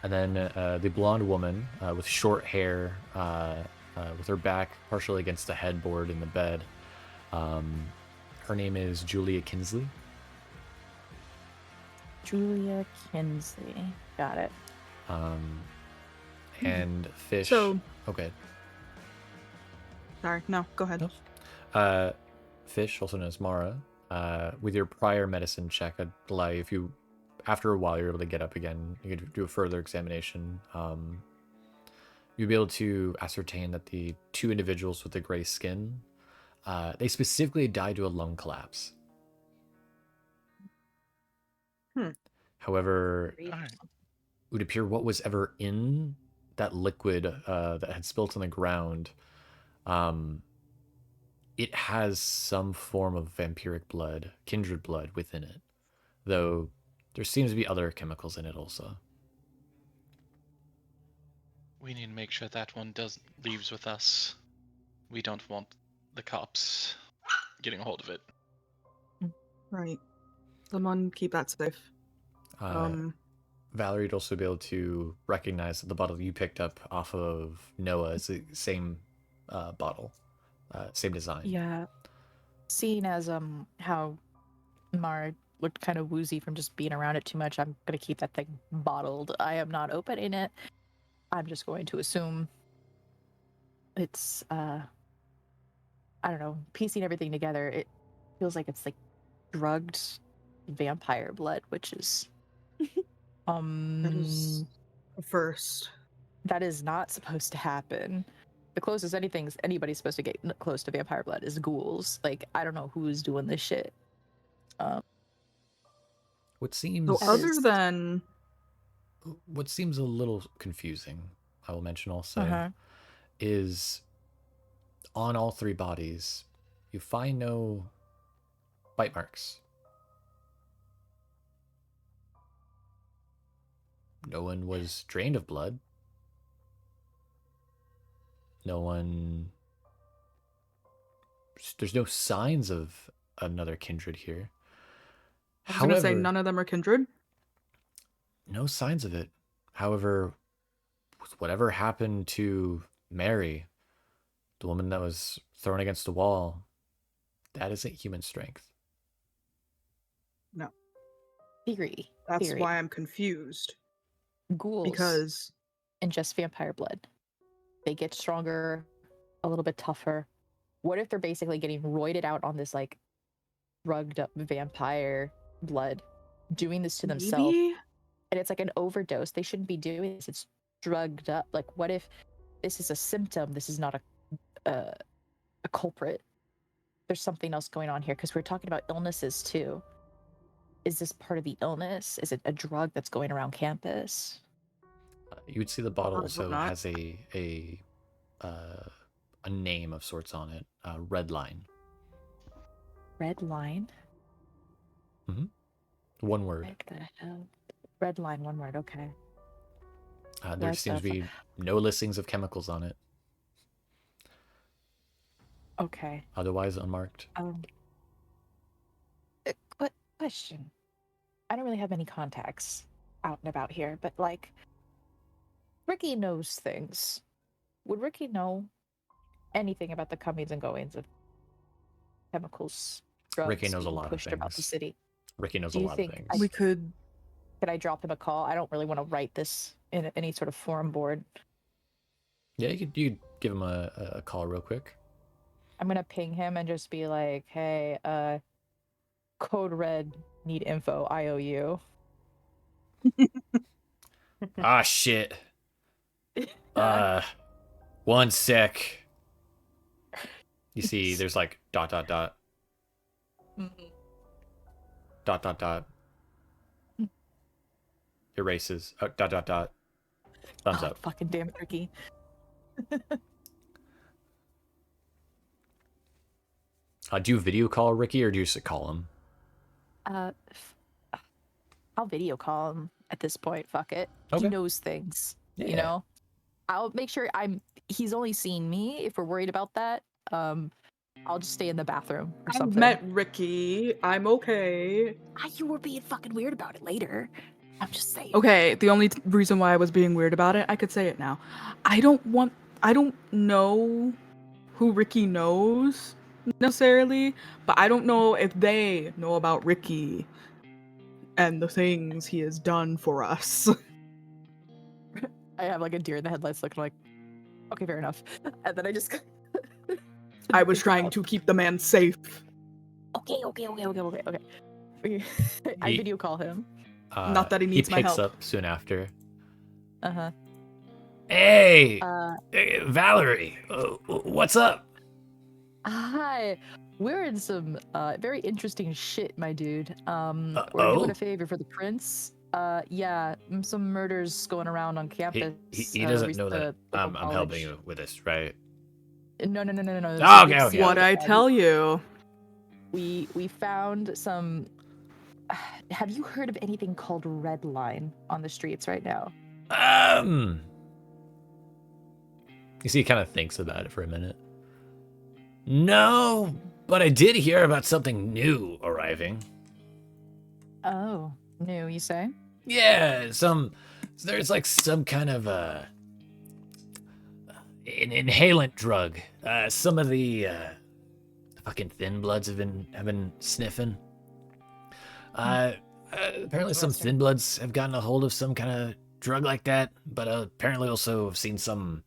And then the blonde woman with short hair, with her back partially against the headboard in the bed. Her name is Julia Kinsley. Julia Kinsley. Got it. And Fish. So- Okay. Sorry, no, go ahead. No. Fish, also known as Mara, with your prior medicine check, I'd allow you, if you, after a while, you're able to get up again, you could do a further examination. You'd be able to ascertain that the 2 individuals with the gray skin, they specifically died to a lung collapse. However, it would appear what was ever in that liquid that had spilt on the ground, it has some form of vampiric blood, kindred blood within it, though there seems to be other chemicals in it also. We need to make sure that one leaves with us. We don't want the cops getting a hold of it. Right. Someone keep that safe. Valerie would also be able to recognize that the bottle you picked up off of Noah is the same bottle, same design. Yeah. Seeing as how Mara looked kind of woozy from just being around it too much, I'm gonna keep that thing bottled. I am not opening it. I'm just going to assume it's I don't know, piecing everything together, it feels like it's like drugged vampire blood, which is That is a first. that is not supposed to happen. The closest anybody's supposed to get close to vampire blood is ghouls. Like, I don't know who's doing this shit. What seems So other than what seems a little confusing, I will mention also, Uh-huh. is on all three bodies, you find no bite marks. No one was drained of blood. No one. There's no signs of another kindred here. I was gonna say However, none of them are kindred. no signs of it. However, with whatever happened to Mary, the woman that was thrown against the wall, that isn't human strength. No, Theory. that's Theory. why I'm confused. Ghouls Because ingest vampire blood. They get stronger, a little bit tougher. What if they're basically getting roided out on this like drugged up vampire blood, doing this to themselves? maybe And it's like an overdose. They shouldn't be doing this. It's drugged up. Like, what if this is a symptom? This is not a culprit. There's something else going on here because we're talking about illnesses too. Is this part of the illness? Is it a drug that's going around campus? You would see the bottle hope also not. has a name of sorts on it. Redline. Redline? One word. What the hell? Redline, one word. Okay. There Yeah, seems to so- be no listings of chemicals on it. Okay. Otherwise unmarked. Question. I don't really have many contacts out and about here, but like, Ricky knows things. Would Ricky know anything about the comings and goings of chemicals, drugs Ricky knows a being lot of pushed about the things. city? Ricky knows Do a you lot of think things. we could. Could I drop him a call? I don't really want to write this in any sort of forum board. Yeah, you could give him a call real quick. I'm gonna ping him and just be like, "Hey, Code Red, need info. IOU." Ah, shit. One sec. You see, there's like ... Mhm. Erases. Thumbs Oh, up. fucking damn it, Ricky. Do you video call Ricky or do you just call him? I'll video call him at this point. Fuck it. Okay. He knows things. Yeah. You know. I'll make sure he's only seeing me if we're worried about that. I'll just stay in the bathroom or I've something. met Ricky. I'm okay. You were being fucking weird about it later. I'm just saying. Okay, the only reason why I was being weird about it, I could say it now. I don't know who Ricky knows necessarily, but I don't know if they know about Ricky and the things he has done for us. I have like a deer in the headlights looking like, okay, fair enough. And then I just I was trying to keep the man safe. Okay. I He- video call him. Not that he needs my picks help. up soon after. Uh-huh. Hey, Valerie, what's up? Hi. We're in some very interesting shit, my dude. We're oh? doing a favor for the prince. Yeah, some murders going around on campus. He doesn't know that I'm helping you with this, right? No. Oh, okay. What I tell you. We found some. Have you heard of anything called Redline on the streets right now? You see, he kind of thinks about it for a minute. No, but I did hear about something new arriving. Oh, new, you say? Yeah, there's like some kind of an inhalant drug. Some of the fucking thin bloods have been sniffing. Apparently some thin bloods have gotten a hold of some kind of drug like that, but apparently also have seen some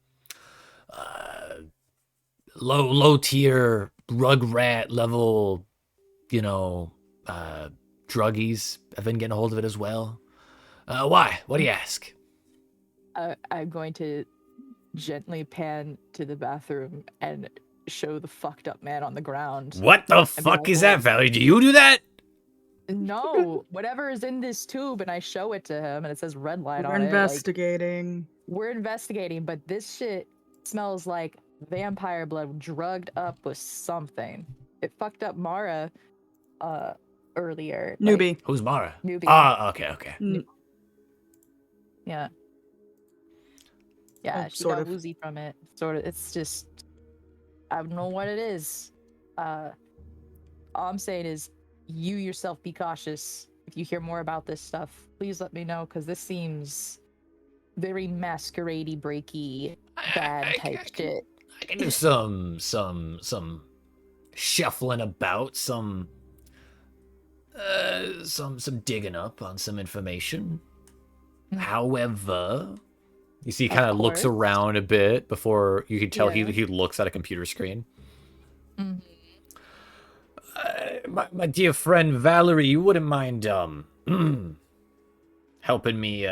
low tier rugrat level, druggies have been getting a hold of it as well. Why? What do you ask? I'm going to gently pan to the bathroom and show the fucked up man on the ground. What the fuck is that, Valerie? Do you do that? No, whatever is in this tube, and I show it to him, and it says Redline We're on it. investigating. We're investigating, but this shit smells like vampire blood drugged up with something. It fucked up Mara earlier. Newbie. Who's Mara? Newbie. Ah, okay. Yeah. Yeah, Oh, she sort got of. woozy from it. Sort of. It's just, I don't know what it is. All I'm saying is, you yourself be cautious. If you hear more about this stuff, please let me know, because this seems very masquerade-y, breaky, bad type shit. I can do some shuffling about, some digging up on some information. However, you see, he kind of looks around a bit before you can tell he looks at a computer screen. My dear friend Valerie, you wouldn't mind helping me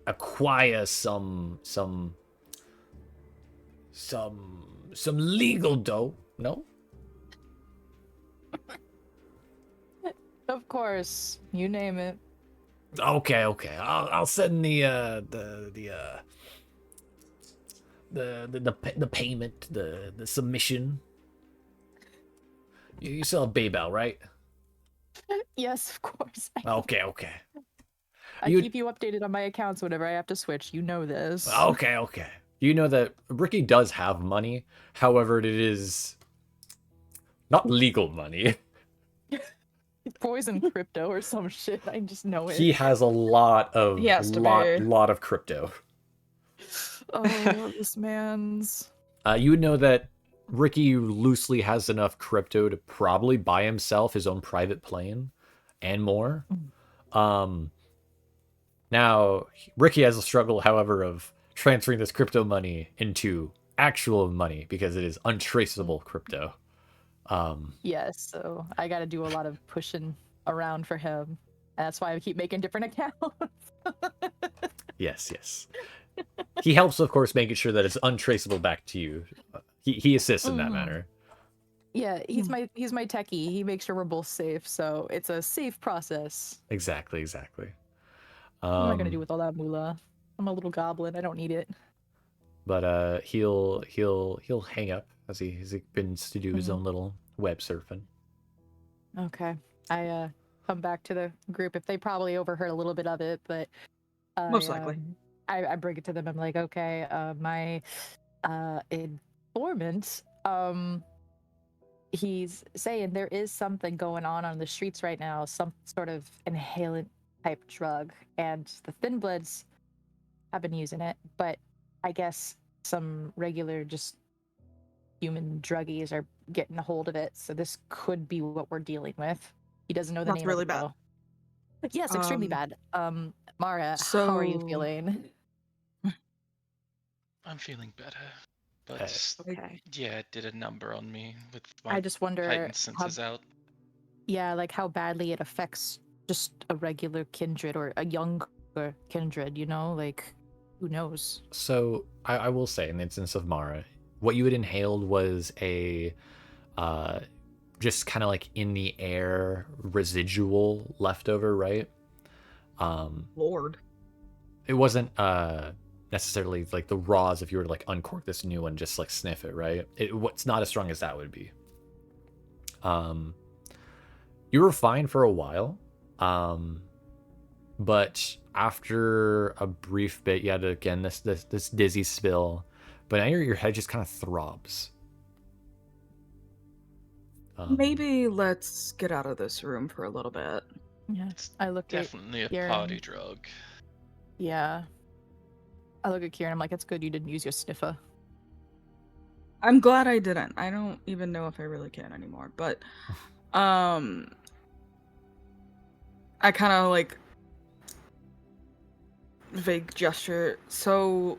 acquire some legal dough? No? Of course, you name it. Okay. I'll send the payment, the submission. You sell a Baybel, right? Yes, of course. Okay. I keep you updated on my accounts whenever I have to switch. You know this. Okay. You know that Ricky does have money. However, it is not legal money. Poison crypto or some shit. I just know it. He has a lot of He has to lot of crypto. Oh, this man's. You would know that Ricky loosely has enough crypto to probably buy himself his own private plane and more. Now, Ricky has a struggle, however, of transferring this crypto money into actual money because it is untraceable crypto. Yes, so I got to do a lot of pushing around for him. And that's why I keep making different accounts. Yes. He helps, of course, making sure that it's untraceable back to you. He assists in that manner. Yeah, he's my techie. He makes sure we're both safe, so it's a safe process. Exactly. What am I gonna do with all that moolah? I'm a little goblin. I don't need it. But he'll hang up as he begins to do his own little web surfing. Okay. I come back to the group if they probably overheard a little bit of it, but Most likely. I bring it to them. I'm like, okay, my informant, he's saying there is something going on the streets right now, some sort of inhalant type drug, and the Thin Bloods have been using it, but I guess some regular just human druggies are getting a hold of it, so this could be what we're dealing with. He doesn't know the That's name really of it, bad. though. Yes, extremely bad. Mara, how are you feeling? I'm feeling better, but Okay. yeah, it did a number on me with my I just wonder heightened senses out. Yeah, like how badly it affects just a regular kindred or a younger kindred, you know? Like, who knows? So I will say, in the instance of Mara, what you had inhaled was a just kind of like in the air residual leftover, right? Lord. It wasn't necessarily like the raws. If you were to like uncork this new one, just like sniff it, right? It's not as strong as that would be. You were fine for a while, but after a brief bit, you had again this dizzy spill, but now your head just kind of throbs. Maybe let's get out of this room for a little bit. Yeah, It's I look definitely a Kieran. party drug. Yeah. I look at Kieran, I'm like, it's good you didn't use your sniffer. I'm glad I didn't. I don't even know if I really can anymore, but I kind of like vague gesture. So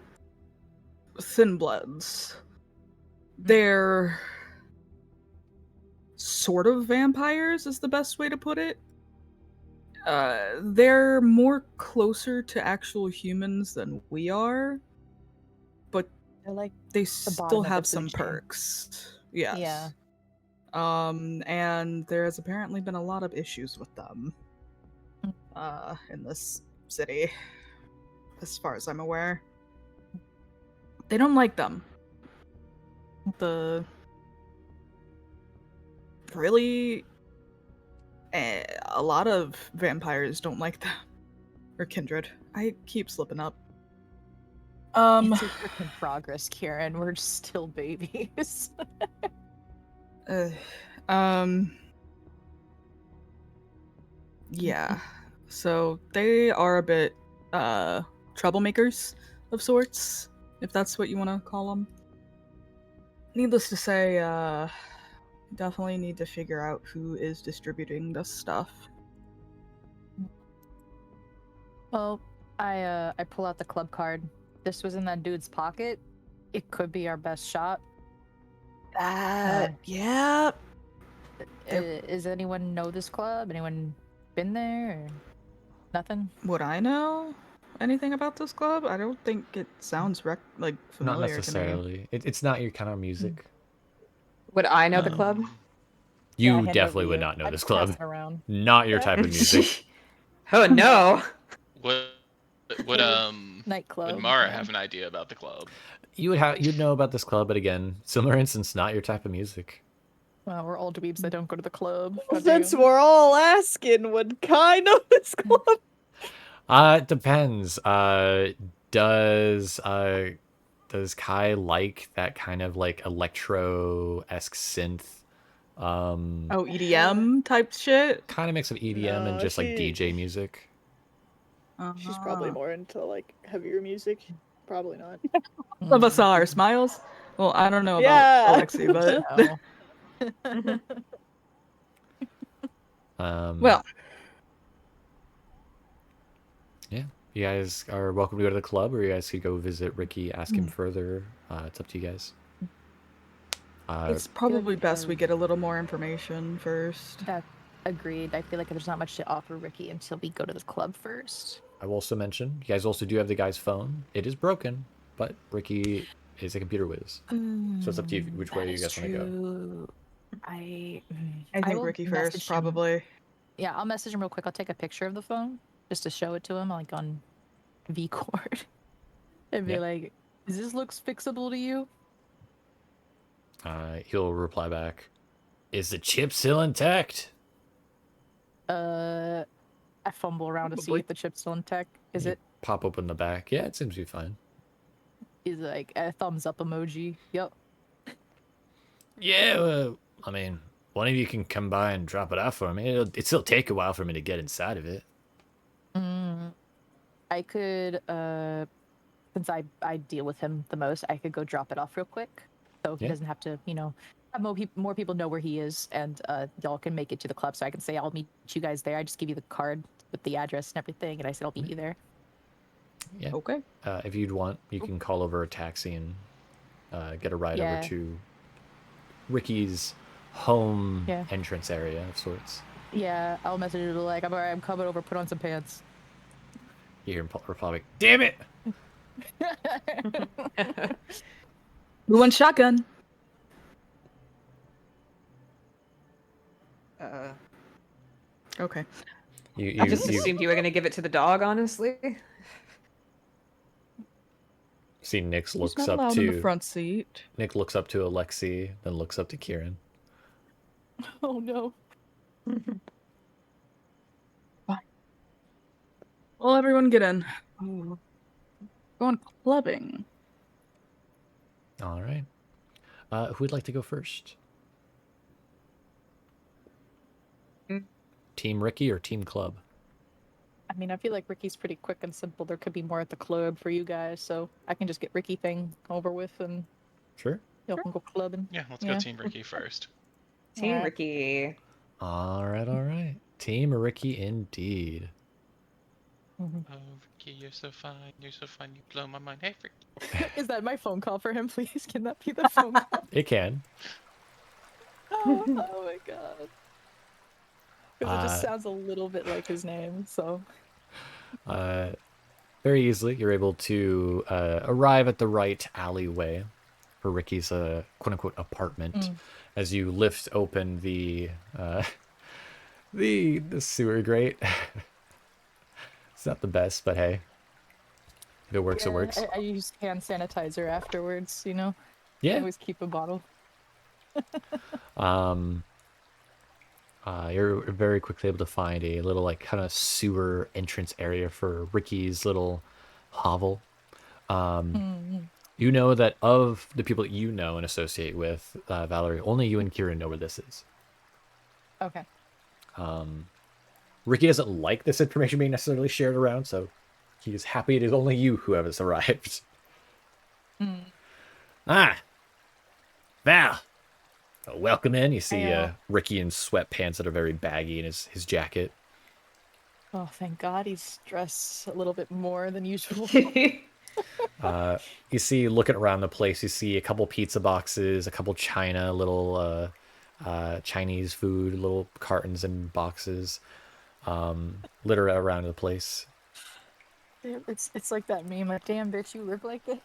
Thin Bloods, they're sort of vampires is the best way to put it. They're more closer to actual humans than we are, but They're like they bottom still of have the some food chain. perks. Yes. Yeah. And there has apparently been a lot of issues with them in this city, as far as I'm aware. They don't like them. A lot of vampires don't like them. Or kindred. I keep slipping up. It's a work in progress, Kieran. We're still babies. Yeah. So they are a bit troublemakers of sorts, if that's what you want to call them. Needless to say, definitely need to figure out who is distributing this stuff. Well, I pull out the club card. This was in that dude's pocket. It could be our best shot. Yeah. Does anyone know this club? Anyone been there? Or nothing? Would I know anything about this club? I don't think it sounds familiar Not to me. necessarily. It's not your kind of music. Would I know the club? Yeah, I You hand definitely over would you. not know I this just club. pass it around. Not your type of music. Oh no. Would Nightclub. Mara yeah. have an idea about the club? You'd know about this club, but again, similar instance, not your type of music. Well, we're old dweebs that don't go to the club. Well, since we're all asking, would Kai know this club? It depends. Does Kai like that kind of like electro-esque synth? EDM type shit? Kind of mix of EDM and No, just like she- DJ music. She's probably more into like heavier music. Probably not. All of us are. Smiles? Well, I don't know about Yeah. Alexi, but... Well, yeah, you guys are welcome to go to the club, or you guys could go visit Ricky, ask him further. It's up to you guys. it's probably best we get a little more information first. Agreed. I feel like there's not much to offer Ricky until we go to the club first. I will also mention, you guys also do have the guy's phone. It is broken, but Ricky is a computer whiz. So it's up to you which way you guys want to go. I I think will Ricky message first, him. probably. Yeah, I'll message him real quick. I'll take a picture of the phone just to show it to him, like on Vcord, and be like, "Does this looks fixable to you?" He'll reply back, "Is the chip still intact?" I fumble around to see Probably. if the chip's still intact. Is You it? pop open the back. Yeah, it seems to be fine. Is like a thumbs up emoji. Yep. Yeah, I mean, one of you can come by and drop it off for me. It'll still take a while for me to get inside of it. I could, since I deal with him the most, I could go drop it off real quick, so he doesn't have to, have more people know where he is, and y'all can make it to the club. So I can say I'll meet you guys there. I just give you the card with the address and everything, and I said I'll meet you there. Yeah. Okay. If you'd want, you can call over a taxi and get a ride over to Ricky's home entrance area of sorts. Yeah, I'll message you like, I'm alright, I'm coming over, put on some pants. You hear him reply, "Damn it!" Who wants shotgun? Okay. I just assumed you were going to give it to the dog, honestly. See, Nick He's looks not up allowed in to the front seat. Nick looks up to Alexi, then looks up to Kieran. Oh no. Well, everyone get in. Going clubbing. All right. Who would like to go first? Team Ricky or Team Club? I mean, I feel like Ricky's pretty quick and simple. There could be more at the club for you guys, so I can just get Ricky thing over with and Sure. y'all can go clubbing. Yeah, let's go Team Ricky first. Team Alright. Ricky. All right. Team Ricky indeed. Oh, Ricky, you're so fine. You blow my mind. Hey, Ricky. Is that my phone call for him, please? Can that be the phone call? It can. Oh my god. Because it just sounds a little bit like his name, so. Very easily, you're able to arrive at the right alleyway for Ricky's quote-unquote apartment. as you lift open the the sewer grate. It's not the best, but hey, if it works, it works. I use hand sanitizer afterwards, you know? I Yeah. always keep a bottle. You're very quickly able to find a little like kind of sewer entrance area for Ricky's little hovel. You know that of the people that you know and associate with, Valerie, only you and Kieran know where this is. Okay. Ricky doesn't like this information being necessarily shared around, so he is happy it is only you who has arrived. Ah, Val, welcome in. You see Ricky in sweatpants that are very baggy in his jacket. Oh, thank God he's dressed a little bit more than usual. You see, looking around the place, you see a couple pizza boxes, a couple china, little Chinese food, little cartons and boxes, littered around the place. It's like that meme, like, damn bitch, you look like this.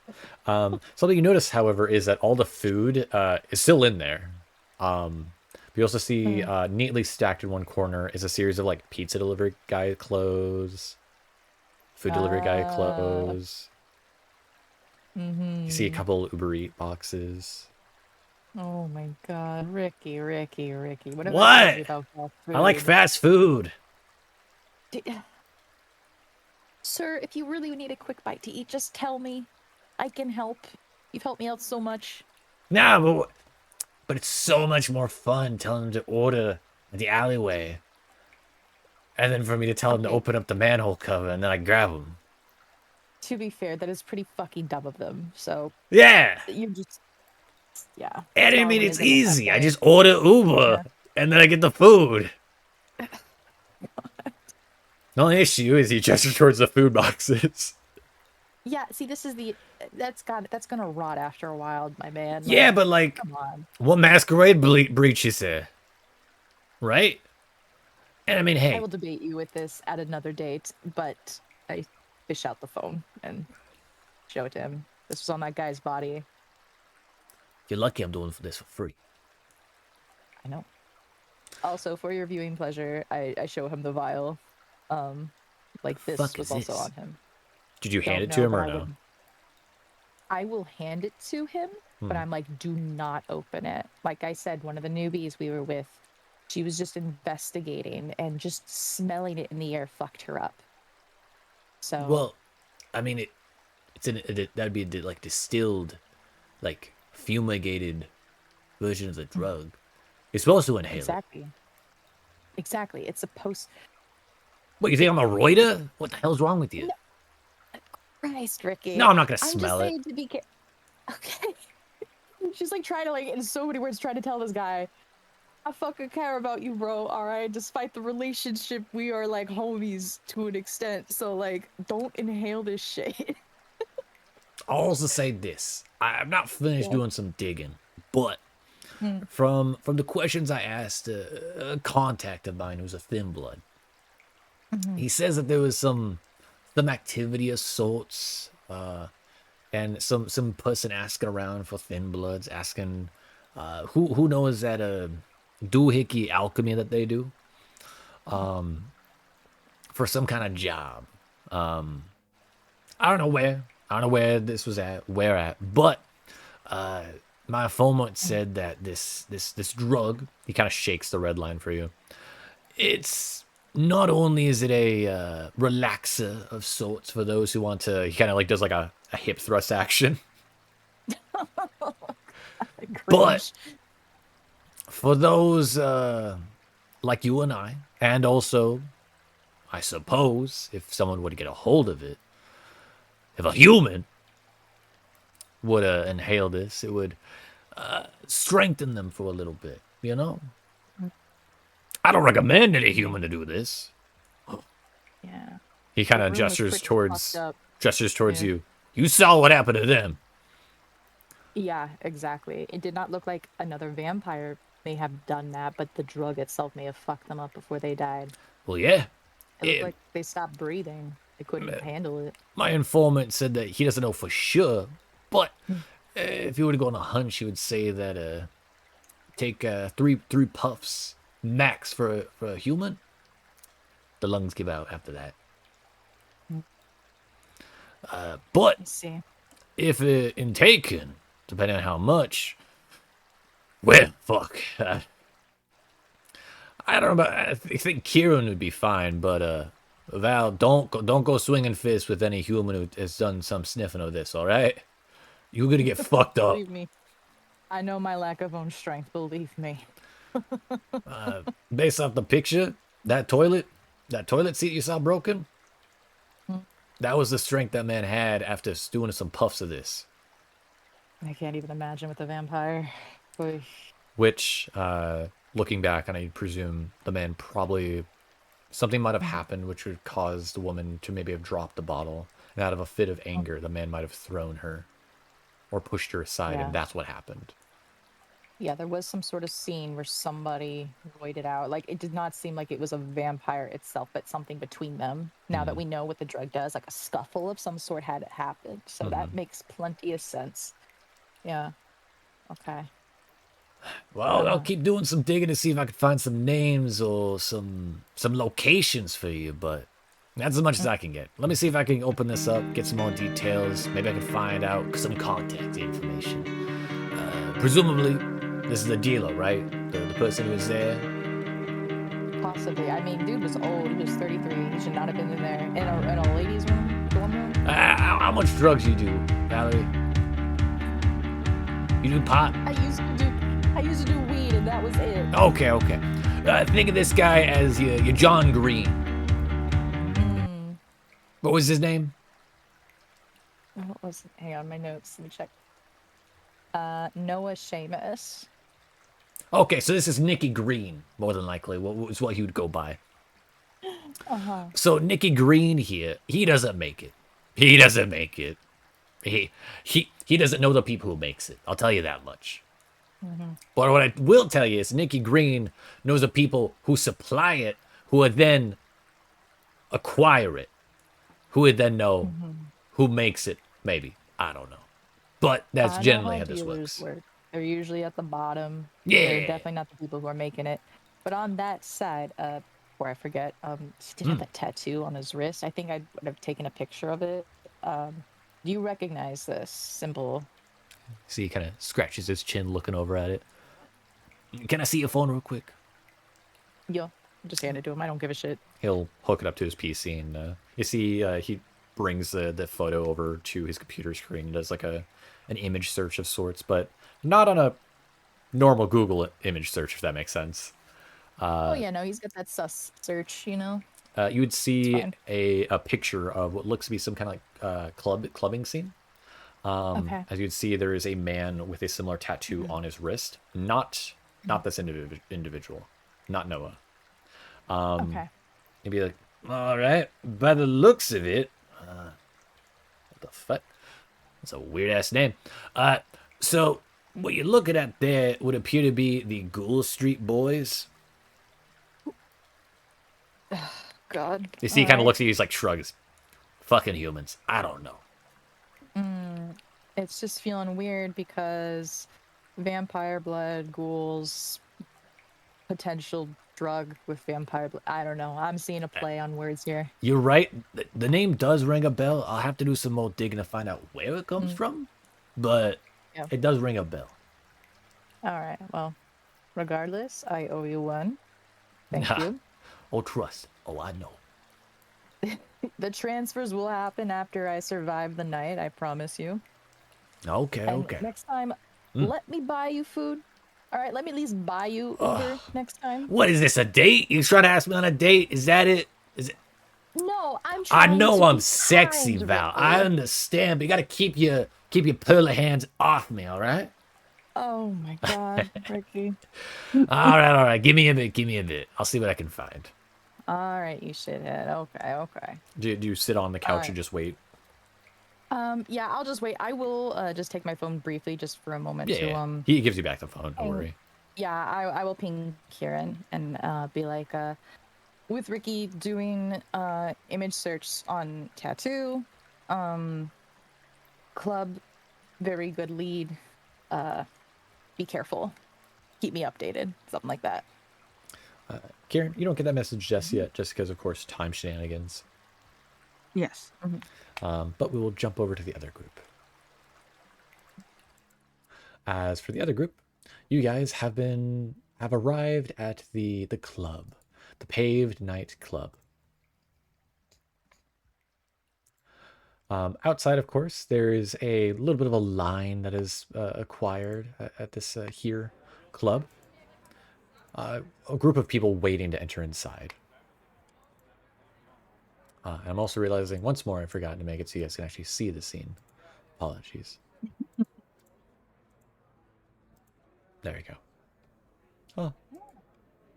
Something you notice, however, is that all the food is still in there. You also see neatly stacked in one corner is a series of like pizza delivery guy clothes, food delivery guy clothes. You see a couple Uber Eat boxes. Oh my God, Ricky. What? I like fast food. Sir, if you really need a quick bite to eat, just tell me. I can help. You've helped me out so much. No, but it's so much more fun telling them to order in the alleyway. And then for me to tell them to open up the manhole cover and then I grab them. To be fair, that is pretty fucking dumb of them, so... Yeah! You just... Yeah. I didn't mean it's easy. I just order Uber and then I get the food. The only issue is he gestures towards the food boxes. Yeah, see, this is the... That's gonna rot after a while, my man. Yeah, but like... Come on. What Masquerade breach is there? Right? And I mean, hey... I will debate you with this at another date, but I fish out the phone and show it to him. This was on that guy's body. You're lucky I'm doing this for free. I know. Also, for your viewing pleasure, I show him the vial. Like this was also on him. Did you hand it to him or no? I will hand it to him, but I'm like, do not open it. Like I said, one of the newbies we were with, she was just investigating and just smelling it in the air fucked her up. So well, I mean, that'd be like distilled, like fumigated version of the drug. You're supposed to inhale it. Exactly. It's supposed. What, you think I'm a roider? What the hell's wrong with you? No. Christ, Ricky. No, I'm not gonna smell it. I'm just saying to be okay. She's like trying to like in so many words trying to tell this guy, I fucking care about you, bro. All right, despite the relationship, we are like homies to an extent. So like, don't inhale this shit. I'll also say this: I'm not finished doing some digging, but from the questions I asked a contact of mine who's a thin blood, he says that there was some activity of sorts, and some person asking around for thin bloods, asking who knows that doohickey alchemy that they do, for some kind of job. I don't know where this was at, but my informant said that this drug, he kind of shakes the red line for you. It's not only is it a relaxer of sorts for those who want to, he kind of like does like a hip thrust action. But for those like you and I, and also, I suppose, if someone would get a hold of it, if a human would inhale this, it would strengthen them for a little bit, you know? I don't recommend any human to do this. Yeah. He kind of gestures towards you. You saw what happened to them. Yeah, exactly. It did not look like another vampire may have done that, but the drug itself may have fucked them up before they died. Well, yeah. It looked like they stopped breathing. They couldn't handle it. My informant said that he doesn't know for sure, but if he were to go on a hunch, he would say that take three puffs max for a human. The lungs give out after that. But Let's see. if in taken, depending on how much, well, fuck. I don't know. I think Kieran would be fine, but Val, don't go swinging fists with any human who has done some sniffing of this. All right, you're gonna get fucked up. Believe me, I know my lack of own strength. Believe me. Based off the picture, that toilet seat you saw broken, that was the strength that man had after doing some puffs of this. I can't even imagine with a vampire. Boy. Which, looking back, and I presume the man probably something might have happened which would cause the woman to maybe have dropped the bottle, and out of a fit of anger, the man might have thrown her or pushed her aside, Yeah. and that's what happened. Yeah, there was some sort of scene where somebody voided out. Like, it did not seem like it was a vampire itself, but something between them. Now that we know what the drug does, like a scuffle of some sort had happened. So that makes plenty of sense. Yeah. Okay. Well, I'll keep doing some digging to see if I can find some names or some locations for you, but that's as much as I can get. Let me see if I can open this up, get some more details. Maybe I can find out some contact information. Presumably, this is a dealer, right? The person who was there. Possibly. I mean, dude was old. He was 33. He should not have been in there. In a ladies' room? Dorm room? How much drugs you do, Valerie? You do pot? I used to do weed, and that was it. Okay. Think of this guy as your John Green. What was his name? What was it? Hang on, my notes. Let me check. Noah Seamus. Okay, so this is Nicky Green, more than likely. What was what he would go by. So Nicky Green here, he doesn't make it. He doesn't know the people who makes it. I'll tell you that much. But what I will tell you is Nicky Green knows the people who supply it, who would then acquire it, who would then know who makes it, maybe. I don't know. But that's generally how this works. They're usually at the bottom. Yeah. They're definitely not the people who are making it. But on that side, before I forget, he did have a tattoo on his wrist. I think I would have taken a picture of it. Do you recognize this symbol? See, he kind of scratches his chin looking over at it. Can I see your phone real quick? Yeah, just hand it to him. I don't give a shit. He'll hook it up to his PC, and you see he brings the photo over to his computer screen, does like an image search of sorts, but not on a normal Google image search, if that makes sense. Oh yeah, no, he's got that sus search, you know. You would see a picture of what looks to be some kind of like clubbing scene. Okay. As you'd see, there is a man with a similar tattoo on his wrist. Not this individual, not Noah. Okay. You'd be like, all right, by the looks of it, what the fuck? That's a weird ass name. So what you're looking at there would appear to be the Ghoul Street Boys. God. You see, he kind of looks at you, he's like shrugs. Fucking humans. I don't know. It's just feeling weird because vampire blood, ghouls, potential drug with vampire blood. I don't know. I'm seeing a play on words here. You're right. The name does ring a bell. I'll have to do some more digging to find out where it comes from, but it does ring a bell. All right. Well, regardless, I owe you one. Thank you. Oh, trust. Oh, I know. The transfers will happen after I survive the night. I promise you. Okay, And okay. next time, let me buy you food. All right, let me at least buy you Uber next time. What is this, a date? You trying to ask me on a date? Is that it? Is it? No, I'm I trying know to I'm be sexy, kind, Val. Ricky. I understand, but you gotta keep your pearly hands off me, all right? Oh my God, Ricky. All right. Give me a bit. I'll see what I can find. All right, you shithead. Okay. Do you sit on the couch right. and just wait? Yeah, I'll just wait. I will just take my phone briefly just for a moment Yeah. to He gives you back the phone. Don't worry. Yeah, I will ping Kieran and be like, with Ricky doing image search on tattoo, club, very good lead. Be careful. keep me updated, something like that. Kieran, you don't get that message just yet, just because, of course, time shenanigans. Yes. But we will jump over to the other group. As for the other group, you guys have arrived at the club, the Paved Night Club. Outside, of course, there is a little bit of a line that is acquired at this here club. A group of people waiting to enter inside. And I'm also realizing once more I've forgotten to make it so you guys can actually see the scene. Apologies. There you go. Oh,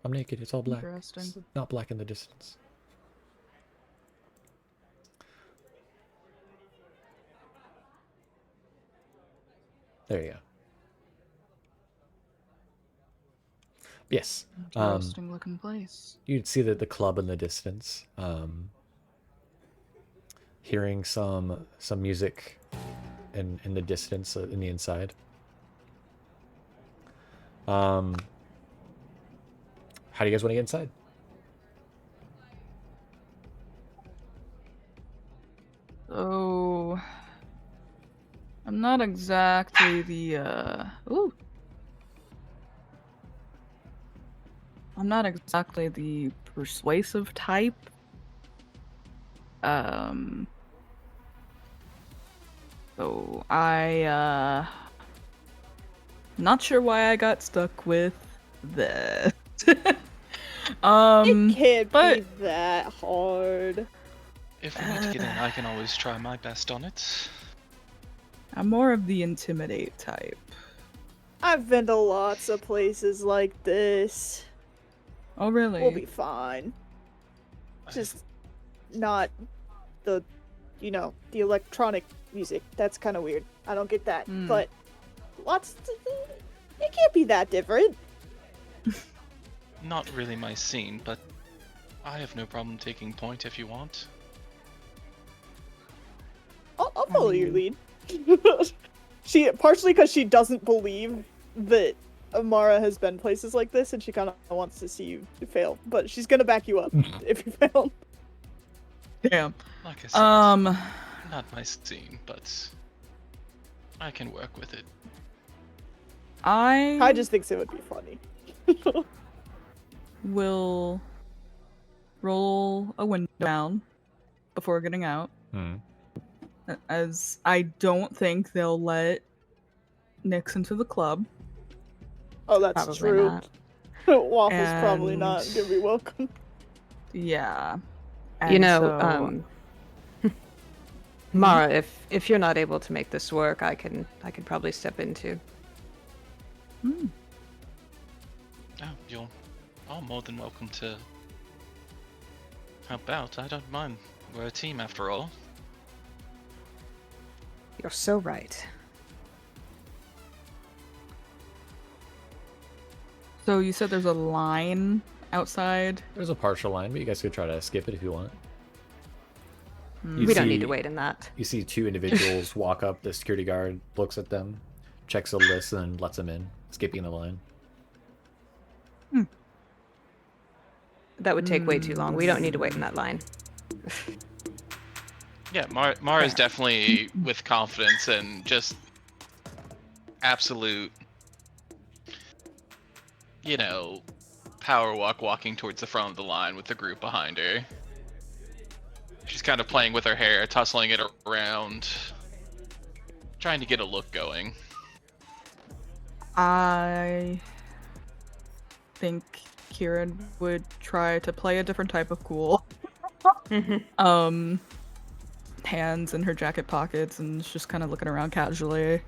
I'm naked. It's all black. Interesting. It's not black in the distance. There you go. Yes. Interesting looking place. You'd see the club in the distance. Hearing some music in the distance in the inside. How do you guys want to get inside? So I'm not exactly the I'm not exactly the persuasive type. So not sure why I got stuck with this. It can't but be that hard. If we need to get in, I can always try my best on it. I'm more of the intimidate type. I've been to lots of places like this. Oh really? We'll be fine. Just not the, the electronic music. That's kind of weird. I don't get that. But it can't be that different. Not really my scene, but I have no problem taking point if you want. I'll follow your lead. She partially because she doesn't believe that Amara has been places like this, and she kind of wants to see you fail. But she's gonna back you up if you fail. Damn. Like I said, not my scene, but I can work with it. I just thinks it would be funny. will roll a window down before getting out. As I don't think they'll let Nyx into the club. Oh, that's Probably true. not. Waffle's probably not gonna be welcome. Yeah. You And know, Mara, if you're not able to make this work, I can probably step into. Oh, you're all more than welcome to help out. I don't mind. We're a team after all. You're so right. So you said there's a line outside? There's a partial line, but you guys could try to skip it if you want. We don't need to wait in that. You see two individuals walk up. The security guard looks at them, checks a list, and then lets them in, skipping the line. That would take way too long. We don't need to wait in that line. Yeah, Mara's definitely with confidence and just absolute, power walking towards the front of the line with the group behind her. She's kind of playing with her hair, tussling it around, trying to get a look going. I think Kieran would try to play a different type of cool. Hands in her jacket pockets and just kind of looking around casually.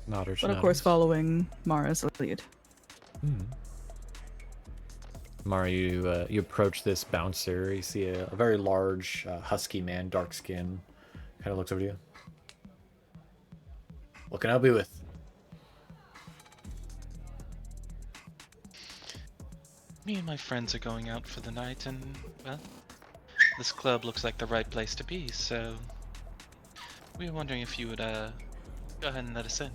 But of course following Mara's lead. Mara, you approach this bouncer. You see a very large, husky man, dark skin. Kind of looks over to you. What can I help you with? Me and my friends are going out for the night, and, well, this club looks like the right place to be, so we were wondering if you would, go ahead and let us in.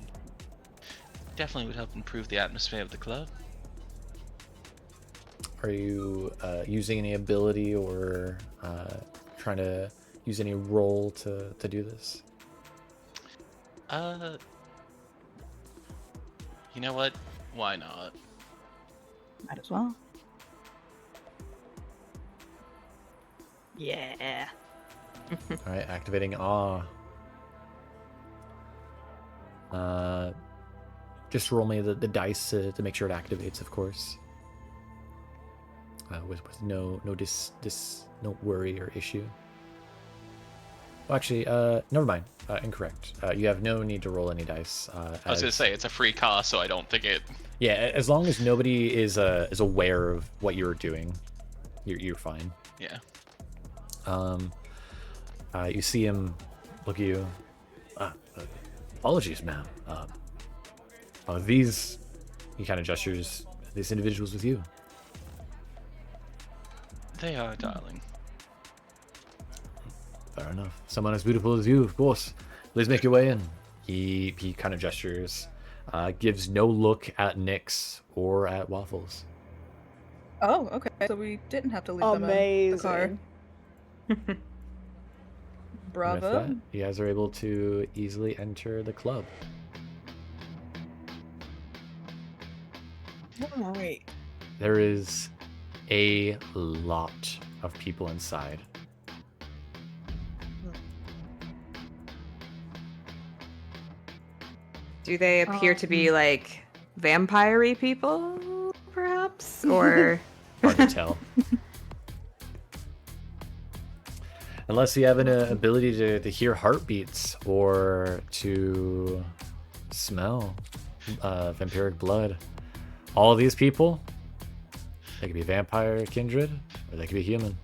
Definitely would help improve the atmosphere of the club. Are you using any ability or trying to use any role to do this? You know what? Why not? Might as well. Yeah. All right, activating awe. Just roll me the dice to make sure it activates, of course. With no worry or issue. Well, actually, never mind. Incorrect. You have no need to roll any dice. I was gonna say it's a free cost, so I don't think it. Yeah, as long as nobody is aware of what you're doing, you're fine. Yeah. You see him look at you. Apologies, ma'am. These, he kind of gestures, these individuals with you. They are, darling. Fair enough. Someone as beautiful as you, of course. Please make your way in. He kind of gestures, gives no look at Nyx or at Waffles. Oh, okay. So we didn't have to leave them in the car. Amazing. And with that, Bravo. you guys are able to easily enter the club. Alright. There is a lot of people inside. Do they appear to be like vampire-y people, perhaps? Or Hard to tell. Unless you have an ability to hear heartbeats or to smell vampiric blood. All of these people, they could be vampire kindred, or they could be human.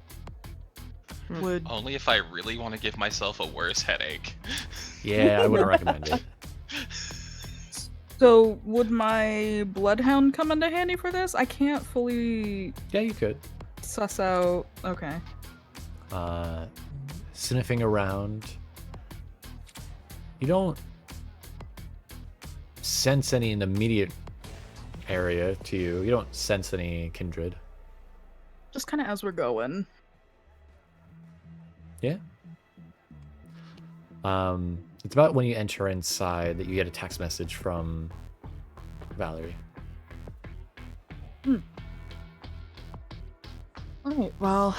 Would Only if I really want to give myself a worse headache. Yeah, I wouldn't recommend it. so would my bloodhound come into handy for this? I can't fully Yeah, you could. suss out. Okay. Sniffing around. You don't sense any in the immediate area to you. You don't sense any kindred. Just kind of as we're going. Yeah. It's about when you enter inside that you get a text message from Valerie. Alright, well,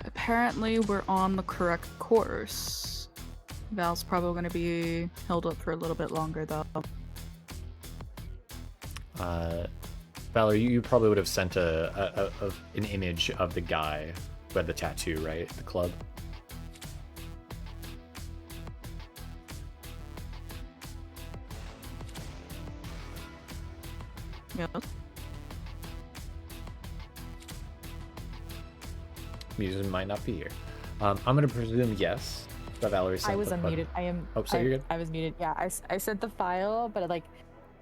apparently we're on the correct course. Val's probably going to be held up for a little bit longer, though. Valerie, you probably would have sent an image of the guy who had the tattoo, right? The club. Yeah. Museum might not be here. I'm going to presume yes. That Valerie sent I was the club. unmuted. I am. Oh, so you're good? I was muted. Yeah, I sent the file, but like,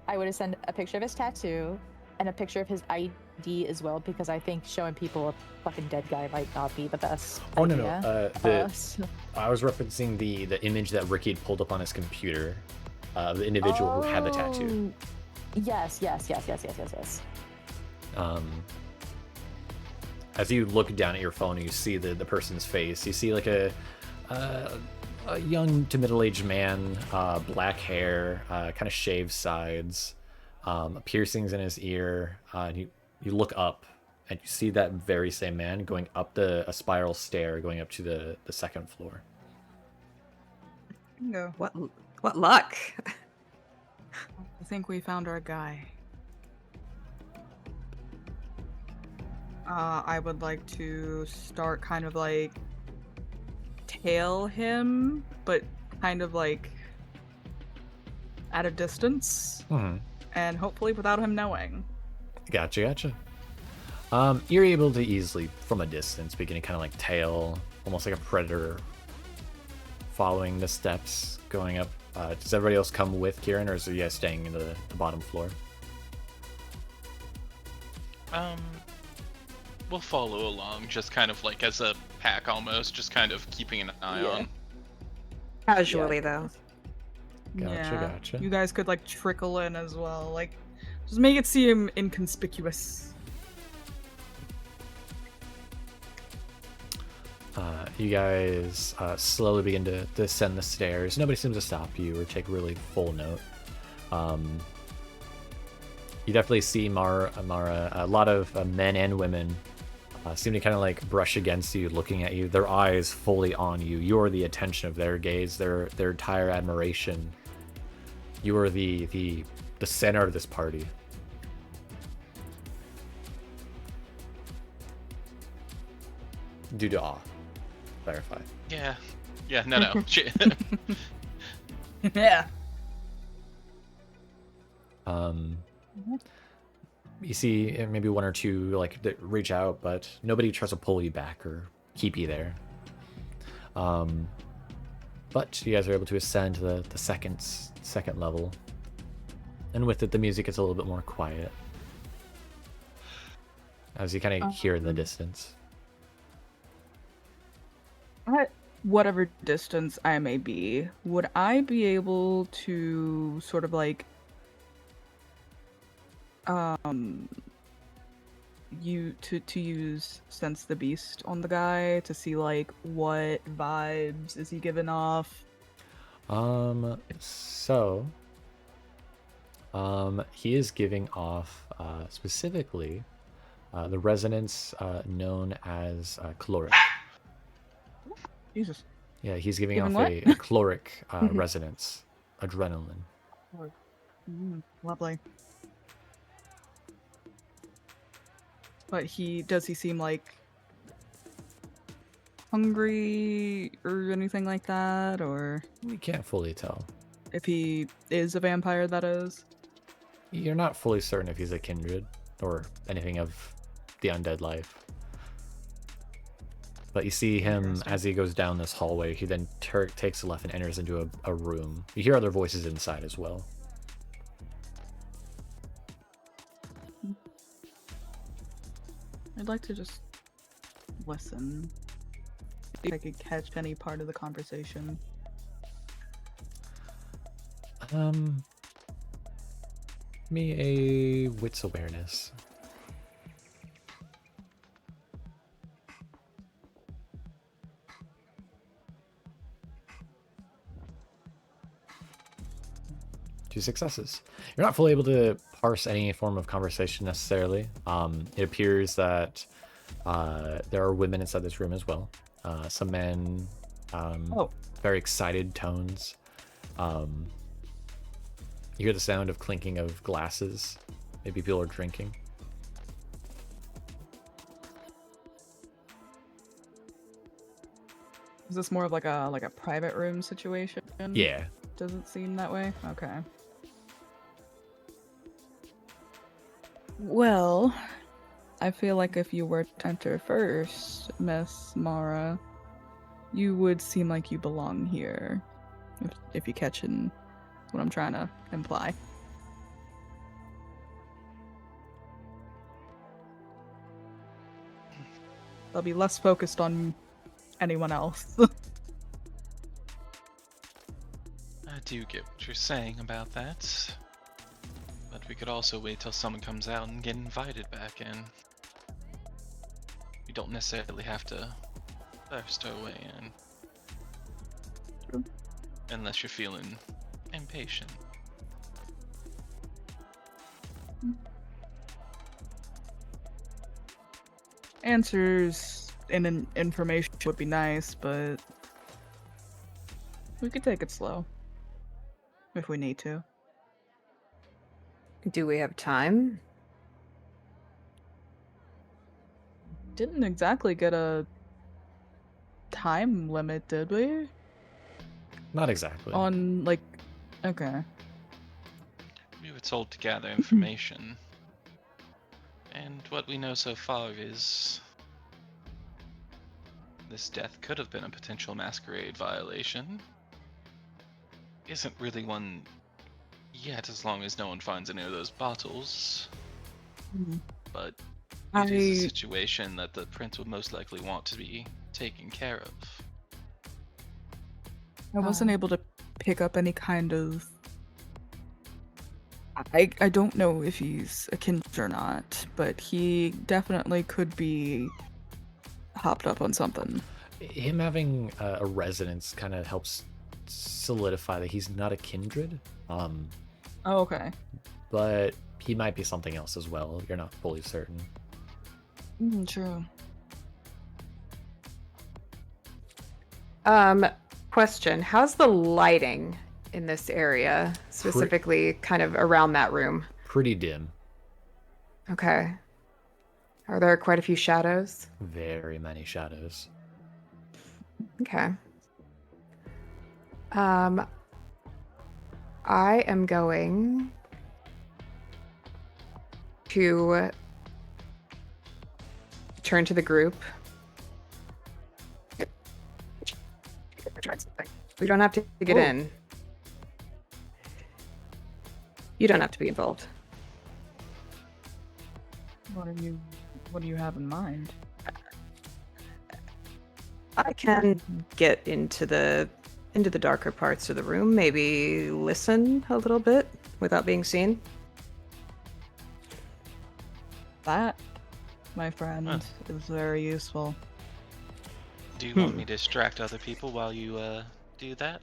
I would have sent a picture of his tattoo and a picture of his ID as well, because I think showing people a fucking dead guy might not be the best. Oh, idea. no. So- I was referencing the image that Ricky had pulled up on his computer. The individual who had the tattoo. Yes. As you look down at your phone and you see the person's face, you see like a young to middle-aged man, black hair, kind of shaved sides, piercings in his ear. And you look up and you see that very same man going up a spiral stair going up to the second floor. Bingo. what luck? I think we found our guy. I would like to start kind of like tail him, but kind of like at a distance, and hopefully without him knowing. Gotcha. You're able to easily, from a distance, begin to kind of like tail, almost like a predator, following the steps going up. Does everybody else come with Kieran, or is you guys staying in the bottom floor? We'll follow along, just kind of like as a pack almost, just kind of keeping an eye on. Casually, though. Gotcha. You guys could like trickle in as well, like just make it seem inconspicuous. You guys slowly begin to descend the stairs. Nobody seems to stop you or take really full note. You definitely see Mara, a lot of men and women seem to kind of like brush against you, looking at you, their eyes fully on you. You are the attention of their gaze, their entire admiration. You are the center of this party. Due to awe. Clarify. Yeah. No. Shit. Yeah. You see maybe one or two like that reach out, but nobody tries to pull you back or keep you there. But you guys are able to ascend to the second level, and with it, the music gets a little bit more quiet as you kind of hear in the distance. At whatever distance I may be, would I be able to sort of like to use sense the beast on the guy to see like what vibes is he giving off? He is giving off specifically the resonance known as caloric. Jesus. Yeah, he's giving off What? a caloric resonance, adrenaline. Lovely. But does he seem like hungry or anything like that, or We can't fully tell. if he is a vampire, that is? You're not fully certain if he's a kindred or anything of the undead life. But you see him as he goes down this hallway. He then takes a left and enters into a room. You hear other voices inside as well. I'd like to just listen. See if I could catch any part of the conversation. Me a wits awareness. Two successes. You're not fully able to parse any form of conversation necessarily. It appears that there are women inside this room as well. Some men, very excited tones. You hear the sound of clinking of glasses. Maybe people are drinking. Is this more of like a private room situation? Yeah. Does it seem that way? Okay. Well, I feel like if you were to enter first, Miss Mara, you would seem like you belong here. If you catch what I'm trying to imply. I'll be less focused on anyone else. I do get what you're saying about that. But we could also wait till someone comes out and get invited back in. We don't necessarily have to burst our way in. True. Unless you're feeling impatient. Answers and information would be nice, but we could take it slow if we need to. Do we have time? Didn't exactly get a time limit, did we? Not exactly. On, like, okay. We were told to gather information. And what we know so far is this death could have been a potential masquerade violation. Isn't really one yet, as long as no one finds any of those bottles. But it is a situation that the prince would most likely want to be taken care of. I wasn't able to pick up any kind of... I don't know if he's a kindred or not, but he definitely could be hopped up on something. Him having a resonance kind of helps solidify that he's not a kindred. Oh, okay. But he might be something else as well. You're not fully certain. True. Question. How's the lighting in this area, specifically kind of around that room? Pretty dim. Okay. Are there quite a few shadows? Very many shadows. Okay. I am going to turn to the group. We don't have to get in. You don't have to be involved. What do you have in mind? I can get into the darker parts of the room, maybe listen a little bit without being seen. That, my friend, is very useful. Do you want me to distract other people while you do that?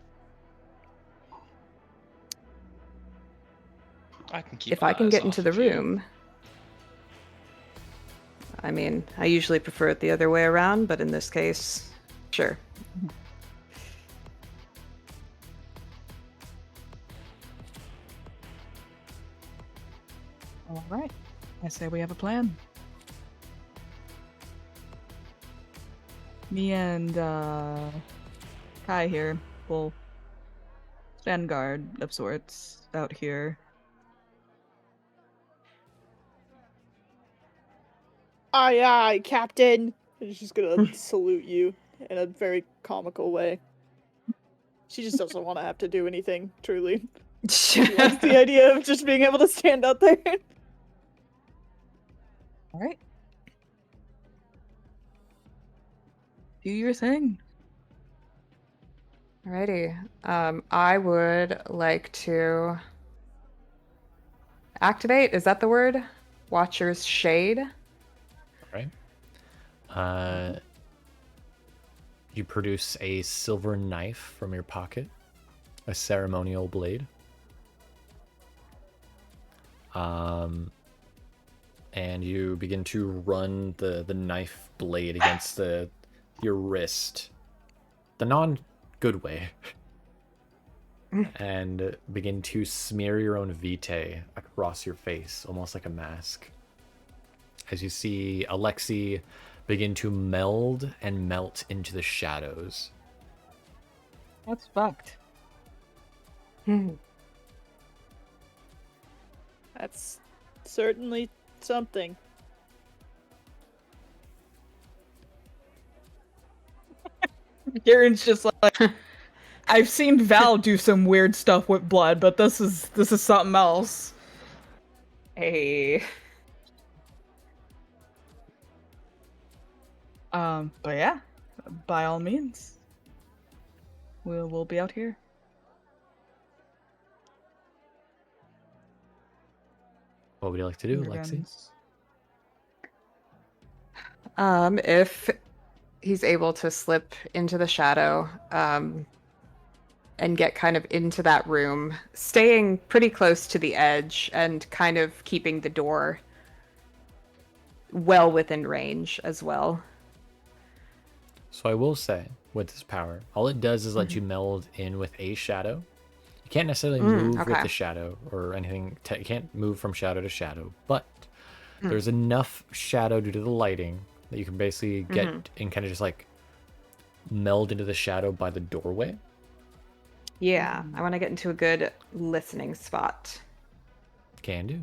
I can keep If I can eyes get off into the of you. room. I mean, I usually prefer it the other way around, but in this case, sure. All right. I say we have a plan. Me and Kai here will stand guard of sorts out here. Aye, aye, Captain. And she's gonna salute you in a very comical way. She just doesn't want to have to do anything, truly. She likes the idea of just being able to stand out there. All right. Do your thing. Alrighty. I would like to activate. Is that the word? Watcher's Shade. Right. You produce a silver knife from your pocket, a ceremonial blade. And you begin to run the knife blade against your wrist, the non-good way, and begin to smear your own vitae across your face, almost like a mask. As you see Alexi begin to meld and melt into the shadows. That's fucked. That's certainly something. Kieran's just like, I've seen Val do some weird stuff with blood, but this is something else. Hey. But yeah, by all means, we'll be out here. What would you like to do, Alexi? If he's able to slip into the shadow, and get kind of into that room, staying pretty close to the edge and kind of keeping the door well within range as well. So I will say, with this power, all it does is let you meld in with a shadow. You can't necessarily move with the shadow or anything. You can't move from shadow to shadow, but there's enough shadow due to the lighting that you can basically get and kind of just like meld into the shadow by the doorway. Yeah, I want to get into a good listening spot. Can do.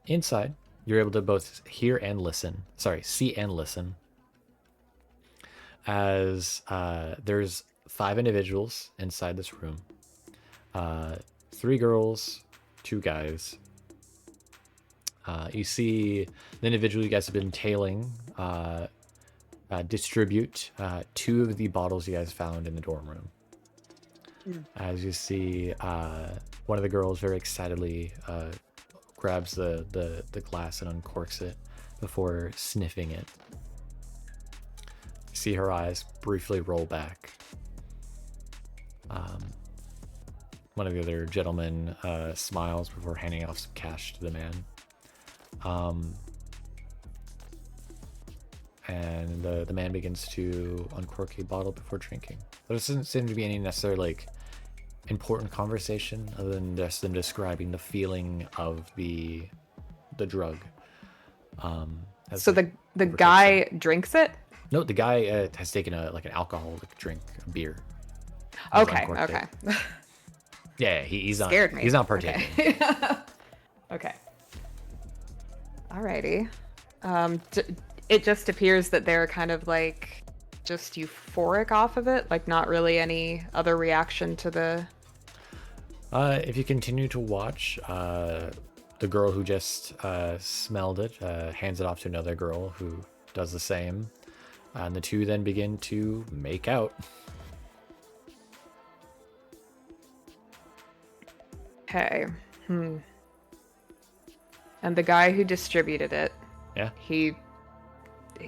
Inside, you're able to both hear and listen. Sorry, see and listen. As there's 5 individuals inside this room. 3 girls, 2 guys. You see the individual you guys have been tailing distribute 2 of the bottles you guys found in the dorm room. as you see one of the girls very excitedly grabs the glass and uncorks it before sniffing it. You see her eyes briefly roll back. One of the other gentlemen smiles before handing off some cash to the man. And the man begins to uncork a bottle before drinking. There doesn't seem to be any necessary like important conversation other than just them describing the feeling of the drug. So the guy drinks it? No, the guy has taken an alcoholic drink, a beer. Okay. Yeah, he's not. Scared me. He's not partaking. Okay. Alrighty. It just appears that they're kind of like just euphoric off of it, like not really any other reaction to the. If you continue to watch, the girl who just smelled it hands it off to another girl who does the same, and the two then begin to make out. Okay. And the guy who distributed it. Yeah.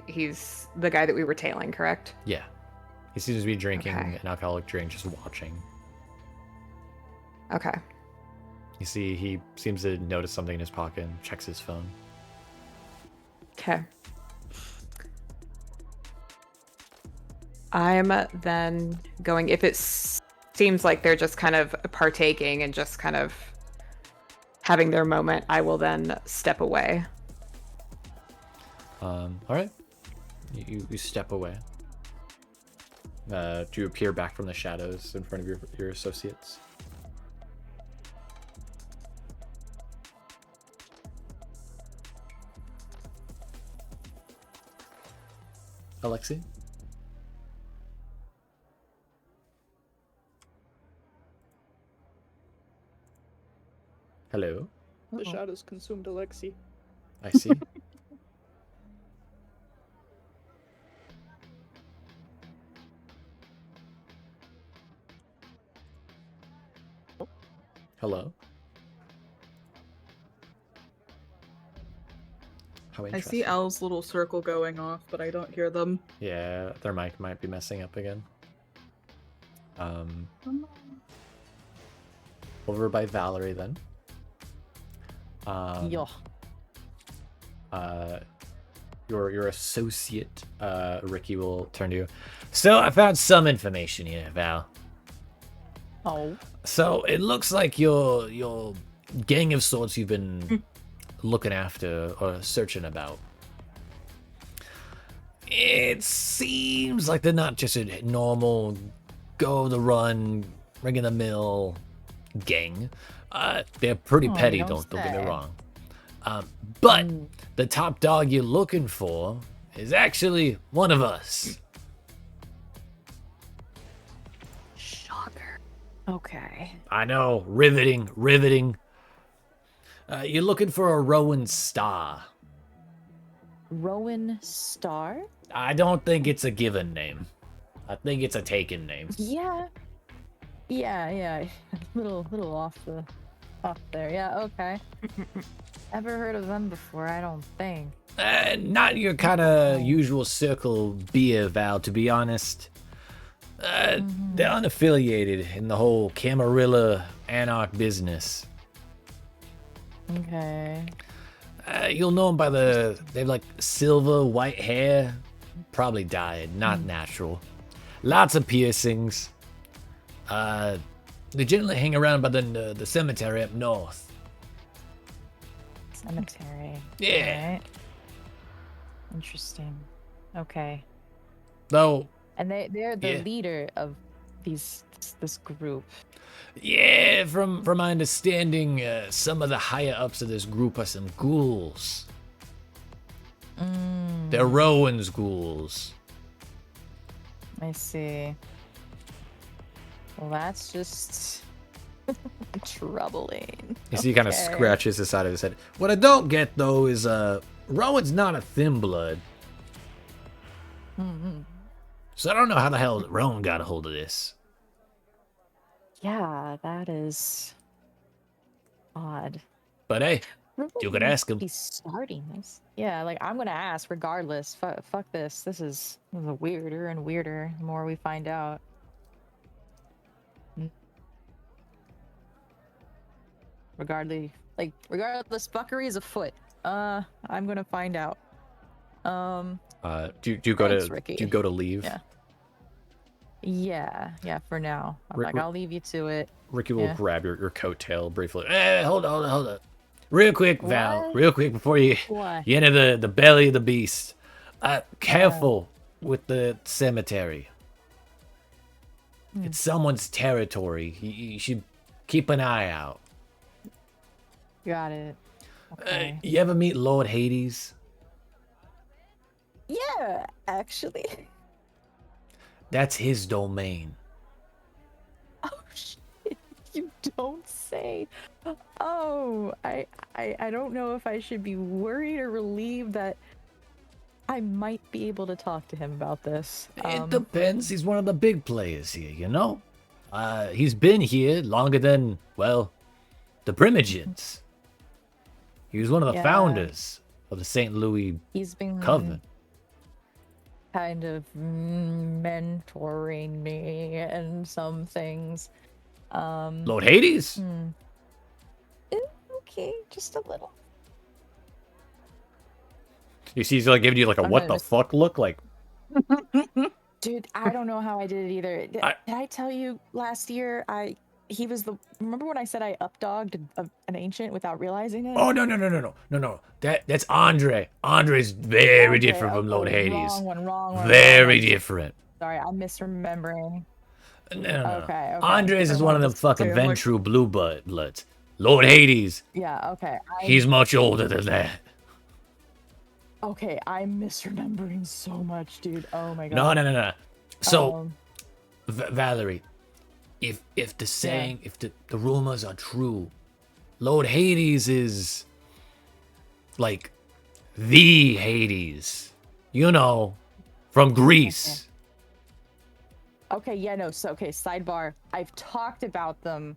He's the guy that we were tailing, correct? Yeah. He seems to be drinking Okay. an alcoholic drink, just watching. Okay. You see, he seems to notice something in his pocket and checks his phone. Okay. I'm then going, if it seems like they're just kind of partaking and just kind of having their moment, I will then step away. All right. You step away to appear back from the shadows in front of your associates. Alexi? Hello? The shadows consumed Alexi. I see. Hello? How I interesting. see Al's little circle going off, but I don't hear them. Yeah, their mic might be messing up again. Over by Valerie then. Yo. Your associate, Ricky, will turn to you. So I found some information here, Val. Oh. So it looks like your gang of sorts you've been looking after or searching about. It seems like they're not just a normal go the run, ring in the mill gang. They're pretty petty, don't get me wrong. But the top dog you're looking for is actually one of us. Shocker. Okay. I know, riveting. You're looking for a Rowan Star. Rowan Star? I don't think it's a given name. I think it's a taken name. Yeah. little off there. Yeah, okay. Ever heard of them before? I don't think. Not your kind of usual circle beer, Val, to be honest. They're unaffiliated in the whole Camarilla Anarch business. Okay. You'll know them by they have like silver, white hair. Probably dyed, not natural. Lots of piercings. They generally hang around by the cemetery up north. Cemetery. Yeah. Alright. Interesting. Okay. Though, And they're the Yeah. leader of this group. yeah, from my understanding, some of the higher ups of this group are some ghouls. They're Rowan's ghouls. I see. Well, that's just troubling. You see, he kind of Okay. scratches the side of his head. What I don't get though is, Rowan's not a thin blood. So I don't know how the hell Rowan got a hold of this. Yeah, that is odd. But hey, Wonder you why could ask him. He's starting this. Yeah, like I'm gonna ask regardless. Fuck this. This is weirder and weirder the more we find out. Mm. Regardless, fuckery is afoot. I'm gonna find out. Do you go Thanks, to Ricky. do you go to leave? Yeah. For now, I'll leave you to it. Ricky will Yeah. grab your coattail briefly. Hold on. Real quick, Val. What? Real quick before you What? enter the belly of the beast. Careful with the cemetery. It's someone's territory. You should keep an eye out. Got it. Okay. You ever meet Lord Hades? Yeah, actually. That's his domain. Oh shit! You don't say. Oh, I don't know if I should be worried or relieved that I might be able to talk to him about this. It depends. He's one of the big players here, you know? He's been here longer than, well, the Primogens. He was one of the Yeah. founders of the St. Louis He's been Covenant. kind of mentoring me and some things. Lord Hades? Okay, just a little. You see, he's like giving you like a I'm what gonna the fuck look, like. Dude, I don't know how I did it either. Did I tell you last year? He was the. Remember when I said I updogged an ancient without realizing it? Oh no. That's Andre. Andre's very Andre, different from Lord okay, Hades. Wrong one. Very different. Sorry, I'm misremembering. No. Okay. Andres is one of them fucking I'm like- Ventru blue bloods. Lord Hades, Yeah. Okay. he's much older than that. Okay. I'm misremembering so much, dude. Oh my god. No. So, Um, Valerie, if the saying, if the rumors are true, Lord Hades is like the Hades, you know, from Greece. Okay, yeah, no, so, okay, sidebar. I've talked about them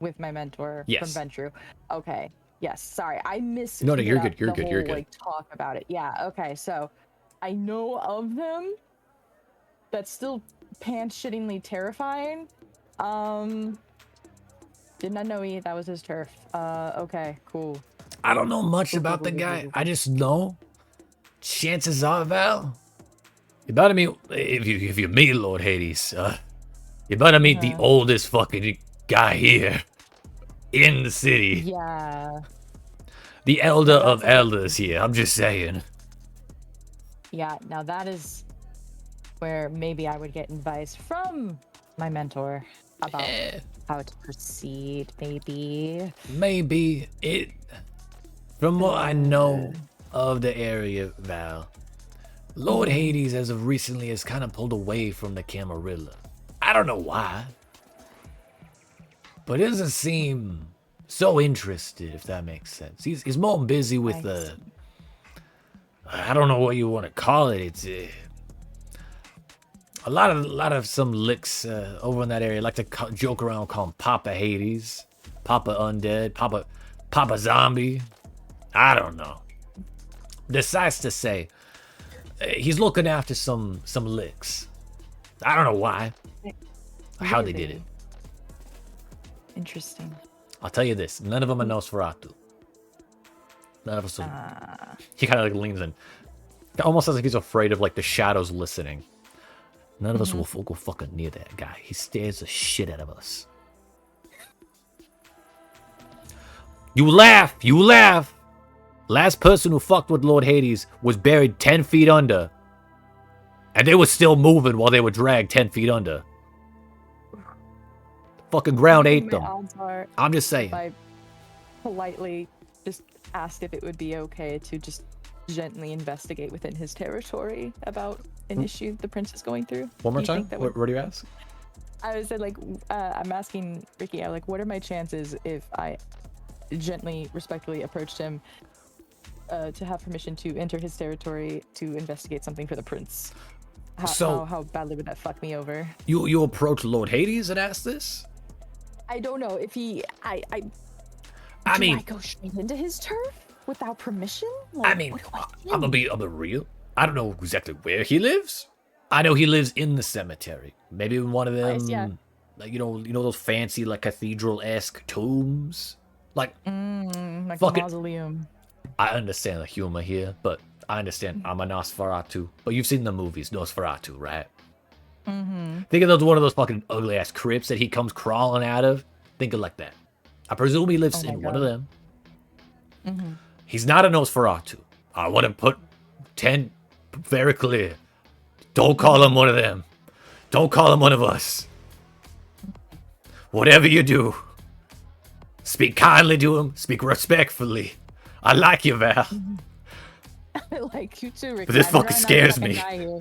with my mentor Yes. from Ventru. Okay, yes, sorry, I missed No, you're good, the you're good, you're whole, good. like, talk about it. Yeah, okay, so I know of them. That's still pants-shittingly terrifying. Did not know that was his turf. Okay, cool. I don't know much about the guy. I just know, chances are, Val, you better meet, if you meet Lord Hades, you better meet the oldest fucking guy here in the city. Yeah. The elder of elders here, I'm just saying. Yeah, now that is where maybe I would get advice from my mentor about how to proceed, maybe. Maybe it, from what I know of the area, Val, Lord Hades as of recently has kind of pulled away from the Camarilla. I don't know why, but he doesn't seem so interested, if that makes sense. He's more busy with the, I don't know what you want to call it. It's a lot of some licks over in that area like to joke around, call him Papa Hades, Papa Undead, Papa Zombie. I don't know. Decides to say he's looking after some licks. I don't know why, how they did it. Interesting. I'll tell you this: none of them are Nosferatu. None of us. He kind of like leans in. It almost sounds like he's afraid of like the shadows listening. None of us will go fucking near that guy. He stares the shit out of us. You laugh. Last person who fucked with Lord Hades was buried 10 feet under. And they were still moving while they were dragged 10 feet under. Fucking ground ate them. Odds are, I'm just saying. if I politely just asked if it would be okay to just gently investigate within his territory about an issue the prince is going through. One more Do you time? think that What do you ask? I said, like, I'm asking Ricky, like, what are my chances if I gently, respectfully approached him to have permission to enter his territory to investigate something for the prince? How badly would that fuck me over? You approach Lord Hades and ask this? I don't know if he. I Do mean, I go straight into his turf without permission? I Like, mean, what do I I'm gonna do? be real. I don't know exactly where he lives. I know he lives in the cemetery. Maybe in one of them, Nice, yeah. like you know those fancy like cathedral-esque tombs. Like, Like fuck a it. mausoleum. I understand the humor here, but I understand I'm a Nosferatu. But you've seen the movies Nosferatu, right? Mm-hmm. Think of those one of those fucking ugly ass crypts that he comes crawling out of. Think of it like that. I presume he lives Oh my in one of God. them. Mm-hmm. He's not a Nosferatu. I want to put 10 very clear. Don't call him one of them. Don't call him one of us. Whatever you do, speak kindly to him. Speak respectfully. I like you, Val. I like you too, Rick. But this I'm fucking trying not to scares fucking me. die here.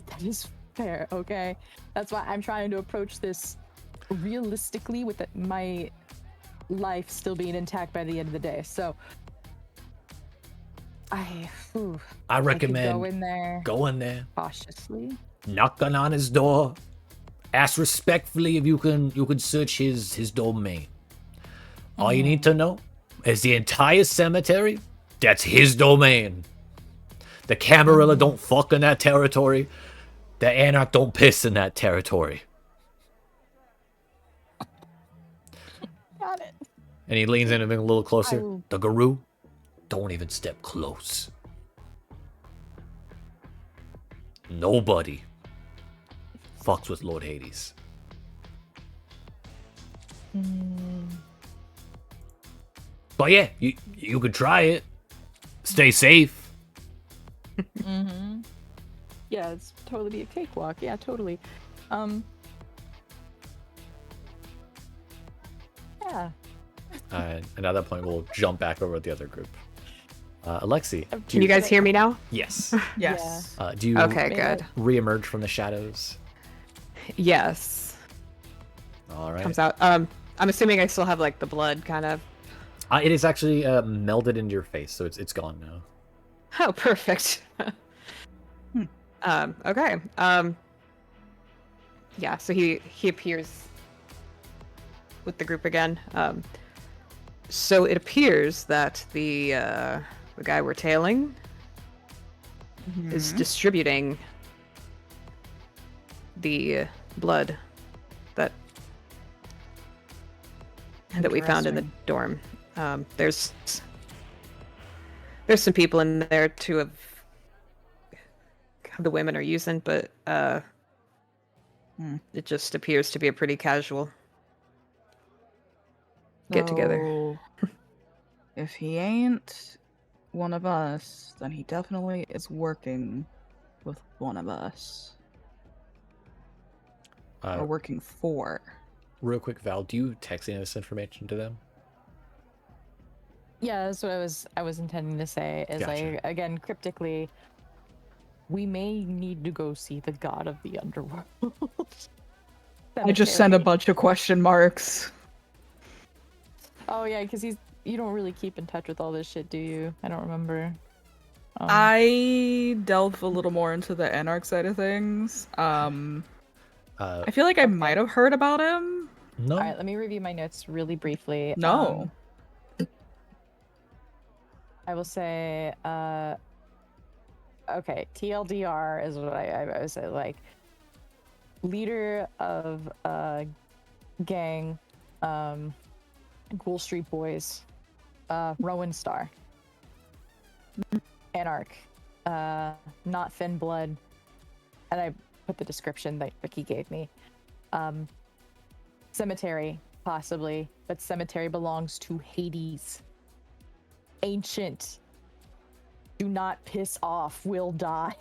That is fair, okay? That's why I'm trying to approach this realistically with my life still being intact by the end of the day. So, I could recommend go in there go in there, cautiously. knocking on his door. Ask respectfully if you can search his domain. All you need to know is the entire cemetery, that's his domain. The Camarilla don't fuck in that territory. The Anarch don't piss in that territory. Got it. And he leans in a little closer. will- The Guru, don't even step close. Nobody fucks with Lord Hades. But yeah, you could try it. Stay safe. Mm-hmm. Yeah, it's totally be a cakewalk. Yeah, totally. Yeah. And at that point, we'll jump back over to the other group. Alexi, Can you guys hear me now? Yes. Yes. Do you Okay, good. reemerge from the shadows? Yes. All right. Comes out. I'm assuming I still have like the blood kind of. It is actually melded into your face, so it's gone now. Oh, perfect. Okay. Yeah, so he appears with the group again. So it appears that the guy we're tailing is distributing the blood that we found in the dorm. There's some people in there too of the women are using, but it just appears to be a pretty casual get together. So, if he ain't one of us, then he definitely is working with one of us. Or working for. Real quick, Val, do you text any of this information to them? Yeah, that's what I was intending to say. Is Gotcha. like again cryptically, we may need to go see the god of the underworld. I just sent a Cemetery. bunch of question marks. Oh yeah, because you don't really keep in touch with all this shit, do you? I don't remember. I delve a little more into the Anarch side of things. I feel like I might have heard about him. No. All right, let me review my notes really briefly. No. I will say, okay, TLDR is what I would say, like, leader of gang, Ghoul Street Boys, Rowan Star, Anarch, not Finn Blood, and I put the description that Ricky gave me. Cemetery, possibly, but cemetery belongs to Hades. Ancient. Do not piss off, will die.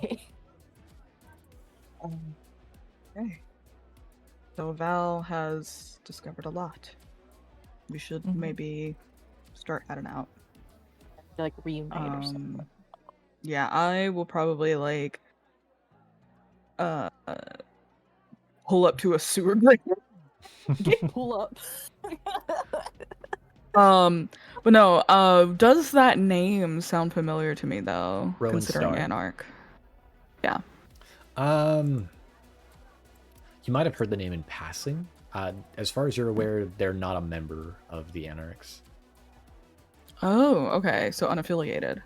Okay. So Val has discovered a lot. We should maybe start heading out. Like reunite or something. Yeah, I will probably like pull up to a sewer grate. Pull up. But no, does that name sound familiar to me though? Rowan considering Star. Anarch. Yeah. You might have heard the name in passing. As far as you're aware, they're not a member of the Anarchs. Oh, okay. So unaffiliated.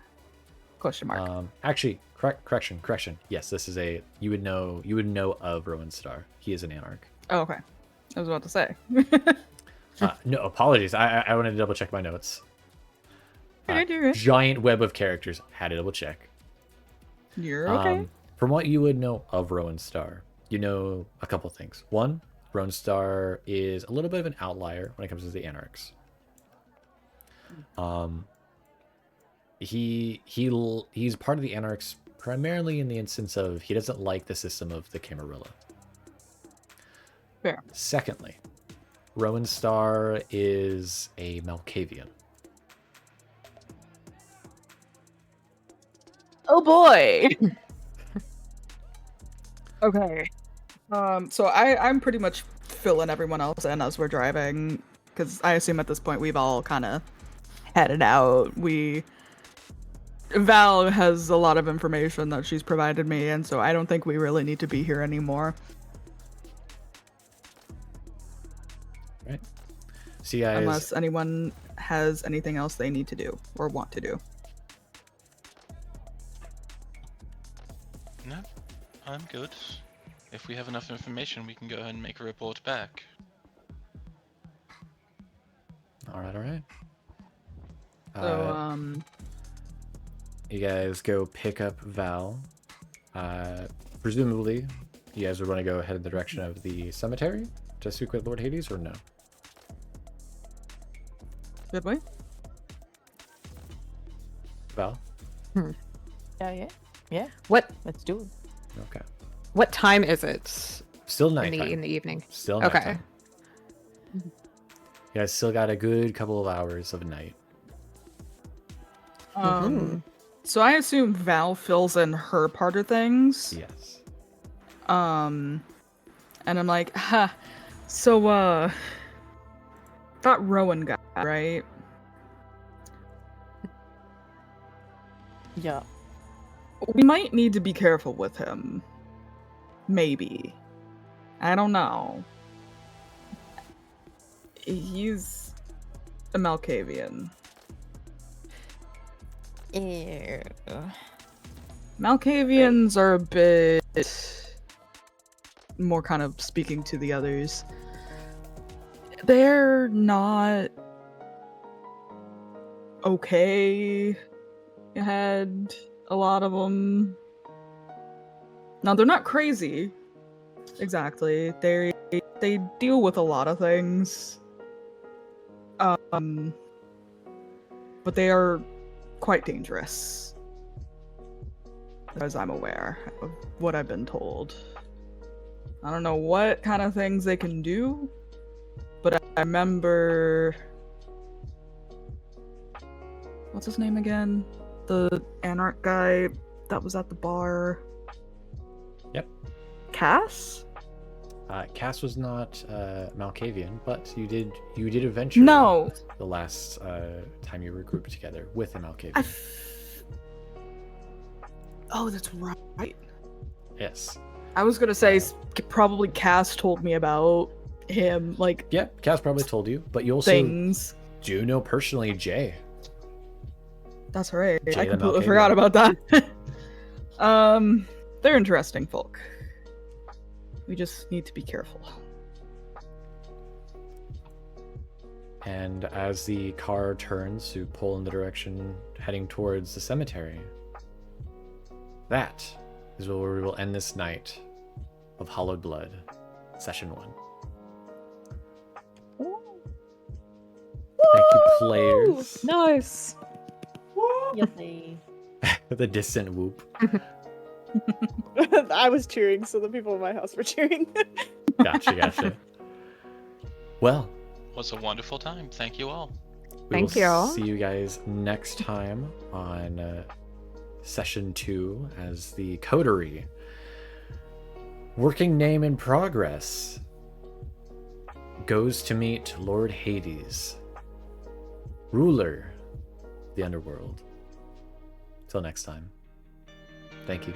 Question mark. Actually, correction. Yes, this is a you would know of Rowan Star. He is an Anarch. Oh, okay. I was about to say. No, apologies. I wanted to double check my notes. You're good. Giant web of characters. Had to double check. You're okay. From what you would know of Rowan Star, you know a couple things. One, Rowan Star is a little bit of an outlier when it comes to the Anarchs. He's part of the Anarchs primarily in the instance of he doesn't like the system of the Camarilla. Fair. Secondly, Rowan Star is a Malkavian. Oh boy. Okay. So I'm pretty much filling everyone else in as we're driving, because I assume at this point we've all kind of headed out. Val has a lot of information that she's provided me, and so I don't think we really need to be here anymore. Right. See, guys. Unless anyone has anything else they need to do or want to do. No, I'm good. If we have enough information, we can go ahead and make a report back. All right. So, You guys go pick up Val. Presumably, you guys would want to go head in the direction of the cemetery to speak with Lord Hades, or no? good way. Val? Yeah. What Let's do it. Okay. what time is it Still in nighttime. the evening? Still Okay. nighttime. You guys still got a good couple of hours of night. So I assume Val fills in her part of things. Yes. And I'm like, so, that Rowan guy, right? Yeah. We might need to be careful with him. Maybe. I don't know. He's a Malkavian. Ew. Malkavians are a bit more kind of speaking to the others. They're not okay. You had a lot of them. Now they're not crazy. Exactly. They deal with a lot of things. But they are quite dangerous. As I'm aware of what I've been told. I don't know what kind of things they can do, but I remember... What's his name again? The Anarch guy that was at the bar. Yep. Cass? Cass was not Malkavian, but you did adventure. No. The last time you were grouped together with a Malkavian. Oh, that's right. Yes. I was gonna say probably Cass told me about him, like Yeah, Cass probably told you, but you also things. do know personally Jay. That's right. Jay I the completely Malkavian. forgot about that. They're interesting folk. We just need to be careful. And as the car turns to pull in the direction heading towards the cemetery, that is where we will end this night of Hallowed Blood, Session 1. Thank you, players. Nice. Yay. The distant whoop. I was cheering, so the people in my house were cheering. Gotcha. Well, Was a wonderful time. Thank you all. we Thank will you. see you guys next time on Session 2 as the Coterie. Working name in progress goes to meet Lord Hades, ruler of the underworld. Till next time. Thank you.